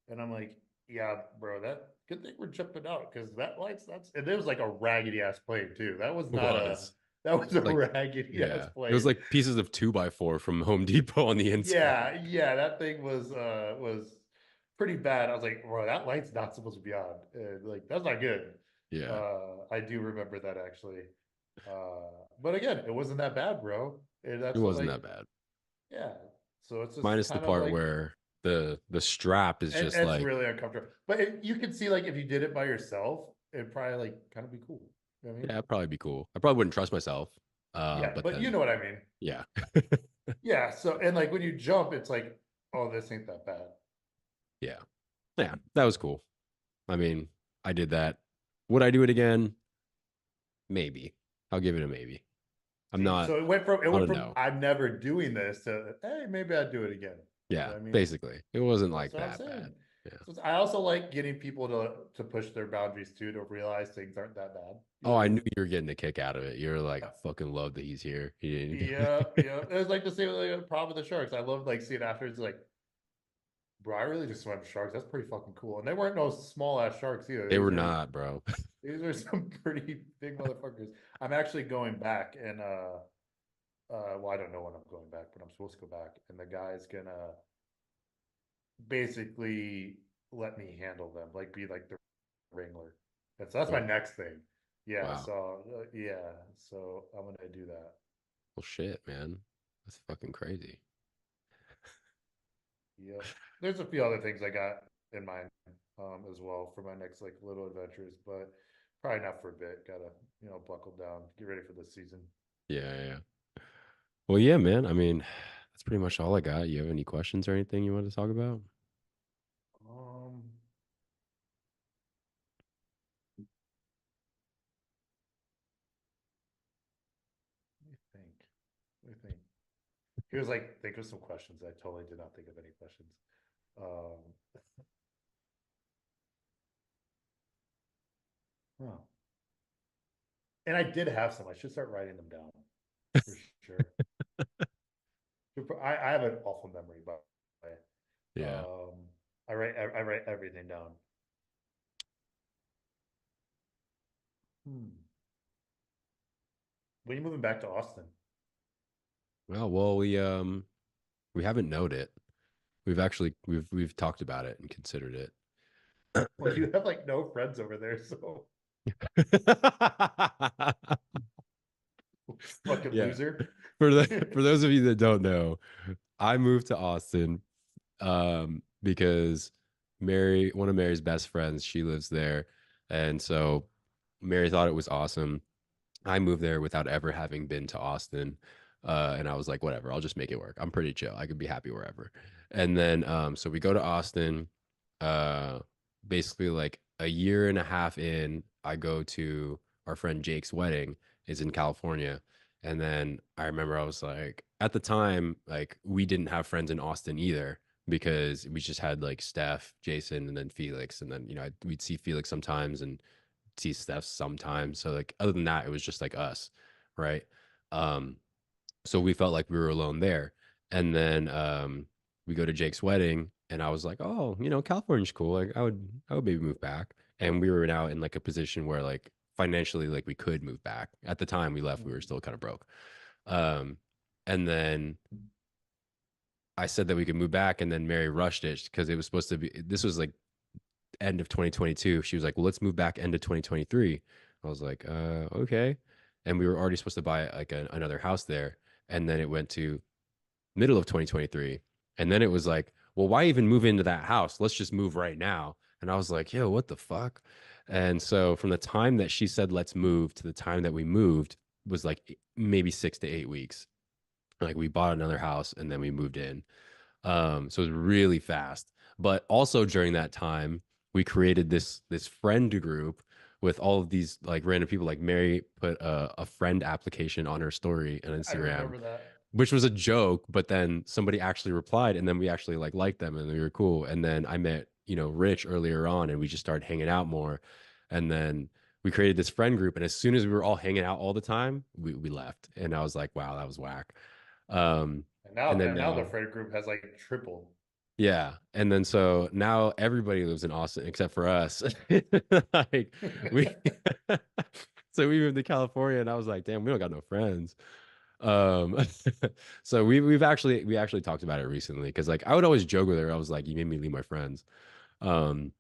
And I'm like, yeah, bro, that good thing we're jumping out because that lights that's and it was like a raggedy ass plane too. That was It not a was that was a like, raggedy ass yeah, it was plane. like pieces of 2x4 from Home Depot on the inside. Yeah, that thing was pretty bad. I was like, bro, that light's not supposed to be on. Like that's not good. Yeah, I do remember that actually. But again, it wasn't that bad, bro. And it that's what wasn't like, that bad. yeah. So it's just Minus the kind of part like, where the strap is and just it's like, really uncomfortable. But you can see like if you did it by yourself, it'd probably like kind of be cool. You know what I mean? yeah, it'd probably be cool. I probably wouldn't trust myself. Yeah, But but you then know what I mean. yeah. Yeah. So and like when you jump, it's like, oh, this ain't that bad. Yeah. Yeah, that was cool. I mean, I did that. Would I do it again? Maybe. I'll give it a maybe. I'm See, not so it not went a from no. I'm never doing this to hey, maybe I'd do it again. You know Yeah, what I mean? basically. It wasn't That's like what I'm that saying. bad. Yeah. So I also like getting people to push their boundaries too, to realize things aren't that bad. You Oh, know what I I knew mean? you were getting a kick out of it. You're like, I fucking love that he's here. He didn't. Yeah, yeah. It was like the same like, problem with the sharks. I love like seeing after it's like, bro, I really just swam sharks. That's pretty fucking cool. And they weren't no small ass sharks either. They were not, bro. These are some pretty big motherfuckers. I'm actually going back and well, I don't know when I'm going back, but I'm supposed to go back. And the guy's gonna basically let me handle them, like be like the wrangler. And so that's my Oh, next thing. Yeah, wow. so yeah, so I'm gonna do that. Well, shit, man. That's fucking crazy. Yep. There's a few other things I got in mind as well for my next like little adventures, but probably not for a bit. Gotta, buckle down, get ready for this season. Yeah, yeah. Well, yeah, man. I mean, that's pretty much all I got. You have any questions or anything you want to talk about? Um, let me think. Let me think. He was like, think of some questions. I totally did not think of any questions. Um, huh. And I did have some. I should start writing them down for sure. I have an awful memory, by the way. everything down. Hmm. When are you moving back to Austin? Well, we haven't known it. We've talked about it and considered Well, it. you have like no friends over there, so fucking Yeah. loser. For those of you that don't know, I moved to Austin because one of Mary's best friends, she lives there. And so Mary thought it was awesome. I moved there without ever having been to Austin. And I was like, whatever, I'll just make it work. I'm pretty chill. I could be happy wherever. And then so we go to Austin. Uh Basically like a year and a half in, I go to our friend Jake's wedding is in California. And then I remember I was like, at the time, like we didn't have friends in Austin either because we just had like Steph, Jason, and then Felix. And then, we'd see Felix sometimes and see Steph sometimes. So like other than that, it was just like us, right? Um, so we felt like we were alone there. And then we go to Jake's wedding, and I was like, oh, California's cool. Like I would maybe move back. And we were now in like a position where like financially, like we could move back. At the time we left, we were still kind of broke. Um, and then I said that we could move back, and then Mary rushed it because it was supposed to be. This was like end of 2022. She was like, well, let's move back end of 2023. I was like, okay. And we were already supposed to buy like another house there. And then it went to middle of 2023. And then it was like, well, why even move into that house? Let's just move right now. And I was like, yo, what the fuck? And so from the time that she said, let's move to the time that we moved was like maybe 6 to 8 weeks. Like we bought another house and then we moved in. So it was really fast. But also during that time, we created this friend group with all of these like random people. Like Mary put a friend application on her story on I Instagram, remember that. which was a joke, but then somebody actually replied, and then we actually like liked them, and we were cool. And then I met Rich earlier on, and we just started hanging out more. And then we created this friend group, and as soon as we were all hanging out all the time, we left, and I was like, wow, that was whack. Um, and then And now the now friend group has like tripled. yeah. And then so now everybody lives in Austin except for us. Like we so we moved to California and I was like, damn, we don't got no friends. Um so we actually talked about it recently because like I would always joke with her. I was like, you made me leave my friends. Um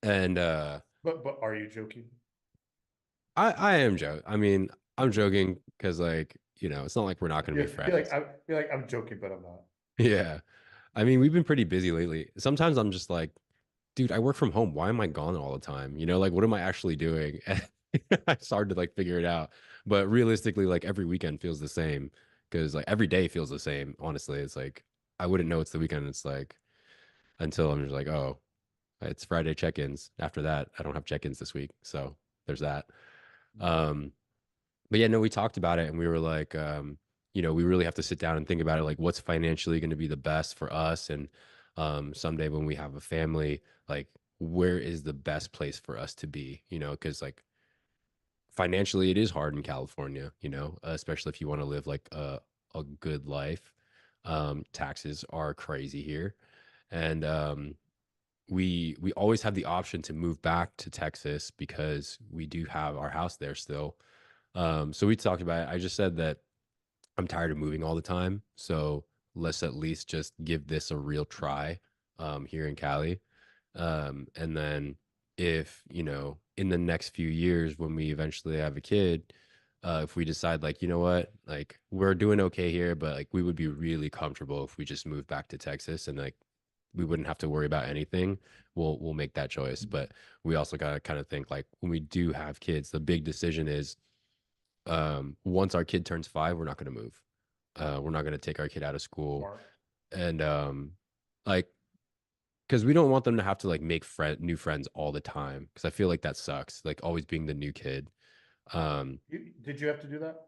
and But are you joking? I am joking. I mean, I'm joking because like, it's not like we're not gonna be friends. You're like I'm joking, but I'm not. Yeah. I mean, we've been pretty busy lately. Sometimes I'm just like, dude, I work from home. Why am I gone all the time? Like what am I actually doing? I started to like figure it out. But realistically, like every weekend feels the same because like every day feels the same. Honestly, it's like I wouldn't know it's the weekend. It's like until I'm just like, oh, it's Friday check-ins. After that, I don't have check-ins this week. So there's that. Um, but yeah, no, we talked about it and we were like, we really have to sit down and think about it, like what's financially going to be the best for us. And someday when we have a family, like where is the best place for us to be, because like financially it is hard in California, especially if you want to live like a good life. Taxes are crazy here. And we always have the option to move back to Texas because we do have our house there still. So we talked about it. I just said that I'm tired of moving all the time. So let's at least just give this a real try here in Cali. And then if, in the next few years when we eventually have a kid, if we decide like, you know what, like we're doing okay here, but like we would be really comfortable if we just moved back to Texas and like we wouldn't have to worry about anything. We'll make that choice. But we also gotta kind of think like when we do have kids, the big decision is once our kid turns 5, we're not going to move. We're not going to take our kid out of school. Smart. And like because we don't want them to have to like make new friends all the time because I feel like that sucks, like always being the new kid. um Did you have to do that?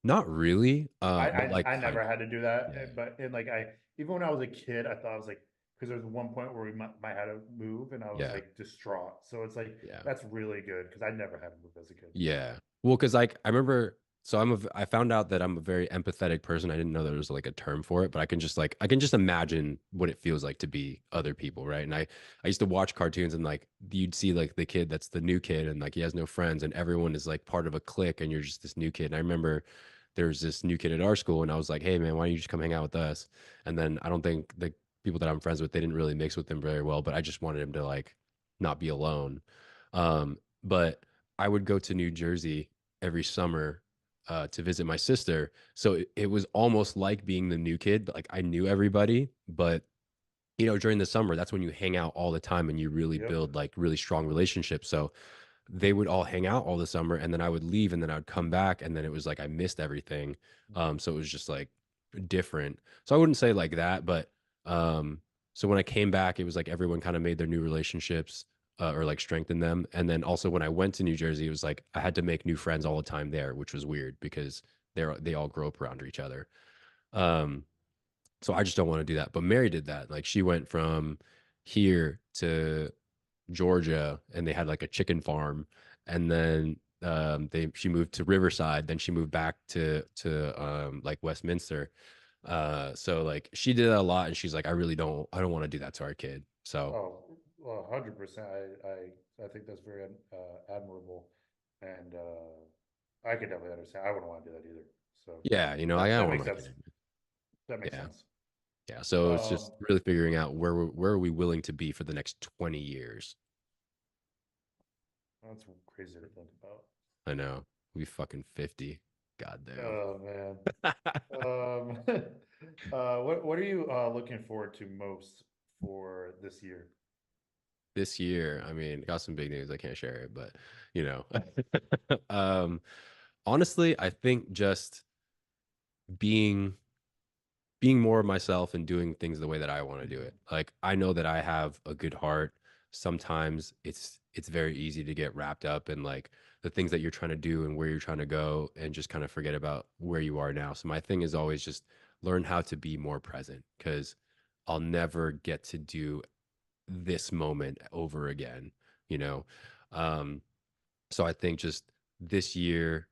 Not really, but like I kind never of. had to do that, Yeah, but and like I even when I was a kid, I thought I was like because there was one point where we might have to move, and I was yeah, like distraught. So it's like yeah, that's really good because I never had to move as a kid. yeah. Well, because like I remember So I found out that I'm a very empathetic person. I didn't know there was like a term for it, but I can just imagine what it feels like to be other people, right? And I used to watch cartoons and like you'd see like the kid that's the new kid and like he has no friends and everyone is like part of a clique and you're just this new kid. And I remember there was this new kid at our school and I was like, "Hey man, why don't you just come hang out with us?" And then I don't think the people that I'm friends with, they didn't really mix with them very well, but I just wanted him to like not be alone. But I would go to New Jersey every summer to visit my sister. So it was almost like being the new kid, but like I knew everybody. But during the summer, that's when you hang out all the time and you really Yep. build like really strong relationships. So they would all hang out all the summer and then I would leave and then I would come back and then it was like I missed everything. Mhm. So it was just like different. So I wouldn't say like that, but so when I came back, it was like everyone kind of made their new relationships or like strengthened them. And then also when I went to New Jersey, it was like I had to make new friends all the time there, which was weird because they all grow up around each other. Um, so I just don't want to do that. But Mary did that. Like she went from here to Georgia and they had like a chicken farm and then they she moved to Riverside, then she moved back to like Westminster. So like she did that a lot and she's like I don't want to do that to our kid. So Oh, well, 100%. I think that's very admirable, and I could definitely understand. I wouldn't want to do that either. So yeah, I that don't want makes my sense. kid. That makes Yeah. sense. Yeah. So it's Um, just really figuring out where are we willing to be for the next 20 years. that's crazy to think about. I know. We fucking 50. God damn. Oh man. Um, what are you looking forward to most for this year? This year, I mean, got some big news. I can't share it, but you know. um honestly, I think just being being more of myself and doing things the way that I want to do Mhm. it. Like I know that I have a good heart. Sometimes it's very easy to get wrapped up in like the things that you're trying to do and where you're trying to go and just kind of forget about where you are now. So my thing is always just learn how to be more present because I'll never get to do this moment over again, you know. Um so I think just this year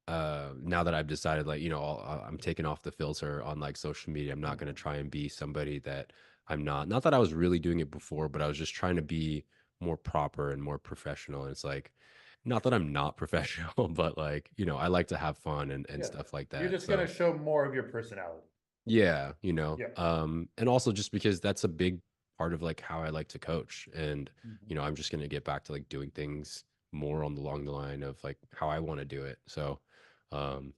now that I've decided like I'm taking off the filter on like social media. I'm not going to Mhm. try and be somebody that I'm not that I was really doing it before, but I was just trying to be more proper and more professional. And it's like not that I'm not professional, but like I like to have fun and Yeah, stuff like you're that. just gonna So show more of your personality. yeah, Yeah. and also just because that's a big part of like how I like to coach. And Mhm. I'm just going to get back to like doing things more on the along the line of like how I want to do it. So um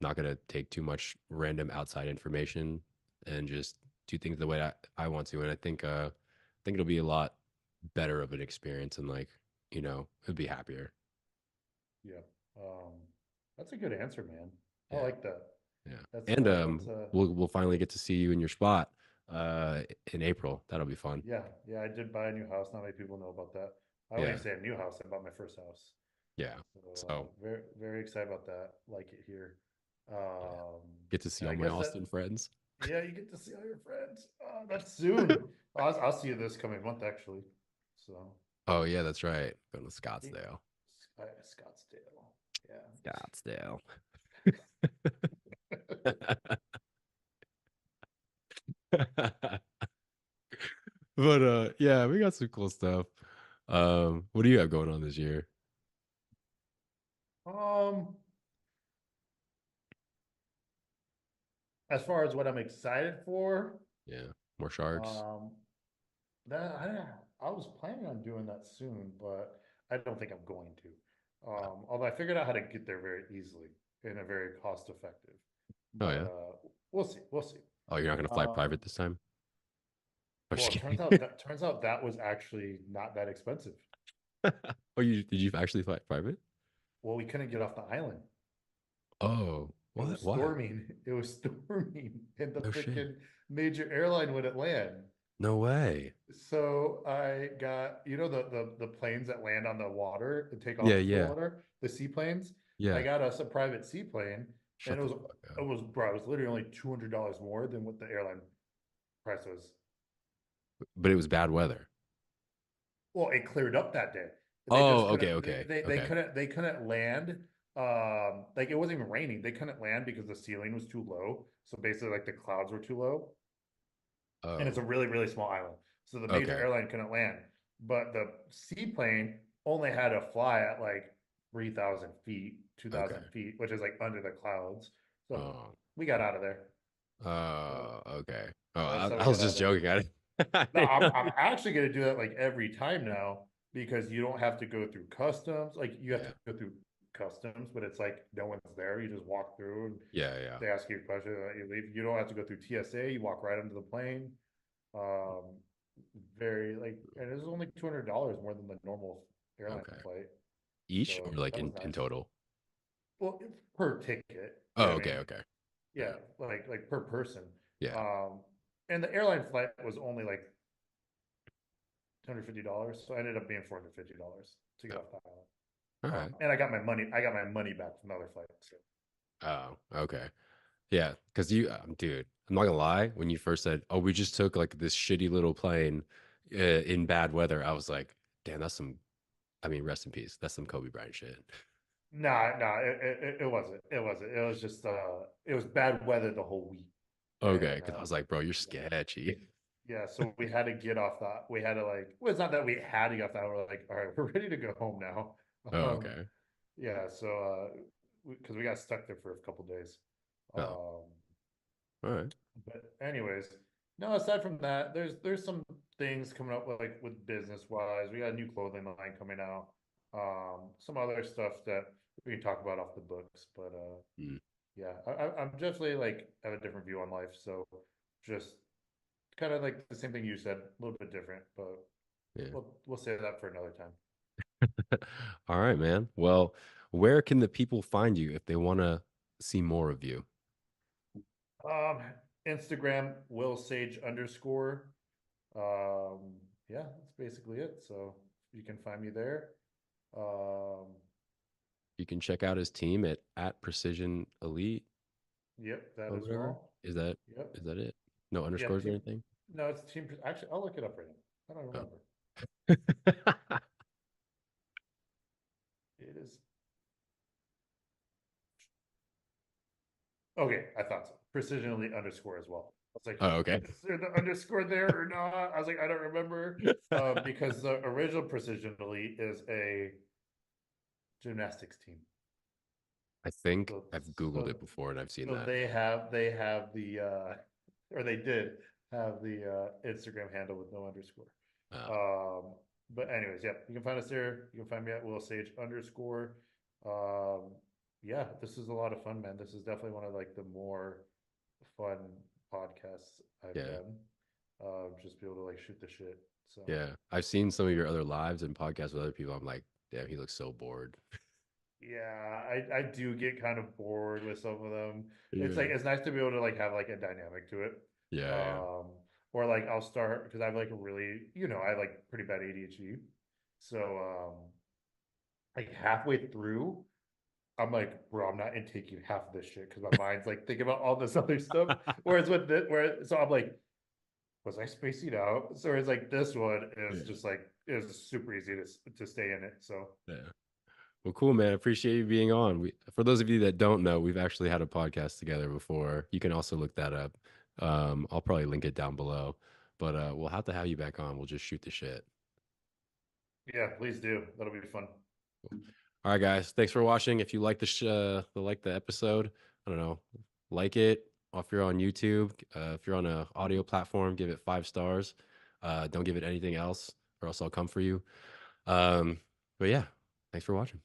not going to take too much random outside information and just do things the way I want to. And I think it'll be a lot better of an experience and like, it'll be happier. Yeah. Um, that's a good answer, man. I Yeah. like that. Yeah. That's And that's we'll finally get to see you in your spot in April. That'll be fun. yeah, yeah. I did buy a new house. Not many people know about that. I wouldn't Yeah. even say a new house. I bought my first house. Yeah. So So, very very excited about that. Like it here. yeah. Um, Get to see and I all my guess that Austin friends. yeah, you get to see all your friends. That's soon. I'll see you this coming month actually. So Oh yeah, that's right. Going to yeah, Scottsdale. Scottsdale. Scottsdale. But yeah, we got some cool stuff. What do you have going on this year? Um, as far as what I'm excited for, Yeah, more sharks. um, that I was planning on doing that soon, but I don't think I'm going to. Although I figured out how to get there very easily and a very cost effective. Oh But yeah. we'll see. We'll see. Oh, you're not gonna fly Um, private this time? I'm well, just it kidding. turns out that was actually not that expensive. Oh, you did you actually fly private? Well, we couldn't get off the island. Oh, It what? was Why? storming. It was storming, and the No shit. freaking major airline wouldn't land. No way. So I got, the planes that land on the water and take Yeah, off the yeah, water, the seaplanes. I yeah. got us a private seaplane, and Shut the fuck up. it was literally only $200 more than what the airline price was. But it was bad weather. Well, it cleared up that day. They just Oh, okay, couldn't okay, they okay. couldn't they couldn't land Like it wasn't even raining. They couldn't land because the ceiling was too low. So basically, like the clouds were too low, and it's a Oh, really, really small island. So the major okay. airline couldn't land, but the seaplane only had to fly at like 3,000 feet, Okay. 2,000 feet, which is like under the clouds. So Oh, we got out of there. So okay. Oh, that's how I we was got out of just there. joking. I No, didn't know. I'm actually going to do that like every time now because you don't have to go through customs. Like you have Yeah. to go through customs, but it's like no one's there. You just walk through and Yeah, yeah. they ask you a question and you leave. You don't have to go through TSA. You walk right into the plane. Um, very like, and it was only $200 more than the normal airline Okay. flight. Each or So like that was in nice. total? Well, per ticket, you Oh, know what I okay, mean? okay. Yeah, Yeah. like per person. Yeah. Um, and the airline flight was only like $250. So I ended up being $450 to get Oh, off the island. all right. And I got my money. I got my money back from the other flight. So Oh, okay. Yeah, because dude, I'm not gonna lie. When you first said, "Oh, we just took like this shitty little plane in bad weather," I was like, "Damn, that's some." I mean, rest in peace. That's some Kobe Bryant shit. nah, it wasn't. It wasn't. It was just it was bad weather the whole week, Okay, and because I was like, "Bro, you're yeah, sketchy." yeah. So we had to get off that. We had to like. Well, it's not that we had to get off that. We're like, all right, we're ready to go home now. Oh, Um, okay. yeah. So because we got stuck there for a couple days. Oh, Um, all right. But anyways, no, aside from that, there's some things coming up like with business wise. We got a new clothing line coming out. Some other stuff that we can talk about off the books. But Mm, yeah, I'm definitely like have a different view on life. So just kind of like the same thing you said, a little bit different, but yeah. we'll save that for another time. All right, man. Well, where can the people find you if they want to see more of you? Um, Instagram Will Sage underscore. Um, yeah, that's basically it. So you can find me there. Um, You can check out his team at Precision Elite yep, that or as whatever. well. Is that Yep. is that it? No Yeah, underscores or team. anything? No, it's team. Actually, I'll look it up right now. I don't Oh. remember. It is. Okay, I thought so. Precision Elite underscore as well. I was like, Oh, okay. is there the underscore there or not? I was like, I don't remember. Because the original Precision Elite is a gymnastics team. I think So I've Googled so it before and I've seen so that. they have the or they did have the Instagram handle with no underscore. Uh, Um, but anyways, yeah, you can find us there. You can find me at Will Sage underscore. Um, yeah, this is a lot of fun, man. This is definitely one of like the more fun podcasts I've yeah. done. Just be able to like shoot the shit. So Yeah. I've seen some of your other lives and podcasts with other people. I'm like, damn, he looks so bored. yeah, I do get kind of bored with some of them. It's like Yeah. it's nice to be able to like have like a dynamic to it. Yeah, yeah. Um, or like I'll start because I have like a really, I have like pretty bad ADHD. So like halfway through, I'm like, bro, I'm not intaking half of this shit because my mind's like thinking about all this other stuff. Whereas with this, so I'm like, was I spacing out? So it's like this one is Yeah. just like is super easy to stay in it. So Yeah. Well, cool, man. Appreciate you being on. For those of you that don't know, we've actually had a podcast together before. You can also look that up. I'll probably link it down below. But we'll have to have you back on. We'll just shoot the shit. yeah, please do. That'll be fun. All right, guys. Thanks for watching. If you like the episode, I don't know, like it. If you're on YouTube, if you're on a audio platform, give it 5 stars. Don't give it anything else, or else I'll come for you. Um, but yeah, thanks for watching.